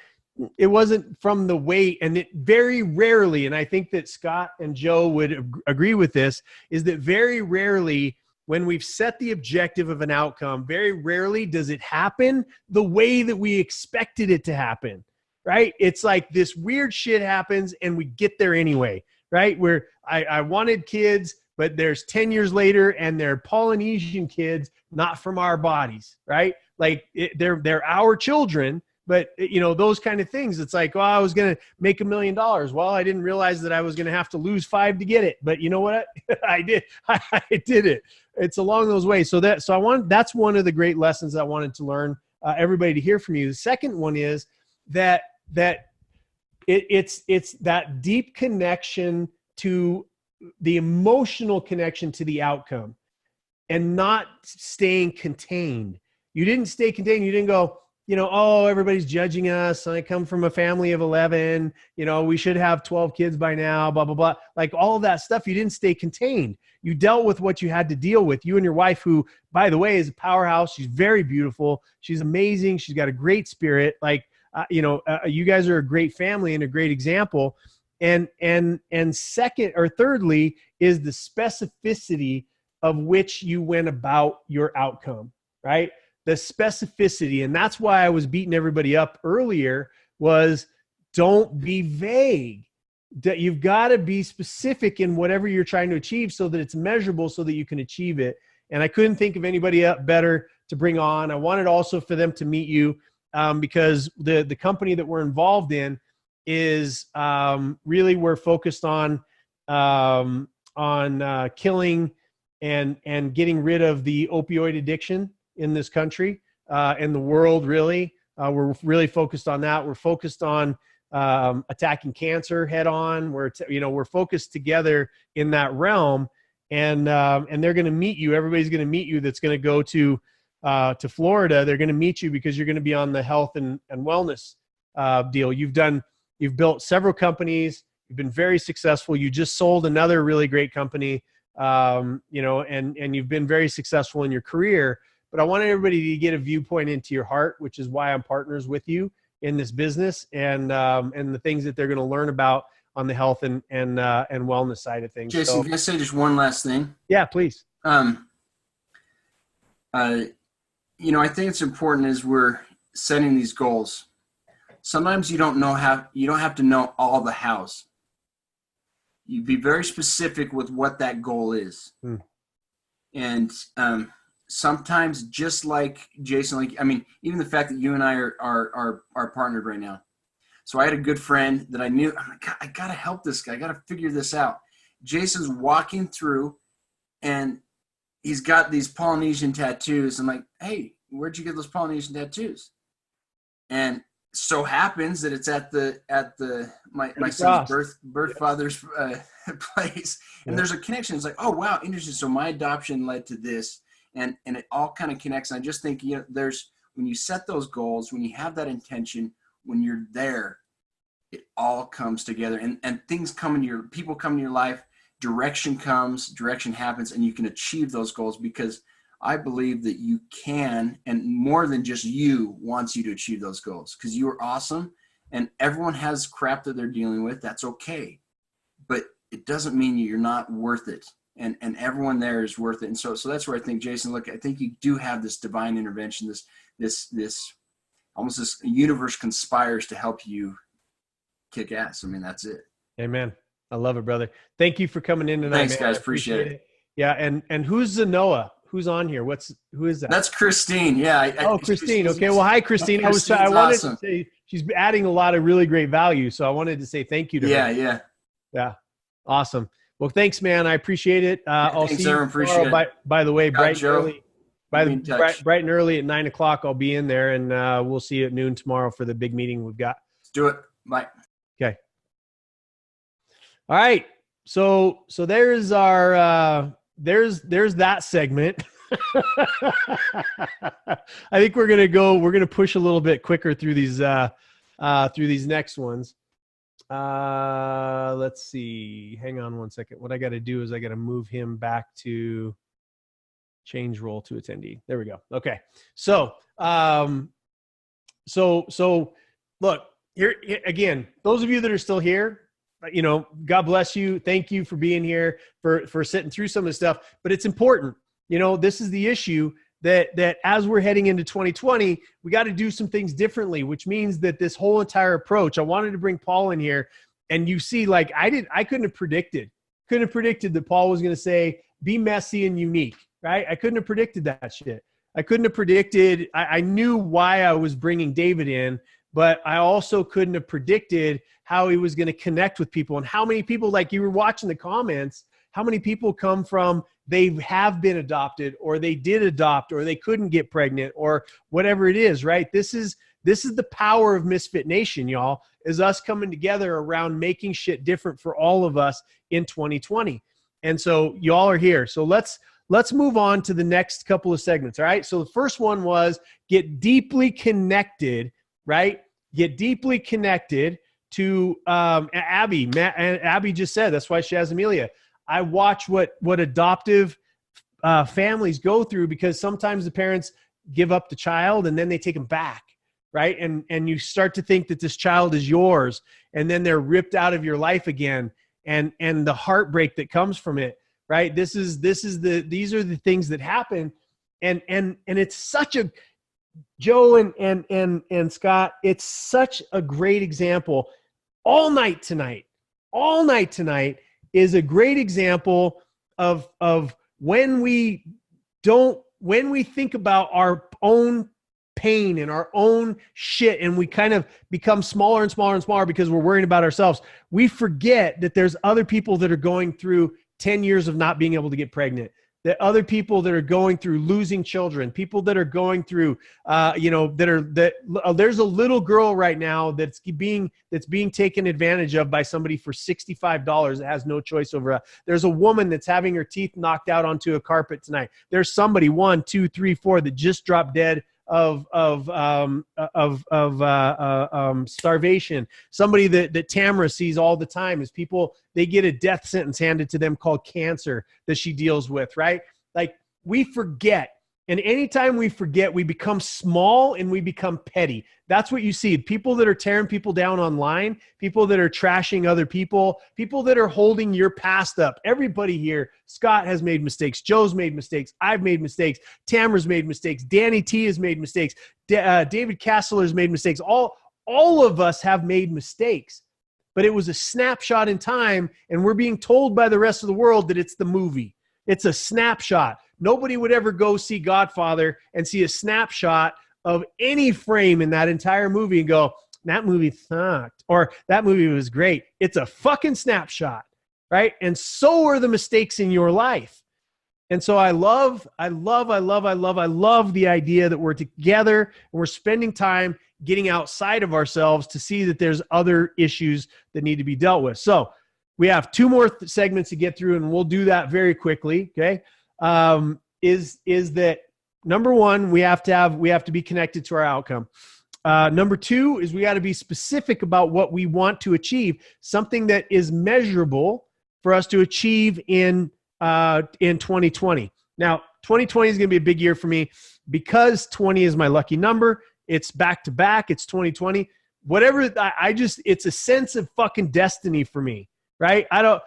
It wasn't from the weight, and it very rarely, and I think that Scott and Joe would agree with this, is that very rarely when we've set the objective of an outcome, very rarely does it happen the way that we expected it to happen, right? It's like this weird shit happens and we get there anyway, right? Where I wanted kids, but there's 10 years later and they're Polynesian kids, not from our bodies, right? Like they're our children. But, you know, those kind of things, it's like, oh, I was going to make $1 million. Well, I didn't realize that I was going to have to lose 5 to get it. But you know what? I did. I did it. It's along those ways. That's one of the great lessons I wanted to learn everybody to hear from you. The second one is that it's that deep connection to the emotional connection to the outcome and not staying contained. You didn't stay contained. You didn't go, you know, oh, everybody's judging us. I come from a family of 11. You know, we should have 12 kids by now, blah, blah, blah. Like all of that stuff, you didn't stay contained. You dealt with what you had to deal with. You and your wife, who, by the way, is a powerhouse. She's very beautiful. She's amazing. She's got a great spirit. Like, you guys are a great family and a great example. And second or thirdly is the specificity of which you went about your outcome, right? The specificity. And that's why I was beating everybody up earlier was don't be vague. That you've got to be specific in whatever you're trying to achieve so that it's measurable so that you can achieve it. And I couldn't think of anybody better to bring on. I wanted also for them to meet you because the company that we're involved in is really we're focused on killing and getting rid of the opioid addiction in this country, in the world, really. We're really focused on that. We're focused on attacking cancer head on. We're focused together in that realm, and they're going to meet you. Everybody's going to meet you. That's going to go to Florida. They're going to meet you because you're going to be on the health and wellness deal. You've built several companies. You've been very successful. You just sold another really great company, and you've been very successful in your career. But I want everybody to get a viewpoint into your heart, which is why I'm partners with you in this business, and the things that they're going to learn about on the health and wellness side of things. Jason, can I say just one last thing? Yeah, please. I think it's important as we're setting these goals. Sometimes you don't have to know all the hows. You be very specific with what that goal is. And sometimes, just like Jason, even the fact that you and I are partnered right now. So I had a good friend that I knew, I'm like, I got to help this guy. I got to figure this out. Jason's walking through and he's got these Polynesian tattoos. I'm like, hey, where'd you get those Polynesian tattoos? And so happens that it's at my son's birth father's place. And there's a connection. It's like, oh, wow, interesting. So my adoption led to this. And it all kind of connects. And I just think, when you set those goals, when you have that intention, when you're there, it all comes together, and things come people come in your life, direction happens, and you can achieve those goals, because I believe that you can, and more than just you wants you to achieve those goals, because you are awesome, and everyone has crap that they're dealing with. That's okay. But it doesn't mean you're not worth it. And everyone there is worth it. And so that's where I think, Jason, look, I think you do have this divine intervention, this almost this universe conspires to help you kick ass. I mean, that's it. Amen. I love it, brother. Thank you for coming in tonight. Thanks, guys. Appreciate it. Yeah. And who's Zanoa? Who's on here? Who is that? That's Christine. Yeah. Christine. Okay. Well, hi, Christine. I wanted to say she's adding a lot of really great value. So I wanted to say thank you to her. Yeah. Awesome. Well, thanks, man. I appreciate it. I'll see you tomorrow. By the way, bright and early at 9:00, I'll be in there, and we'll see you at noon tomorrow for the big meeting we've got. Let's do it. Bye. Okay. All right. So there's our there's that segment. I think we're gonna push a little bit quicker through these next ones. Let's see. Hang on one second. What I got to do is I got to move him back to change role to attendee. There we go. Okay. So look here again, those of you that are still here, God bless you. Thank you for being here, for sitting through some of the stuff, but it's important. This is the issue that as we're heading into 2020, we got to do some things differently, which means that this whole entire approach, I wanted to bring Paul in here, and you see, like I couldn't have predicted that Paul was going to say, be messy and unique, right? I couldn't have predicted that shit. I couldn't have predicted. I knew why I was bringing David in, but I also couldn't have predicted how he was going to connect with people, and how many people, like you were watching the comments, how many people come from they have been adopted, or they did adopt, or they couldn't get pregnant, or whatever it is, right? This is the power of Misfit Nation, y'all, is us coming together around making shit different for all of us in 2020. And so y'all are here. So let's move on to the next couple of segments. All right. So the first one was get deeply connected, right? Get deeply connected to Abby. And Abby just said, that's why she has Amelia. I watch what adoptive families go through, because sometimes the parents give up the child and then they take them back, right? And you start to think that this child is yours, and then they're ripped out of your life again, and the heartbreak that comes from it, right? These are the things that happen, and it's such a, Joe and Scott, it's such a great example. All night tonight is a great example of when we think about our own pain and our own shit, and we kind of become smaller and smaller and smaller because we're worrying about ourselves. We forget that there's other people that are going through 10 years of not being able to get pregnant, that other people that are going through losing children, people that are going through, there's a little girl right now that's being taken advantage of by somebody for $65 that has no choice over. There's a woman that's having her teeth knocked out onto a carpet tonight. There's somebody 1, 2, 3, 4 that just dropped dead of starvation. Somebody that Tamara sees all the time is people, they get a death sentence handed to them called cancer that she deals with, right? Like, we forget. And anytime we forget, we become small and we become petty. That's what you see. People that are tearing people down online, people that are trashing other people, people that are holding your past up. Everybody here, Scott has made mistakes. Joe's made mistakes. I've made mistakes. Tamara's made mistakes. Danny T has made mistakes. David Castler's made mistakes. All of us have made mistakes. But it was a snapshot in time, and we're being told by the rest of the world that it's the movie. It's a snapshot. Nobody would ever go see Godfather and see a snapshot of any frame in that entire movie and go, that movie sucked, or that movie was great. It's a fucking snapshot, right? And so are the mistakes in your life. And so I love the idea that we're together and we're spending time getting outside of ourselves to see that there's other issues that need to be dealt with. So we have 2 more segments to get through, and we'll do that very quickly. Okay. Is that number 1, we have to be connected to our outcome. Number 2 is we got to be specific about what we want to achieve, something that is measurable for us to achieve in 2020. Now, 2020 is going to be a big year for me because 20 is my lucky number. It's back to back. It's 2020. Whatever. It's a sense of fucking destiny for me, right? I don't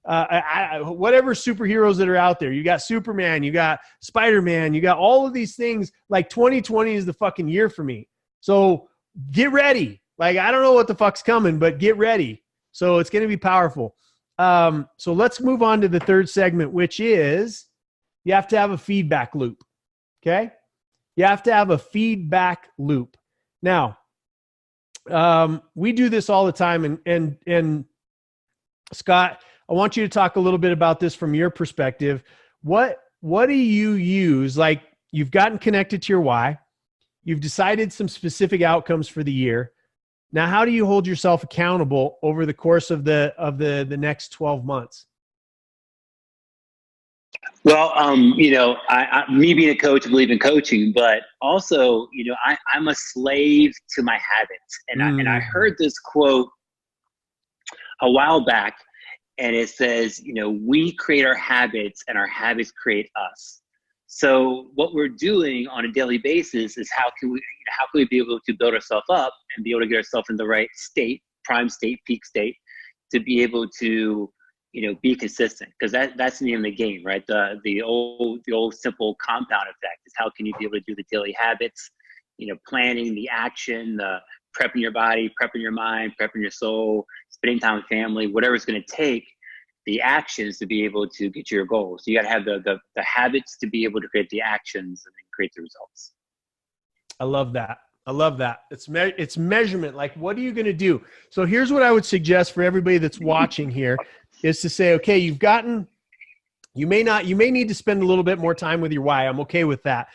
whatever superheroes that are out there. You got Superman, you got Spider-Man, you got all of these things. Like, 2020 is the fucking year for me. So get ready. Like, I don't know what the fuck's coming, but get ready. So it's going to be powerful. So let's move on to the 3rd segment, which is you have to have a feedback loop. Okay. You have to have a feedback loop. Now, we do this all the time. And Scott, I want you to talk a little bit about this from your perspective. What do you use? Like, you've gotten connected to your why. You've decided some specific outcomes for the year. Now, how do you hold yourself accountable over the course of the next 12 months? Well, me being a coach, I believe in coaching, but also, I'm a slave to my habits. And I heard this quote a while back, and it says, we create our habits and our habits create us. So what we're doing on a daily basis is how can we be able to build ourselves up and be able to get ourselves in the right state, prime state, peak state, to be able to, be consistent, because that's the name of the game, right? The old simple compound effect is how can you be able to do the daily habits, planning, the action, the prepping your body, prepping your mind, prepping your soul, spending time with family, whatever it's going to take, the actions to be able to get to your goals. So you got to have the habits to be able to create the actions and then create the results. I love that. It's measurement. Like, what are you going to do? So here's what I would suggest for everybody that's watching here is to say, okay, you may need to spend a little bit more time with your why. I'm okay with that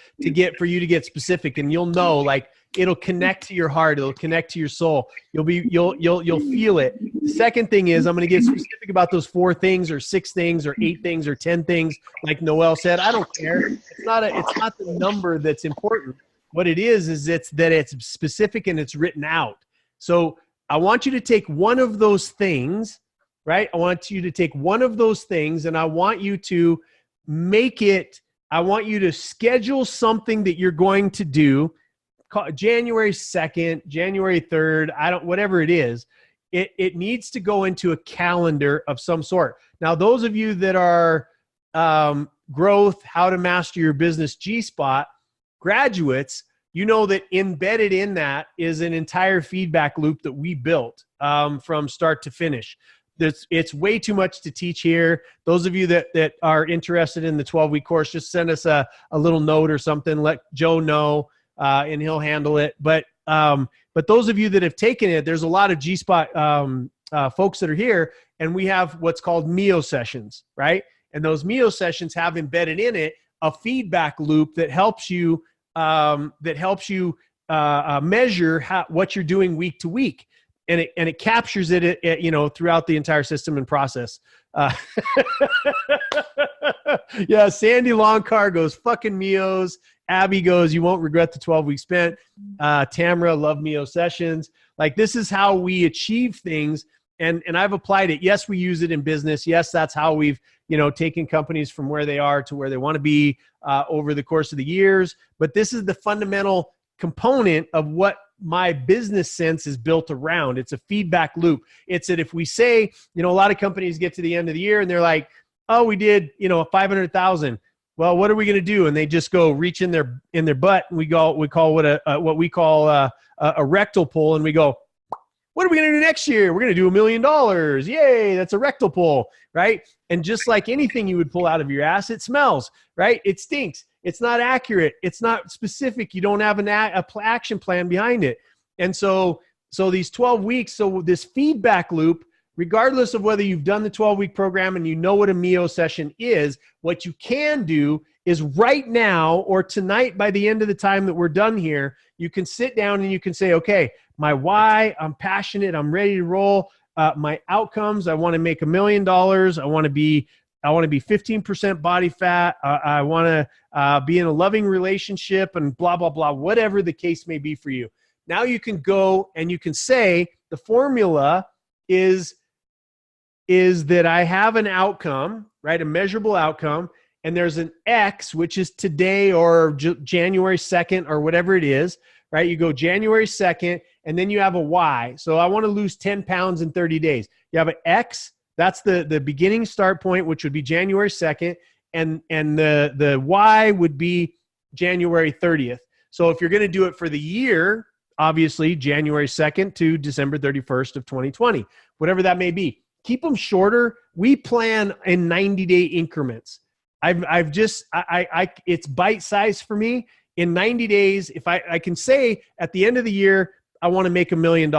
for you to get specific, and you'll know, like, it'll connect to your heart. It'll connect to your soul. You'll feel it. The second thing is, I'm going to get specific about those 4 things or 6 things or 8 things or 10 things. Like Noel said, I don't care. It's not the number that's important. What it is that it's specific and it's written out. So I want you to take one of those things, right? I want you to take one of those things, and I want you to schedule something that you're going to do January 2nd, January 3rd, whatever it is. It needs to go into a calendar of some sort. Now, those of you that are growth, how to master your business G-Spot graduates, you know that embedded in that is an entire feedback loop that we built from start to finish. It's way too much to teach here. Those of you that are interested in the 12-week course, just send us a little note or something. Let Joe know, and he'll handle it. But those of you that have taken it, there's a lot of G-Spot folks that are here, and we have what's called MEO sessions, right? And those Mio sessions have embedded in it a feedback loop that helps you measure what you're doing week to week. And it captures it, throughout the entire system and process. Yeah, Sandy Longcar goes, fucking Mios. Abby goes, you won't regret the 12 weeks spent. Tamara, love Mio sessions. Like, this is how we achieve things. And I've applied it. Yes, we use it in business. Yes, that's how we've, taken companies from where they are to where they want to be over the course of the years. But this is the fundamental component of what my business sense is built around. It's a feedback loop. It's that if we say, a lot of companies get to the end of the year and they're like, oh, we did, 500,000. Well, what are we going to do? And they just go reach in their butt, and we call what we call a rectal pull, and we go, what are we going to do next year? We're going to do $1 million. Yay, that's a rectal pull, right? And just like anything you would pull out of your ass, it smells, right? It stinks. It's not accurate. It's not specific. You don't have an action plan behind it. And so these 12 weeks, so this feedback loop, regardless of whether you've done the 12-week program and you know what a Mio session is, what you can do is right now or tonight, by the end of the time that we're done here, you can sit down and you can say, okay, my why, I'm passionate, I'm ready to roll. My outcomes, I want to make $1 million. I want to be 15% body fat. I want to be in a loving relationship and blah, blah, blah, whatever the case may be for you. Now you can go and you can say the formula is that I have an outcome, right? A measurable outcome. And there's an X, which is today or January 2nd or whatever it is, right? You go January 2nd, and then you have a Y. So I want to lose 10 pounds in 30 days. You have an X. That's the beginning start point, which would be January 2nd. And the Y would be January 30th. So if you're going to do it for the year, obviously January 2nd to December 31st of 2020, whatever that may be. Keep them shorter. We plan in 90-day increments. It's bite-sized for me. In 90 days, if I can say at the end of the year, I want to make $1 million.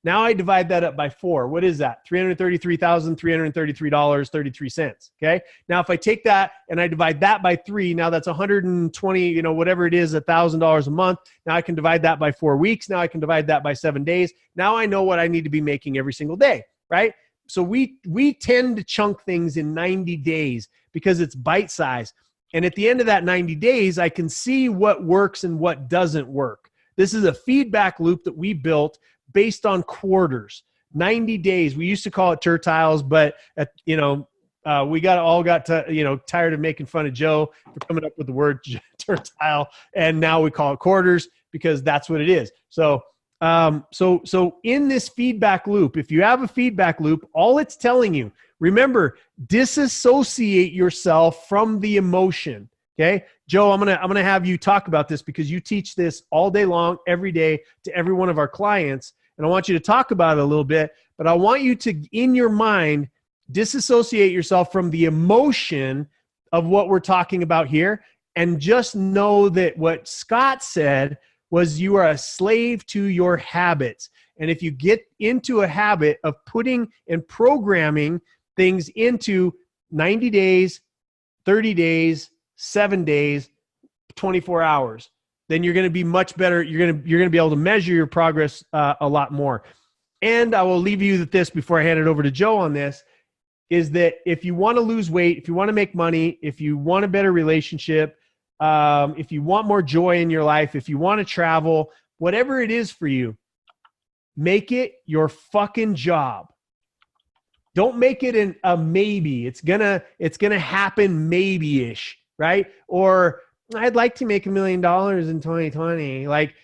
Now I divide that up by 4. What is that? $333,333.33. Okay. Now if I take that and I divide that by 3, now that's 120, whatever it is, $1,000 a month. Now I can divide that by 4 weeks. Now I can divide that by 7 days. Now I know what I need to be making every single day. Right. So we tend to chunk things in 90 days because it's bite size. And at the end of that 90 days, I can see what works and what doesn't work. This is a feedback loop that we built based on quarters, 90 days. We used to call it tertiles, but we got tired of making fun of Joe for coming up with the word tertile. And now we call it quarters because that's what it is. So in this feedback loop, if you have a feedback loop, all it's telling you, remember, disassociate yourself from the emotion. Okay, Joe, I'm gonna have you talk about this because you teach this all day long, every day to every one of our clients, and I want you to talk about it a little bit. But I want you to, in your mind, disassociate yourself from the emotion of what we're talking about here, and just know that what Scott said was you are a slave to your habits. And if you get into a habit of putting and programming things into 90 days, 30 days, 7 days, 24 hours, then you're going to be much better. You're going to be able to measure your progress a lot more. And I will leave you with this before I hand it over to Joe on this, is that if you want to lose weight, if you want to make money, if you want a better relationship, if you want more joy in your life, if you want to travel, whatever it is for you, make it your fucking job. Don't make it a maybe. It's gonna happen maybe-ish, right? Or I'd like to make $1 million in 2020. Like,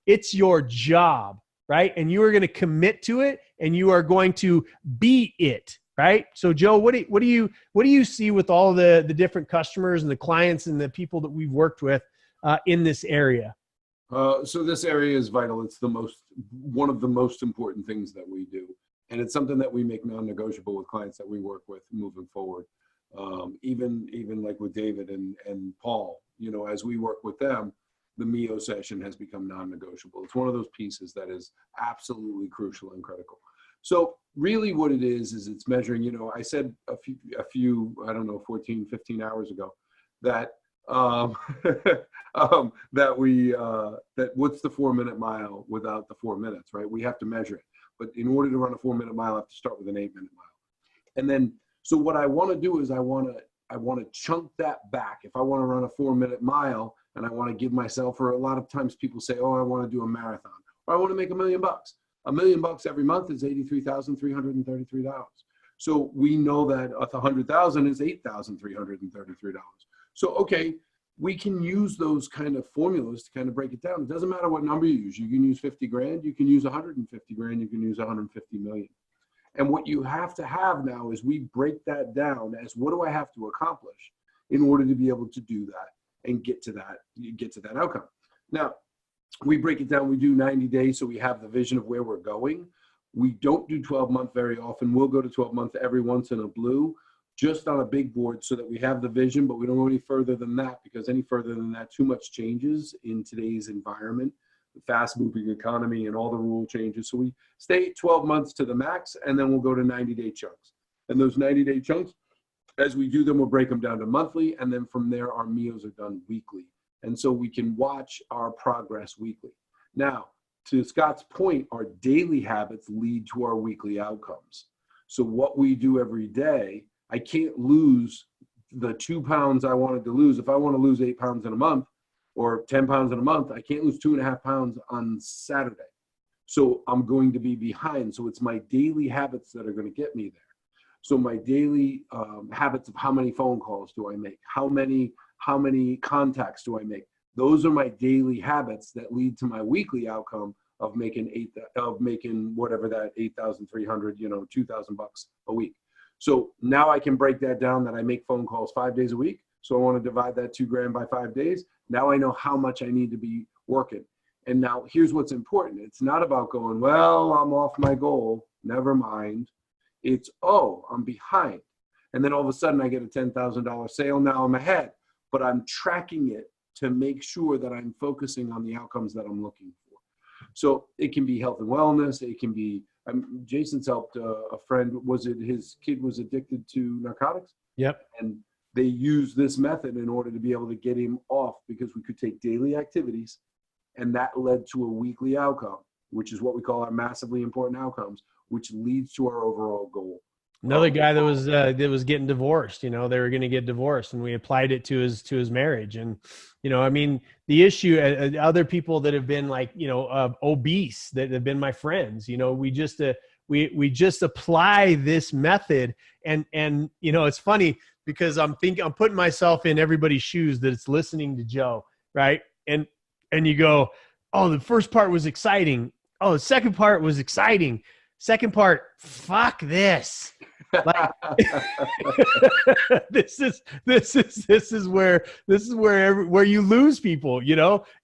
it's your job, right? And you are going to commit to it, and you are going to be it, right? So, Joe, what do you see with all the different customers and the clients and the people that we've worked with in this area? So this area is vital. It's one of the most important things that we do. And it's something that we make non-negotiable with clients that we work with moving forward. Even like with David and Paul, as we work with them, the Mio session has become non-negotiable. It's one of those pieces that is absolutely crucial and critical. So really what it is it's measuring, I said a few, I don't know, 14, 15 hours ago that, that what's the 4-minute mile without the 4 minutes, right? We have to measure it. But in order to run a 4-minute mile, I have to start with an 8-minute mile. And then, so what I want to do is I want to chunk that back. If I want to run a 4-minute mile and I want to give myself, or a lot of times people say, oh, I want to do a marathon, or I want to make $1 million. $1 million every month is $83,333. So we know that 100,000 is $8,333. So, okay, we can use those kind of formulas to kind of break it down. It doesn't matter what number you use. You can use 50 grand, you can use 150 grand, you can use 150 million. And what you have to have now is we break that down as what do I have to accomplish in order to be able to do that and get to that outcome. Now, we break it down, we do 90 days so we have the vision of where we're going. We don't do 12-month very often. We'll go to 12-month every once in a blue, just on a big board so that we have the vision, but we don't go any further than that, because any further than that, too much changes in today's environment, the fast-moving economy and all the rule changes. So we stay 12 months to the max, and then we'll go to 90-day chunks. And those 90-day chunks, as we do them, we'll break them down to monthly, and then from there, our meals are done weekly. And so we can watch our progress weekly. Now, to Scott's point, our daily habits lead to our weekly outcomes. So what we do every day, I can't lose the 2 pounds I wanted to lose. If I want to lose 8 pounds in a month or 10 pounds in a month, I can't lose 2.5 pounds on Saturday. So I'm going to be behind. So it's my daily habits that are going to get me there. So my daily habits of how many phone calls do I make? How many contacts do I make? Those are my daily habits that lead to my weekly outcome of making whatever that 8,300, $2,000 a week. So now I can break that down that I make phone calls 5 days a week. So I want to divide that 2 grand by 5 days. Now I know how much I need to be working. And now here's what's important. It's not about going, well, I'm off my goal. Never mind. It's, oh, I'm behind. And then all of a sudden I get a $10,000 sale. Now I'm ahead, but I'm tracking it to make sure that I'm focusing on the outcomes that I'm looking for. So it can be health and wellness. It can be, Jason's helped a friend, his kid was addicted to narcotics? Yep. And they used this method in order to be able to get him off, because we could take daily activities, and that led to a weekly outcome, which is what we call our massively important outcomes, which leads to our overall goal. Another guy that was getting divorced, they were going to get divorced, and we applied it to his marriage. And, the issue, other people that have been like, obese, that have been my friends, we just apply this method. And, it's funny because I'm putting myself in everybody's shoes that it's listening to Joe. Right. And you go, oh, the first part was exciting. Oh, the second part was exciting. Second part, fuck this. Like, this is where you lose people,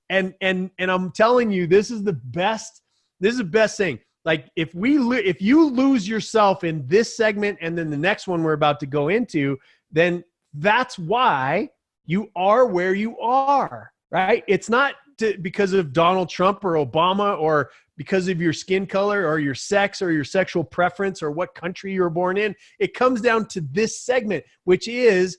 and I'm telling you, this is the best thing. Like if you lose yourself in this segment and then the next one we're about to go into, then that's why you are where you are, right? It's not because of Donald Trump or Obama, or because of your skin color or your sex or your sexual preference or what country you were born in. It comes down to this segment, which is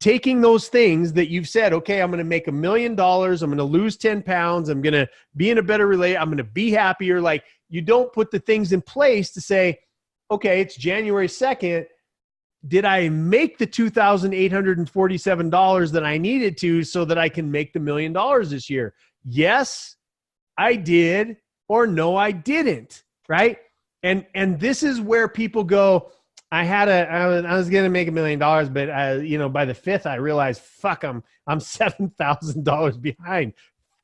taking those things that you've said, okay, I'm going to make $1 million. I'm going to lose 10 pounds. I'm going to be in a better relationship. I'm going to be happier. Like, you don't put the things in place to say, okay, it's January 2nd. Did I make the $2,847 that I needed to so that I can make the $1 million this year? Yes, I did, or no, I didn't, right? And this is where people go, I was going to make $1 million, but by the 5th, I realized, fuck, I'm $7,000 behind.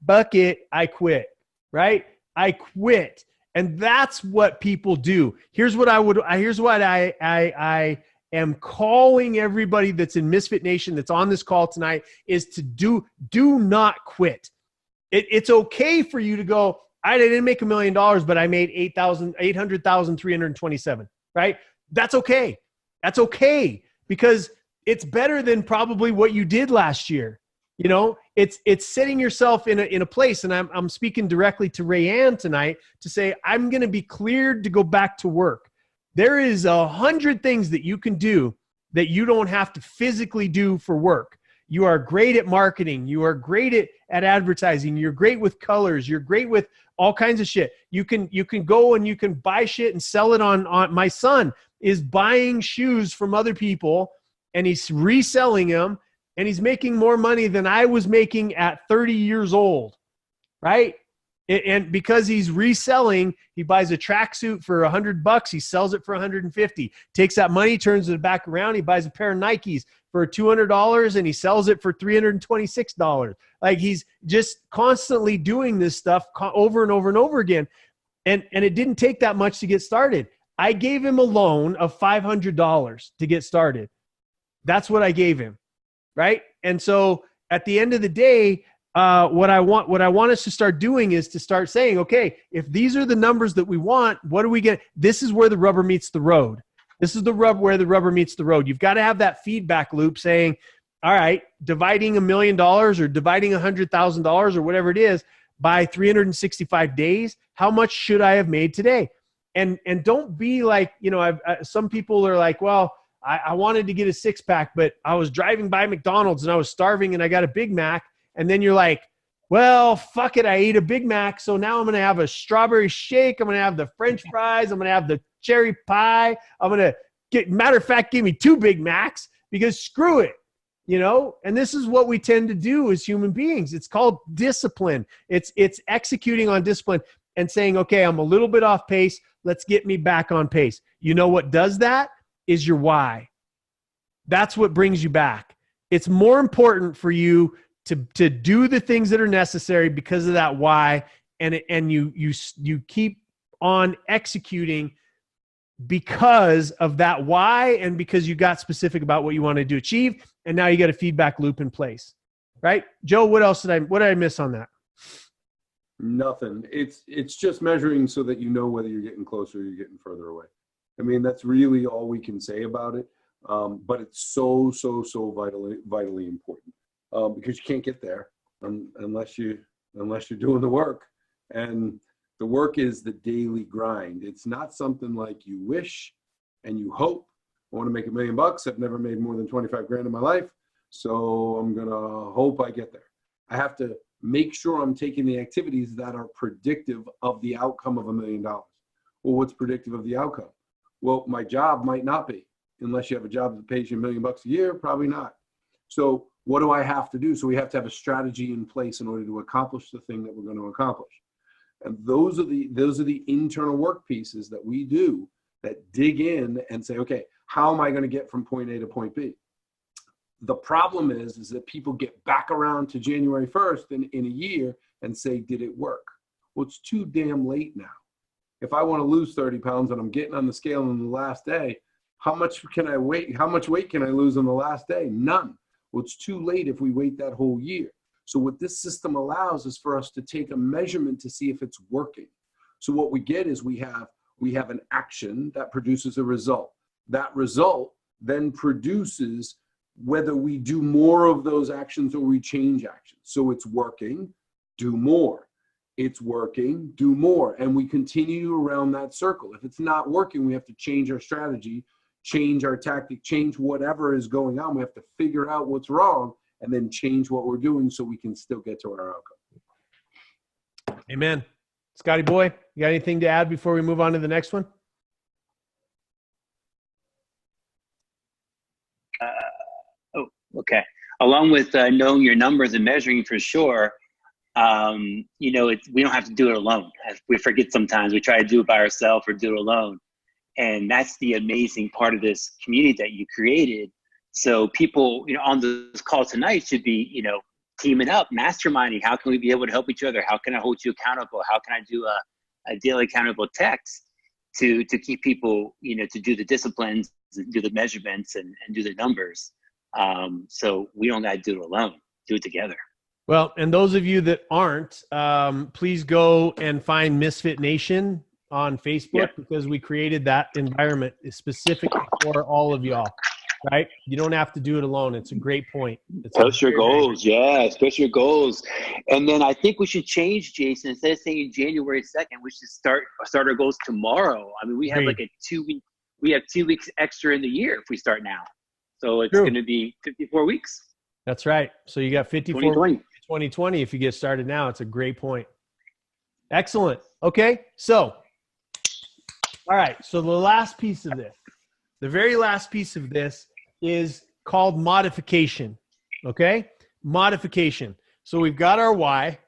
Bucket, I quit, right? I quit. And that's what people do. Here's what I am calling everybody that's in Misfit Nation that's on this call tonight is to do not quit. It's okay for you to go, I didn't make $1 million, but I made 800,327, right? That's okay. That's okay, because it's better than probably what you did last year. You know, it's setting yourself in a place, and I'm speaking directly to Rayanne tonight to say, I'm going to be cleared to go back to work. There is 100 things that you can do that you don't have to physically do for work. You are great at marketing. You are great at advertising. You're great with colors. You're great with all kinds of shit. You can go and you can buy shit and sell it on. My son is buying shoes from other people and he's reselling them, and he's making more money than I was making at 30 years old, right? And because he's reselling, he buys a tracksuit for $100. He sells it for $150. Takes that money, turns it back around. He buys a pair of Nikes for $200 and he sells it for $326. Like, he's just constantly doing this stuff over and over and over again. And it didn't take that much to get started. I gave him a loan of $500 to get started. That's what I gave him, right? And so at the end of the day, what I want us to start doing is to start saying, okay, if these are the numbers that we want, what do we get? This is where the rubber meets the road. This is where the rubber meets the road. You've got to have that feedback loop saying, all right, dividing $1 million or dividing $100,000 or whatever it is by 365 days, how much should I have made today? And don't be like, you know, some people are like, well, I wanted to get a six-pack, but I was driving by McDonald's and I was starving and I got a Big Mac. And then you're like, well, fuck it, I ate a Big Mac, so now I'm going to have a strawberry shake. I'm going to have the French fries. I'm going to have the cherry pie. I'm going to matter of fact, give me 2 Big Macs because screw it, you know? And this is what we tend to do as human beings. It's called discipline. It's executing on discipline and saying, okay, I'm a little bit off pace. Let's get me back on pace. You know what does that? Is your why. That's what brings you back. It's more important for you to do the things that are necessary because of that why, and you keep on executing because of that why, and because you got specific about what you wanted to achieve, and now you got a feedback loop in place, right? Joe, what did I miss on that? Nothing. It's just measuring so that you know whether you're getting closer or you're getting further away. I mean, that's really all we can say about it. But it's so vitally important. Because you can't get there unless you're doing the work. And the work is the daily grind. It's not something like you wish and you hope. I want to make $1 million. I've never made more than 25 grand in my life. So I'm going to hope I get there. I have to make sure I'm taking the activities that are predictive of the outcome of $1 million. Well, what's predictive of the outcome? Well, my job might not be, unless you have a job that pays you $1 million a year, probably not. So what do I have to do? So we have to have a strategy in place in order to accomplish the thing that we're going to accomplish. And those are the internal work pieces that we do that dig in and say, okay, how am I going to get from point A to point B? The problem is that people get back around to January 1st in a year and say, did it work? Well, it's too damn late now. If I want to lose 30 pounds and I'm getting on the scale on the last day, how much can I wait? How much weight can I lose on the last day? None. Well, it's too late if we wait that whole year. So what this system allows is for us to take a measurement to see if it's working. So what we get is we have an action that produces a result. That result then produces whether we do more of those actions or we change actions. So it's working, do more. It's working, do more. And we continue around that circle. If it's not working, we have to change our strategy, change our tactic, change whatever is going on. We have to figure out what's wrong and then change what we're doing so we can still get to our outcome. Amen. Scotty boy, you got anything to add before we move on to the next one? Okay. Along with knowing your numbers and measuring for sure, you know, we don't have to do it alone. We forget sometimes. We try to do it by ourselves or do it alone. And that's the amazing part of this community that you created. So people, you know, on this call tonight should be, you know, teaming up, masterminding. How can we be able to help each other? How can I hold you accountable? How can I do a daily accountable text to keep people, you know, to do the disciplines, do the measurements and do the numbers. So we don't got to do it alone, do it together. Well, and those of you that aren't, please go and find Misfit Nation on Facebook, because we created that environment specifically for all of y'all. right? You don't have to do it alone. It's a great point. Post your goals. Yes, post your goals. And then I think we should change, Jason. Instead of saying January 2nd, we should start our goals tomorrow. I mean, we have like we have 2 weeks extra in the year if we start now. So it's going to be 54 weeks. That's right. So you got 54 2020 if you get started now. It's a great point. Excellent. Okay. So, all right. So the last piece of this, the very last piece of this is called modification. Okay. Modification. So we've got our why.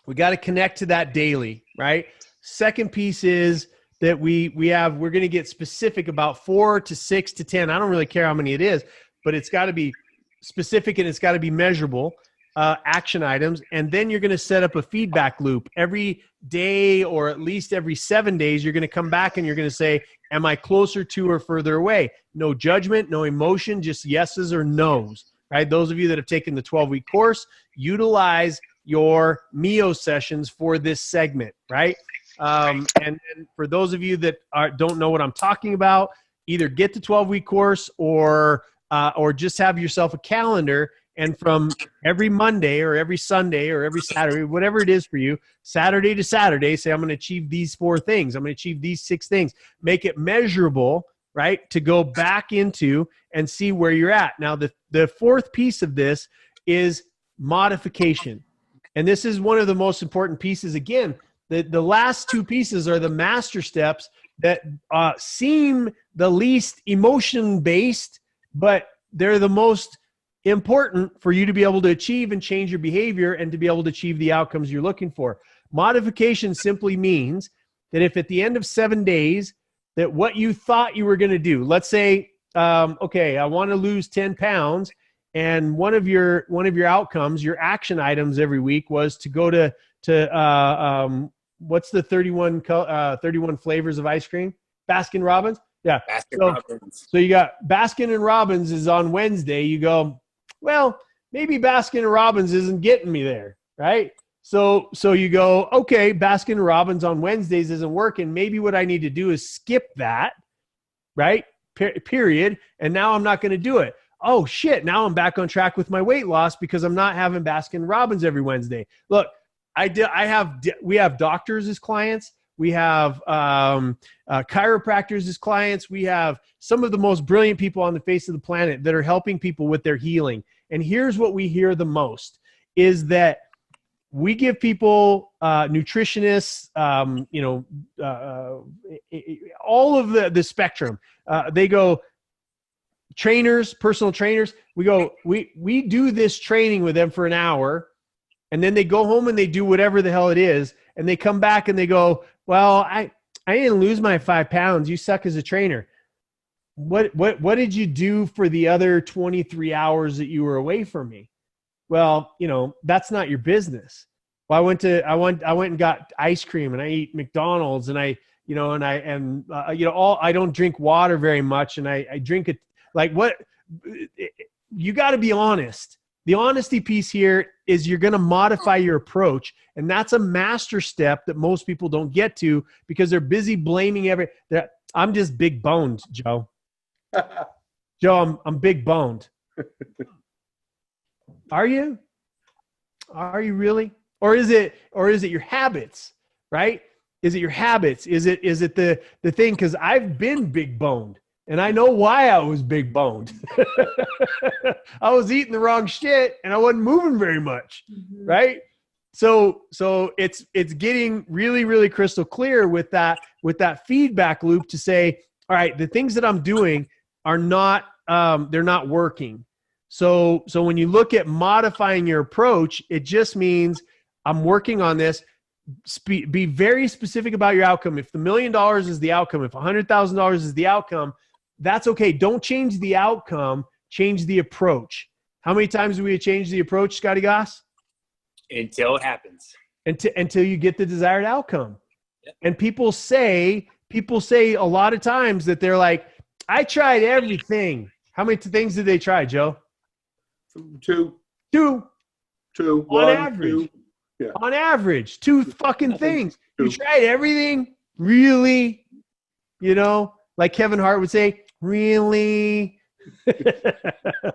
We got to connect to that daily, right? Second piece is that we're going to get specific about 4 to 6 to 10. I don't really care how many it is, but it's got to be specific and it's got to be measurable action items. And then you're going to set up a feedback loop every day, or at least every 7 days. You're going to come back and you're going to say, am I closer to or further away? No judgment, no emotion, just yeses or nos, right? Those of you that have taken the 12-week course, utilize your MIO sessions for this segment, right? And for those of you that don't know what I'm talking about, either get the 12-week course or just have yourself a calendar, and from every Monday or every Sunday or every Saturday, whatever it is for you, Saturday to Saturday, say, I'm going to achieve these 4 things. I'm going to achieve these 6 things. Make it measurable, right, to go back into and see where you're at. Now, the fourth piece of this is modification. And this is one of the most important pieces. Again, the last 2 pieces are the master steps that seem the least emotion-based, but they're the most important for you to be able to achieve and change your behavior and to be able to achieve the outcomes you're looking for. Modification simply means that if at the end of 7 days that what you thought you were going to do, let's say, okay, I want to lose 10 pounds, and one of your outcomes, your action items every week was to go to what's the 31 flavors of ice cream? Baskin Robbins? Yeah. Robbins. So you got Baskin and Robbins is on Wednesday. You go, well, maybe Baskin and Robbins isn't getting me there, right? So you go, okay, Baskin and Robbins on Wednesdays isn't working. Maybe what I need to do is skip that, right? Period. And now I'm not going to do it. Oh shit! Now I'm back on track with my weight loss because I'm not having Baskin and Robbins every Wednesday. Look, we have doctors as clients. We have chiropractors as clients. We have some of the most brilliant people on the face of the planet that are helping people with their healing. And here's what we hear the most is that we give people nutritionists, all of the spectrum. They go, trainers, personal trainers. We do this training with them for an hour, and then they go home and they do whatever the hell it is, and they come back and they go, well, I didn't lose my 5 pounds. You suck as a trainer. What did you do for the other 23 hours that you were away from me? Well, that's not your business. Well, I went and got ice cream, and I eat McDonald's, and I don't drink water very much, and I drink it. Like, what? You got to be honest. The honesty piece here is you're going to modify your approach, and that's a master step that most people don't get to because they're busy blaming I'm just big boned, Joe. Joe, I'm big boned. Are you? Are you really? Or is it your habits, right? Is it your habits? Is it the thing? Because I've been big boned. And I know why I was big boned. I was eating the wrong shit and I wasn't moving very much. Right. So it's getting really, really crystal clear with that feedback loop to say, all right, the things that I'm doing are not, they're not working. So when you look at modifying your approach, it just means I'm working on this. Be very specific about your outcome. If the $1 million is the outcome, if $100,000 is the outcome, that's okay. Don't change the outcome. Change the approach. How many times do we change the approach, Scotty Goss? Until it happens. Until you get the desired outcome. Yep. And people say a lot of times that they're like, I tried everything. How many things did they try, Joe? Two. On average. 2. Yeah. On average, 2 fucking things. You tried everything? Really? Like Kevin Hart would say, really?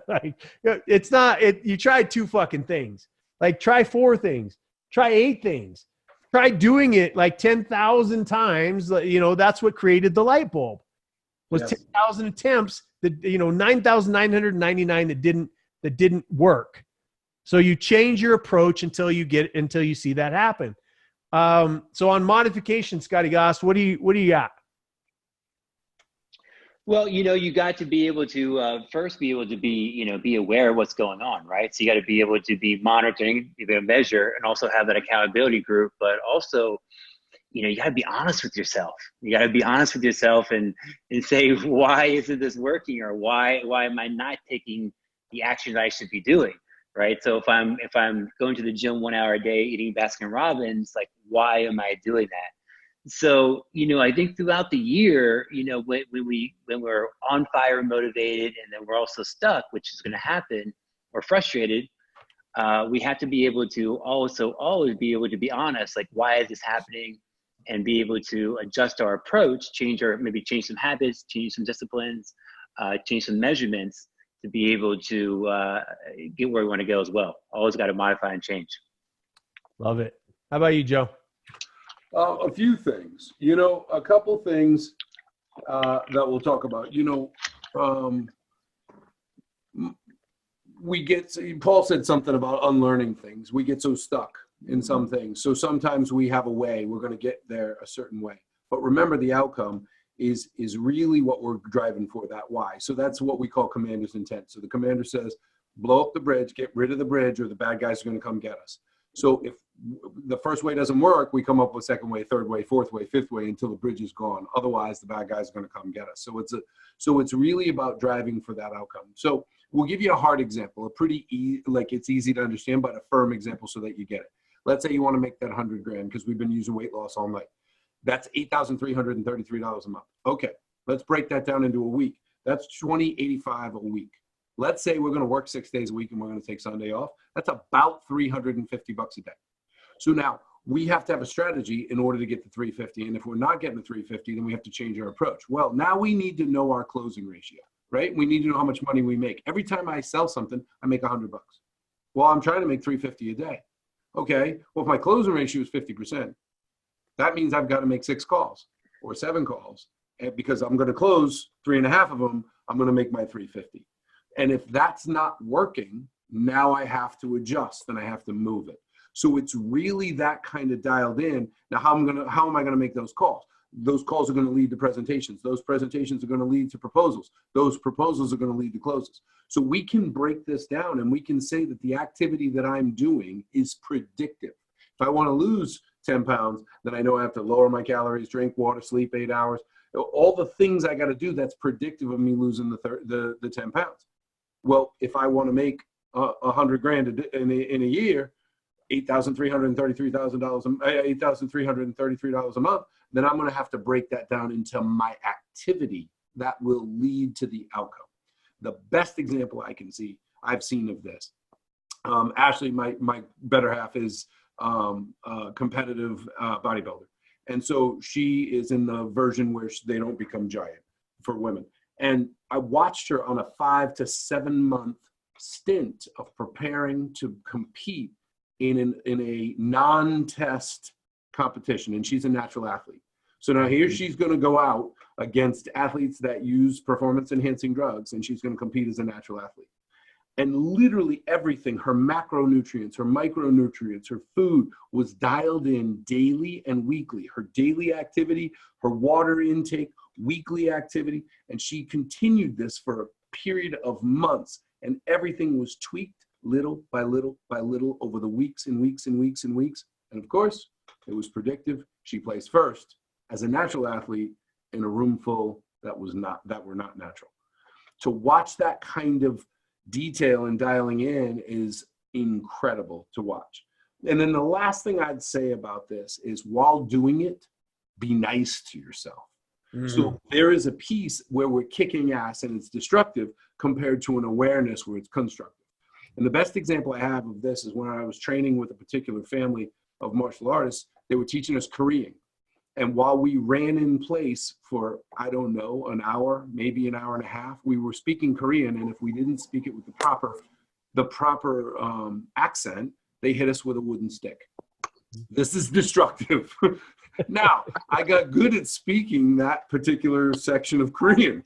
Like, it's not, you tried 2 fucking things. Like, try 4 things, try 8 things, try doing it like 10,000 times. You know, that's what created the light bulb, was Yes. 10,000 attempts that, 9,999 that didn't work. So you change your approach until you see that happen. So on modification, Scotty Goss, what do you got? Well, you got to be able to first be able to be aware of what's going on, right? So you got to be able to be monitoring, be able to measure, and also have that accountability group. But also, you got to be honest with yourself. You got to be honest with yourself and say, why isn't this working, or why am I not taking the actions I should be doing, right? So if I'm going to the gym 1 hour a day, eating Baskin Robbins, like, why am I doing that? So, I think throughout the year, when we're on fire and motivated, and then we're also stuck, which is going to happen, or frustrated, we have to be able to also always be able to be honest, like, why is this happening? And be able to adjust our approach, maybe change some habits, change some disciplines, change some measurements to be able to get where we want to go as well. Always got to modify and change. Love it. How about you, Joe? A few things, a couple things that we'll talk about. Paul said something about unlearning things. We get so stuck in some things. So sometimes we have a way, we're going to get there a certain way. But remember, the outcome is really what we're driving for, that why. So that's what we call commander's intent. So the commander says, blow up the bridge, get rid of the bridge, or the bad guys are going to come get us. So if the first way doesn't work, we come up with second way, third way, fourth way, fifth way, until the bridge is gone. Otherwise, the bad guys are going to come get us. So it's really about driving for that outcome. So we'll give you a hard example, a pretty it's easy to understand, but a firm example so that you get it. Let's say you want to make that 100 grand, because we've been using weight loss all night. That's $8,333 a month. Okay, let's break that down into a week. That's $2,085 a week. Let's say we're going to work 6 days a week and we're going to take Sunday off. That's about $350 a day. So now we have to have a strategy in order to get the 350. And if we're not getting the 350, then we have to change our approach. Well, now we need to know our closing ratio, right? We need to know how much money we make. Every time I sell something, I make $100. Well, I'm trying to make 350 a day. Okay, well, if my closing ratio is 50%, that means I've got to make 6 calls or 7 calls. And because I'm going to close 3.5 of them, I'm going to make my 350. And if that's not working, now I have to adjust and I have to move it. So it's really that kind of dialed in. Now, how am I going to make those calls? Those calls are going to lead to presentations. Those presentations are going to lead to proposals. Those proposals are going to lead to closes. So we can break this down and we can say that the activity that I'm doing is predictive. If I want to lose 10 pounds, then I know I have to lower my calories, drink water, sleep 8 hours. All the things I got to do, that's predictive of me losing the 10 pounds. Well, if I want to make 100 grand in a year, $8,333 a month, then I'm going to have to break that down into my activity that will lead to the outcome. The best example I've seen of this, Ashley, my better half, is a competitive bodybuilder. And so she is in the version where they don't become giant for women. And I watched her on a 5 to 7 month stint of preparing to compete in a non-test competition. And she's a natural athlete. So now here she's going to go out against athletes that use performance enhancing drugs, and she's going to compete as a natural athlete. And literally everything, her macronutrients, her micronutrients, her food was dialed in daily and weekly. Her daily activity, her water intake, weekly activity. And she continued this for a period of months. And everything was tweaked little by little by little over the weeks and weeks and weeks and weeks. And of course, it was predictive. She placed first as a natural athlete in a room full that were not natural. To watch that kind of detail and dialing in is incredible to watch. And then the last thing I'd say about this is, while doing it, be nice to yourself. So there is a piece where we're kicking ass and it's destructive compared to an awareness where it's constructive. And the best example I have of this is when I was training with a particular family of martial artists. They were teaching us Korean. And while we ran in place for, I don't know, an hour, maybe an hour and a half, we were speaking Korean. And if we didn't speak it with the proper accent, they hit us with a wooden stick. This is destructive. Now, I got good at speaking that particular section of Korean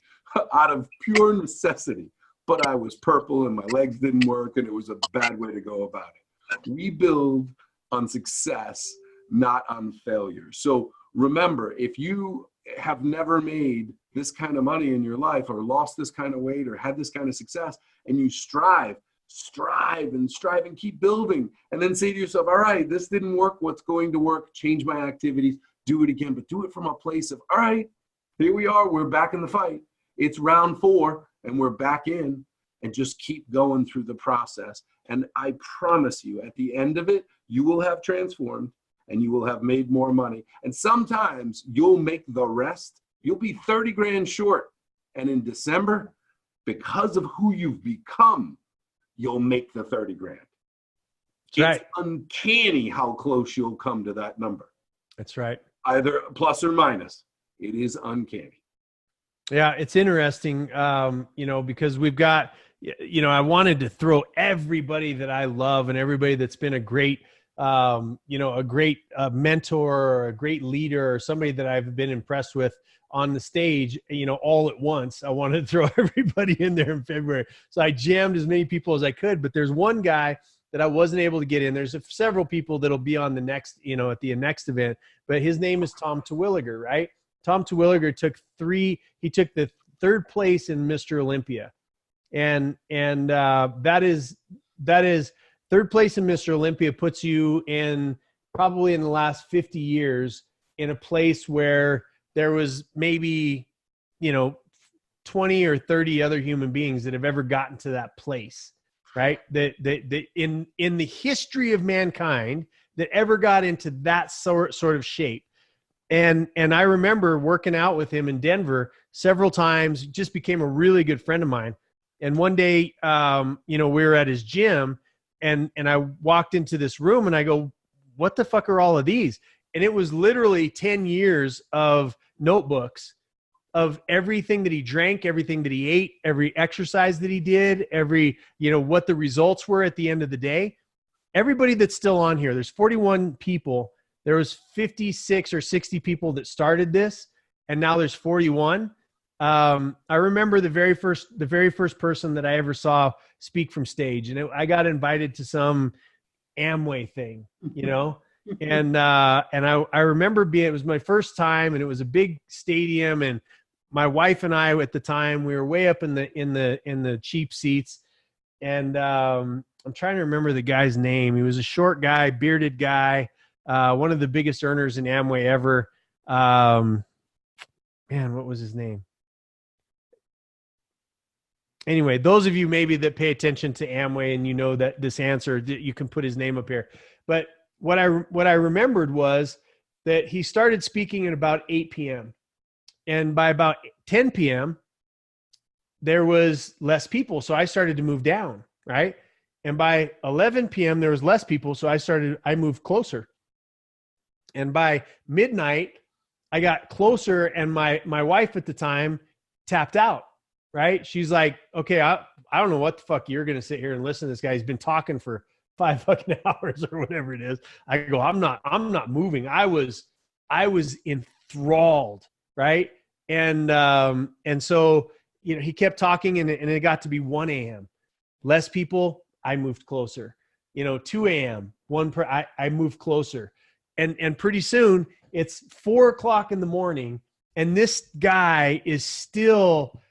out of pure necessity, but I was purple and my legs didn't work and it was a bad way to go about it. We build on success, not on failure. So remember, if you have never made this kind of money in your life or lost this kind of weight or had this kind of success, and you strive and keep building, and then say to yourself, all right, this didn't work, what's going to work? Change my activities, do it again, but do it from a place of, all right, here we are, we're back in the fight. It's round 4 and we're back in, and just keep going through the process. And I promise you, at the end of it, you will have transformed and you will have made more money. And sometimes you'll make the rest. You'll be 30 grand short. And in December, because of who you've become, you'll make the 30 grand. Right. It's uncanny how close you'll come to that number. That's right. Either plus or minus. It is uncanny. Yeah, it's interesting, because we've got, I wanted to throw everybody that I love and everybody that's been a great, a great mentor or a great leader or somebody that I've been impressed with on the stage, all at once. I wanted to throw everybody in there in February. So I jammed as many people as I could, but there's one guy that I wasn't able to get in. There's several people that'll be on the next, at the next event, but his name is Tom Terwilliger, right? Tom Terwilliger took the 3rd place in Mr. Olympia. And that is 3rd place in Mr. Olympia puts you in probably in the last 50 years in a place where there was maybe, 20 or 30 other human beings that have ever gotten to that place, right? That in the history of mankind that ever got into that sort of shape. And I remember working out with him in Denver several times, just became a really good friend of mine. And one day, we were at his gym and I walked into this room and I go, what the fuck are all of these? And it was literally 10 years of notebooks of everything that he drank, everything that he ate, every exercise that he did, what the results were at the end of the day. Everybody that's still on here, there's 41 people. There was 56 or 60 people that started this, and now there's 41. I remember the very first person that I ever saw speak from stage, and I got invited to some Amway thing, and I remember it was my first time, and it was a big stadium, and my wife and I at the time, we were way up in the cheap seats, and I'm trying to remember the guy's name. He was a short guy, bearded guy. One of the biggest earners in Amway ever. What was his name? Anyway, those of you maybe that pay attention to Amway and that this answer, you can put his name up here. But what I remembered was that he started speaking at about 8 p.m. And by about 10 p.m., there was less people. So I started to move down, right? And by 11 p.m., there was less people. So I moved closer. And by midnight, I got closer, and my wife at the time tapped out, right? She's like, okay, I don't know what the fuck you're going to sit here and listen to this guy. He's been talking for 5 fucking hours or whatever it is. I go, I'm not moving. I was enthralled, right? And so, he kept talking and it got to be 1 a.m. Less people, I moved closer. 2 a.m., I moved closer. And pretty soon it's 4 o'clock in the morning and this guy is still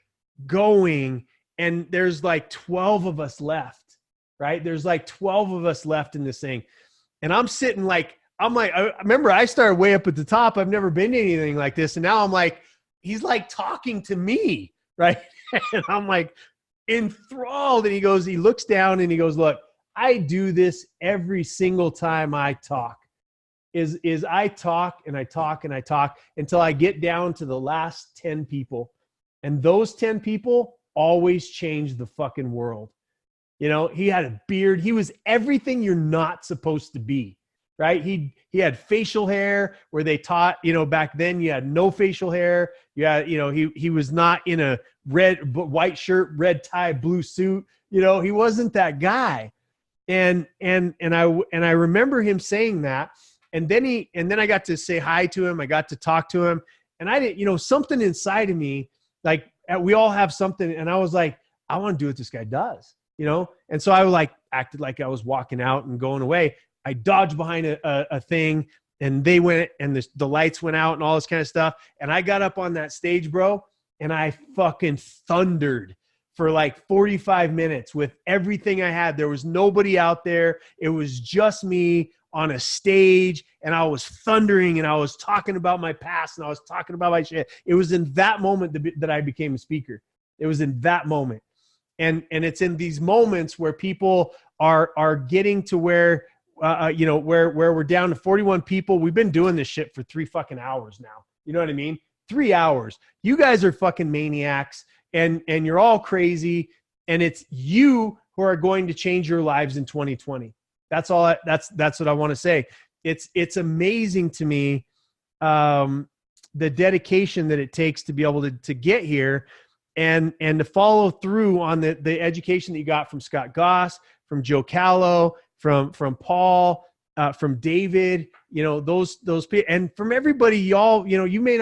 going, and there's like 12 of us left, right? There's like 12 of us left in this thing. And I'm sitting I remember I started way up at the top. I've never been to anything like this. And now I'm like, he's like talking to me, right? And I'm like enthralled. And he looks down and he goes, look, I do this every single time I talk. Is I talk and I talk and I talk until I get down to the last 10 people. And those 10 people always change the fucking world. He had a beard. He was everything you're not supposed to be. right? He had facial hair where they taught, back then you had no facial hair. You had, he was not in a white shirt, red tie, blue suit. He wasn't that guy. And I remember him saying that. And then I got to say hi to him. I got to talk to him, and I didn't, something inside of me, like we all have something. And I was like, I want to do what this guy does, And so I acted like I was walking out and going away. I dodged behind a thing, and they went, and the lights went out and all this kind of stuff. And I got up on that stage, bro, and I fucking thundered for like 45 minutes with everything I had. There was nobody out there. It was just me on a stage, and I was thundering, and I was talking about my past, and I was talking about my shit. It was in that moment that I became a speaker. It was in that moment. And it's in these moments where people are getting to where, where we're down to 41 people. We've been doing this shit for 3 fucking hours now. You know what I mean? 3 hours. You guys are fucking maniacs, and you're all crazy. And it's you who are going to change your lives in 2020. That's all. That's what I want to say. It's amazing to me, the dedication that it takes to be able to get here, and to follow through on the education that you got from Scott Goss, from Joe Calo, from Paul, from David, those people, and from everybody, y'all, you may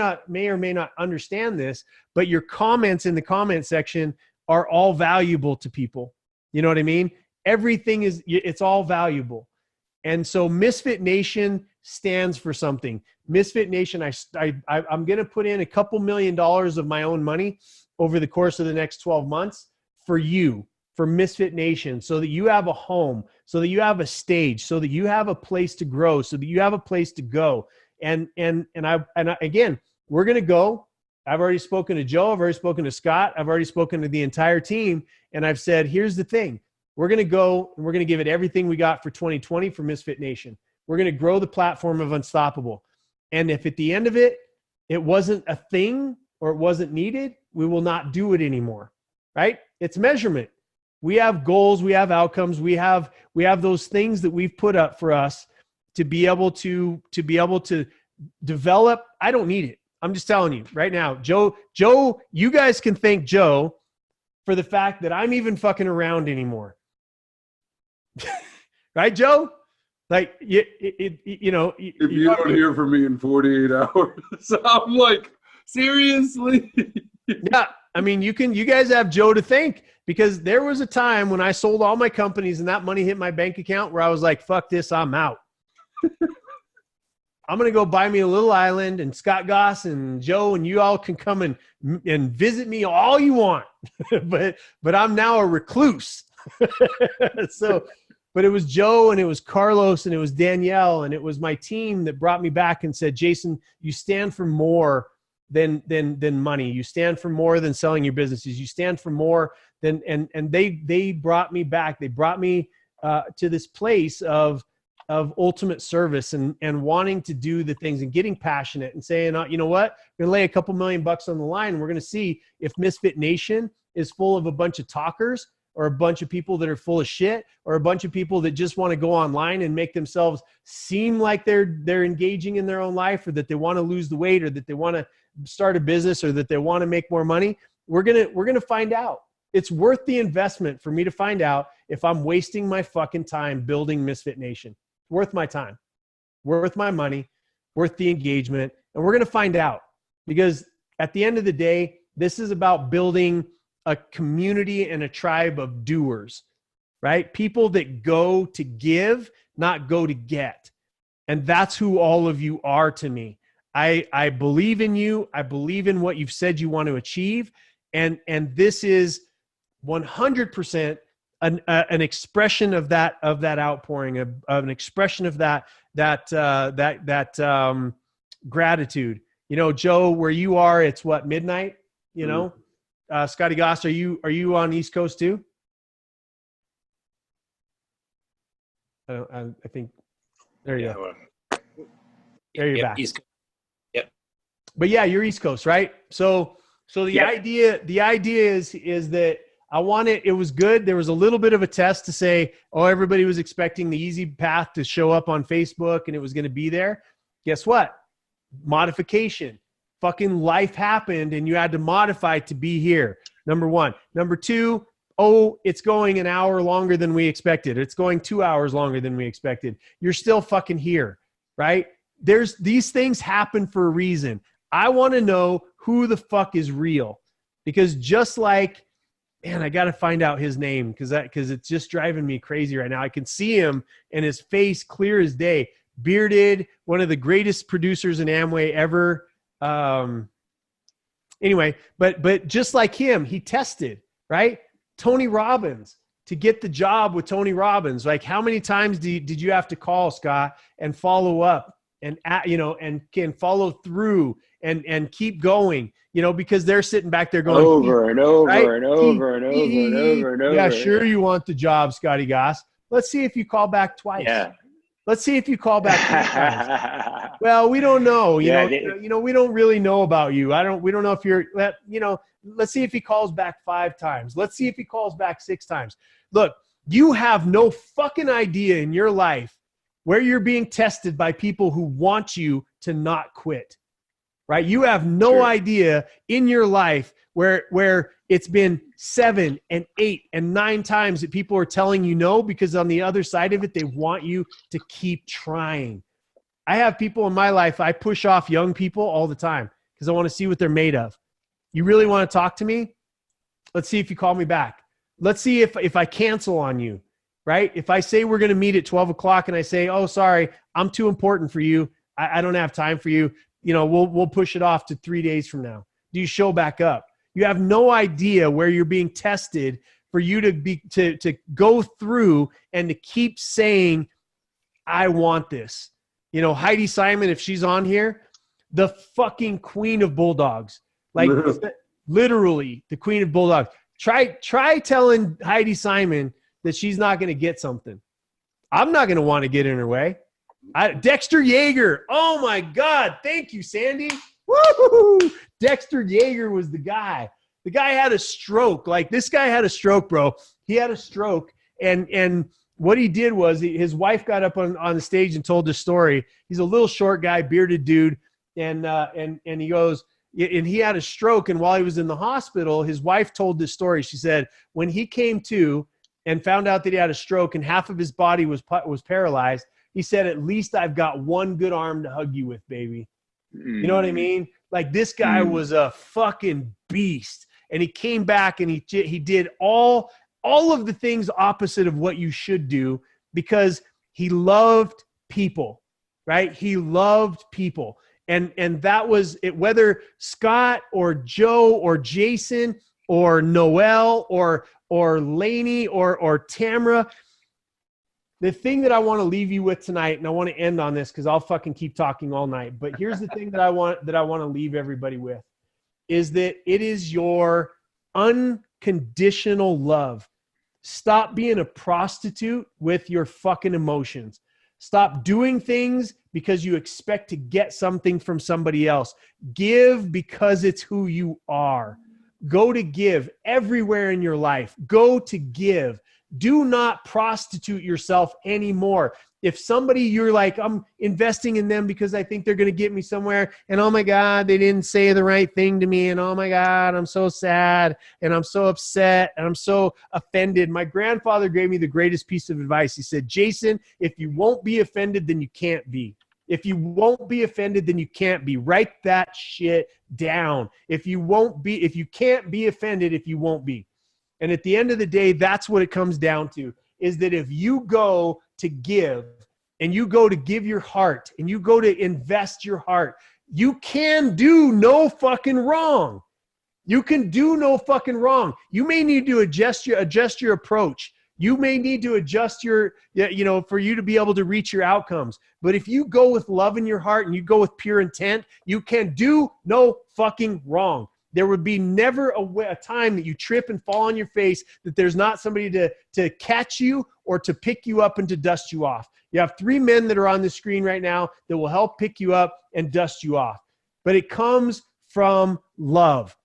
or may not understand this, but your comments in the comment section are all valuable to people. You know what I mean? Everything it's all valuable. And so Misfit Nation stands for something. Misfit Nation, I'm going to put in a couple $1 million of my own money over the course of the next 12 months for you, for Misfit Nation, so that you have a home, so that you have a stage, so that you have a place to grow, so that you have a place to go. And again, we're going to go. I've already spoken to Joe. I've already spoken to Scott. I've already spoken to the entire team. And I've said, here's the thing. We're going to go, and we're going to give it everything we got for 2020 for Misfit Nation. We're going to grow the platform of Unstoppable. And if at the end of it, it wasn't a thing or it wasn't needed, we will not do it anymore, right? It's measurement. We have goals, we have outcomes, we have those things that we've put up for us to be able to develop. I don't need it. I'm just telling you right now, Joe, you guys can thank Joe for the fact that I'm even fucking around anymore. Right, Joe? Like, if you don't hear from me in 48 hours, I'm like, seriously? Yeah. I mean, you guys have Joe to thank, because there was a time when I sold all my companies and that money hit my bank account where I was like, fuck this, I'm out. I'm going to go buy me a little island, and Scott Goss and Joe and you all can come and visit me all you want. but I'm now a recluse. But it was Joe, and it was Carlos, and it was Danielle, and it was my team that brought me back and said, Jason, you stand for more than money. You stand for more than selling your businesses. You stand for more than, and they brought me back. They brought me to this place of ultimate service and wanting to do the things and getting passionate and saying, you know what, we're gonna lay a couple $1 million on the line. And we're gonna see if Misfit Nation is full of a bunch of talkers, or a bunch of people that are full of shit, or a bunch of people that just want to go online and make themselves seem like they're engaging in their own life, or that they want to lose the weight, or that they want to start a business, or that they want to make more money. We're gonna find out. It's worth the investment for me to find out if I'm wasting my fucking time building Misfit Nation. Worth my time, worth my money, worth the engagement. And we're going to find out, because at the end of the day, this is about building a community and a tribe of doers, right? People that go to give, not go to get. And that's who all of you are to me. I believe in you. I believe in what you've said you want to achieve. And this is 100% an expression of that outpouring, of an expression of that gratitude. Joe, where you are, it's what, midnight? Scotty Goss, are you on East Coast too? I think there you go. There you're back. East Coast. Yep. But yeah, you're East Coast, right? So the idea is that I want it. It was good. There was a little bit of a test to say, oh, everybody was expecting the easy path to show up on Facebook and it was going to be there. Guess what? Modification. Fucking life happened and you had to modify to be here. Number one. Number two, oh, it's going an hour longer than we expected. It's going 2 hours longer than we expected. You're still fucking here, right? These things happen for a reason. I want to know who the fuck is real, because just like, man, I got to find out his name because it's just driving me crazy right now. I can see him and his face clear as day, bearded, one of the greatest producers in Amway ever. Anyway, but just like him, he tested, right? Tony Robbins, to get the job with Tony Robbins, like how many times did you have to call, Scott, and follow up and and can follow through and keep going, because they're sitting back there going over and over right? and over and over and over and over. Yeah, sure, you want the job, Scotty Goss. Let's see if you call back twice. Yeah. Let's see if you call back 3 times. Well, we don't know. We don't really know about you. We don't know if you're, let's see if he calls back 5 times. Let's see if he calls back 6 times. Look, you have no fucking idea in your life where you're being tested by people who want you to not quit, right? You have no idea in your life where it's been 7 and 8 and 9 times that people are telling you no, because on the other side of it, they want you to keep trying. I have people in my life, I push off young people all the time because I want to see what they're made of. You really want to talk to me? Let's see if you call me back. Let's see if I cancel on you, right? If I say we're going to meet at 12 o'clock and I say, oh, sorry, I'm too important for you. I don't have time for you. We'll push it off to 3 days from now. Do you show back up? You have no idea where you're being tested for you to go through and to keep saying, I want this. Heidi Simon, if she's on here, the fucking queen of bulldogs, like literally the queen of bulldogs. Try telling Heidi Simon that she's not going to get something. I'm not going to want to get in her way. Dexter Yeager. Oh my God. Thank you, Sandy. Woo! Dexter Yeager was the guy. The guy had a stroke. Like, this guy had a stroke, bro. He had a stroke, and what he did was his wife got up on the stage and told the story. He's a little short guy, bearded dude, and he goes, and he had a stroke, and while he was in the hospital, his wife told this story. She said when he came to and found out that he had a stroke and half of his body was paralyzed, he said, at least I've got one good arm to hug you with, baby. You know what I mean? Like, this guy was a fucking beast. And he came back and he did all of the things opposite of what you should do, because he loved people, right? He loved people. And that was it, whether Scott or Joe or Jason or Noel or Lainey or Tamara. The thing that I want to leave you with tonight, and I want to end on this because I'll fucking keep talking all night, but here's the thing that I want to leave everybody with, is that it is your unconditional love. Stop being a prostitute with your fucking emotions. Stop doing things because you expect to get something from somebody else. Give because it's who you are. Go to give everywhere in your life. Go to give. Do not prostitute yourself anymore. If somebody, you're like, I'm investing in them because I think they're going to get me somewhere, and oh my God, they didn't say the right thing to me, and oh my God, I'm so sad, and I'm so upset, and I'm so offended. My grandfather gave me the greatest piece of advice. He said, Jason, if you won't be offended, then you can't be. If you won't be offended, then you can't be. Write that shit down. If you can't be offended, if you won't be. And at the end of the day, that's what it comes down to, is that if you go to give and you go to give your heart and you go to invest your heart, you can do no fucking wrong. You can do no fucking wrong. You may need to adjust your approach. You may need to adjust for you to be able to reach your outcomes. But if you go with love in your heart and you go with pure intent, you can do no fucking wrong. There would be never a time that you trip and fall on your face that there's not somebody to catch you or to pick you up and to dust you off. You have 3 men that are on the screen right now that will help pick you up and dust you off. But it comes from love.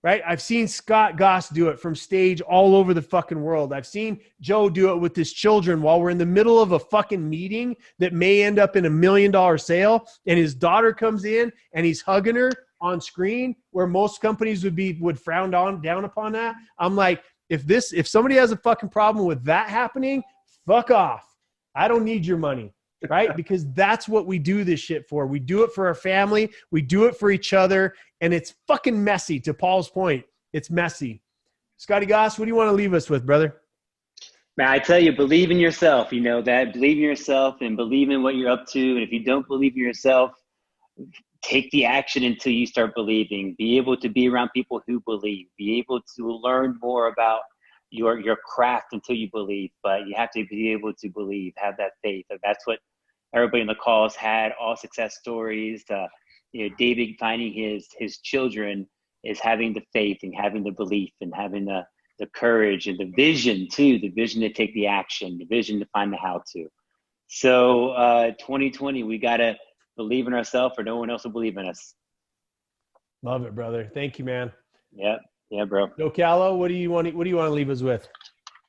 right? I've seen Scott Goss do it from stage all over the fucking world. I've seen Joe do it with his children while we're in the middle of a fucking meeting that may end up in $1 million sale, and his daughter comes in and he's hugging her on screen, where most companies would frown down upon that. I'm like, if somebody has a fucking problem with that happening, fuck off. I don't need your money, right? Because that's what we do this shit for. We do it for our family. We do it for each other. And it's fucking messy, to Paul's point. It's messy. Scotty Goss, what do you want to leave us with, brother? Man, I tell you, believe in yourself. You know that. Believe in yourself and believe in what you're up to. And if you don't believe in yourself, take the action until you start believing. Be able to be around people who believe. Be able to learn more about your craft until you believe. But you have to be able to believe, have that faith. And that's what everybody in the calls had, all success stories. David finding his children is having the faith and having the belief and having the courage and the vision too, the vision to take the action, the vision to find the how to. So 2020, we got to believe in ourselves, or no one else will believe in us. Love it, brother. Thank you, man. Yeah, bro. No, Calo, what do you want to leave us with?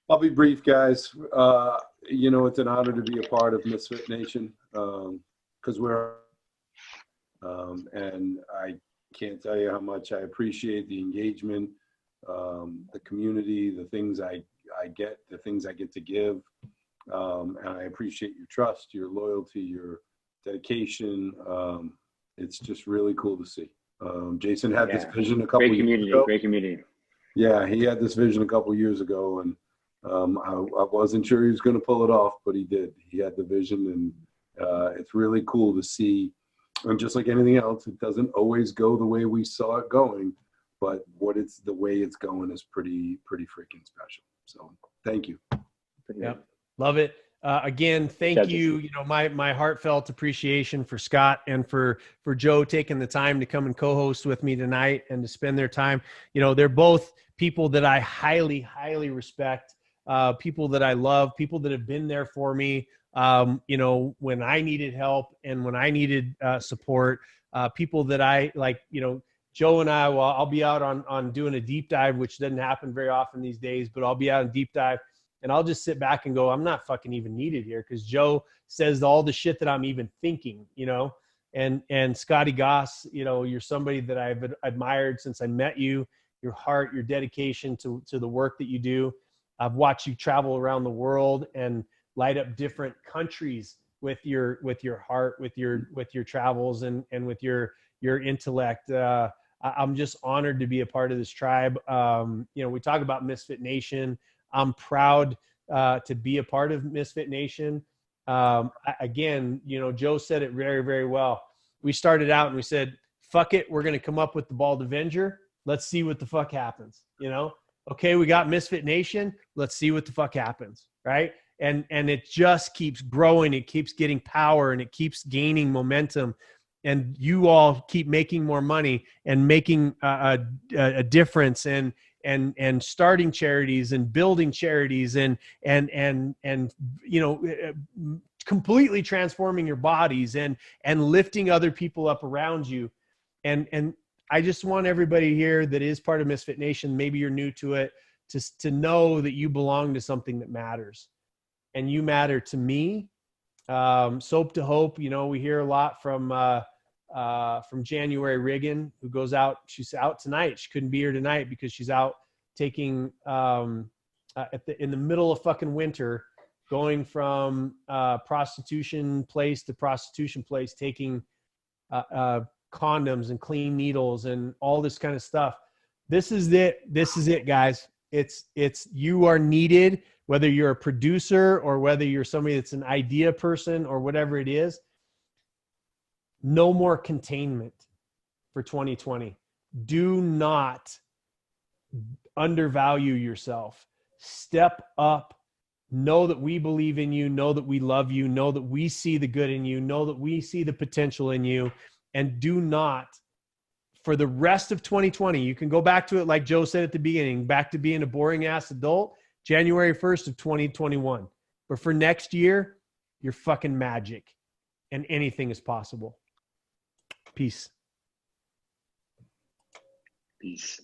I'll be brief, guys. It's an honor to be a part of Misfit Nation, because and I can't tell you how much I appreciate the engagement, the community, the things I get, the things I get to give. And I appreciate your trust, your loyalty, your dedication. It's just really cool to see. Jason had this vision a couple years ago. Great community. Yeah, he had this vision a couple years ago, and I wasn't sure he was going to pull it off, but he did. He had the vision, and it's really cool to see. And just like anything else, it doesn't always go the way we saw it going, but the way it's going is pretty freaking special. So thank you. Yep. Love it. Again, thank you. My heartfelt appreciation for Scott and for Joe taking the time to come and co-host with me tonight and to spend their time. They're both people that I highly, highly respect, people that I love, people that have been there for me, when I needed help and when I needed support, people that I like, Joe and I'll be out on doing a deep dive, which doesn't happen very often these days, but I'll be out on deep dive. And I'll just sit back and go, I'm not fucking even needed here, because Joe says all the shit that I'm even thinking, and Scotty Goss, you're somebody that I've admired since I met you, your heart, your dedication to the work that you do. I've watched you travel around the world and light up different countries with your heart, with your travels and with your intellect. I'm just honored to be a part of this tribe. We talk about Misfit Nation. I'm proud to be a part of Misfit Nation. Again, Joe said it very, very well. We started out and we said, fuck it, we're going to come up with the Bald Avenger. Let's see what the fuck happens. Okay, we got Misfit Nation. Let's see what the fuck happens, right? And it just keeps growing. It keeps getting power and it keeps gaining momentum. And you all keep making more money and making a difference and starting charities and building charities and completely transforming your bodies and lifting other people up around you. And I just want everybody here that is part of Misfit Nation, maybe you're new to it, to know that you belong to something that matters. And you matter to me. Soap to Hope, we hear a lot from January Riggin, who goes out. She's out tonight. She couldn't be here tonight because she's out taking in the middle of fucking winter, going from prostitution place to prostitution place, taking condoms and clean needles and all this kind of stuff. This is it. This is it, guys. It's you are needed, whether you're a producer or whether you're somebody that's an idea person or whatever it is. No more containment for 2020. Do not undervalue yourself. Step up. Know that we believe in you. Know that we love you. Know that we see the good in you. Know that we see the potential in you. And do not, for the rest of 2020, you can go back to it like Joe said at the beginning, back to being a boring ass adult, January 1st of 2021. But for next year, you're fucking magic and anything is possible. Peace. Peace.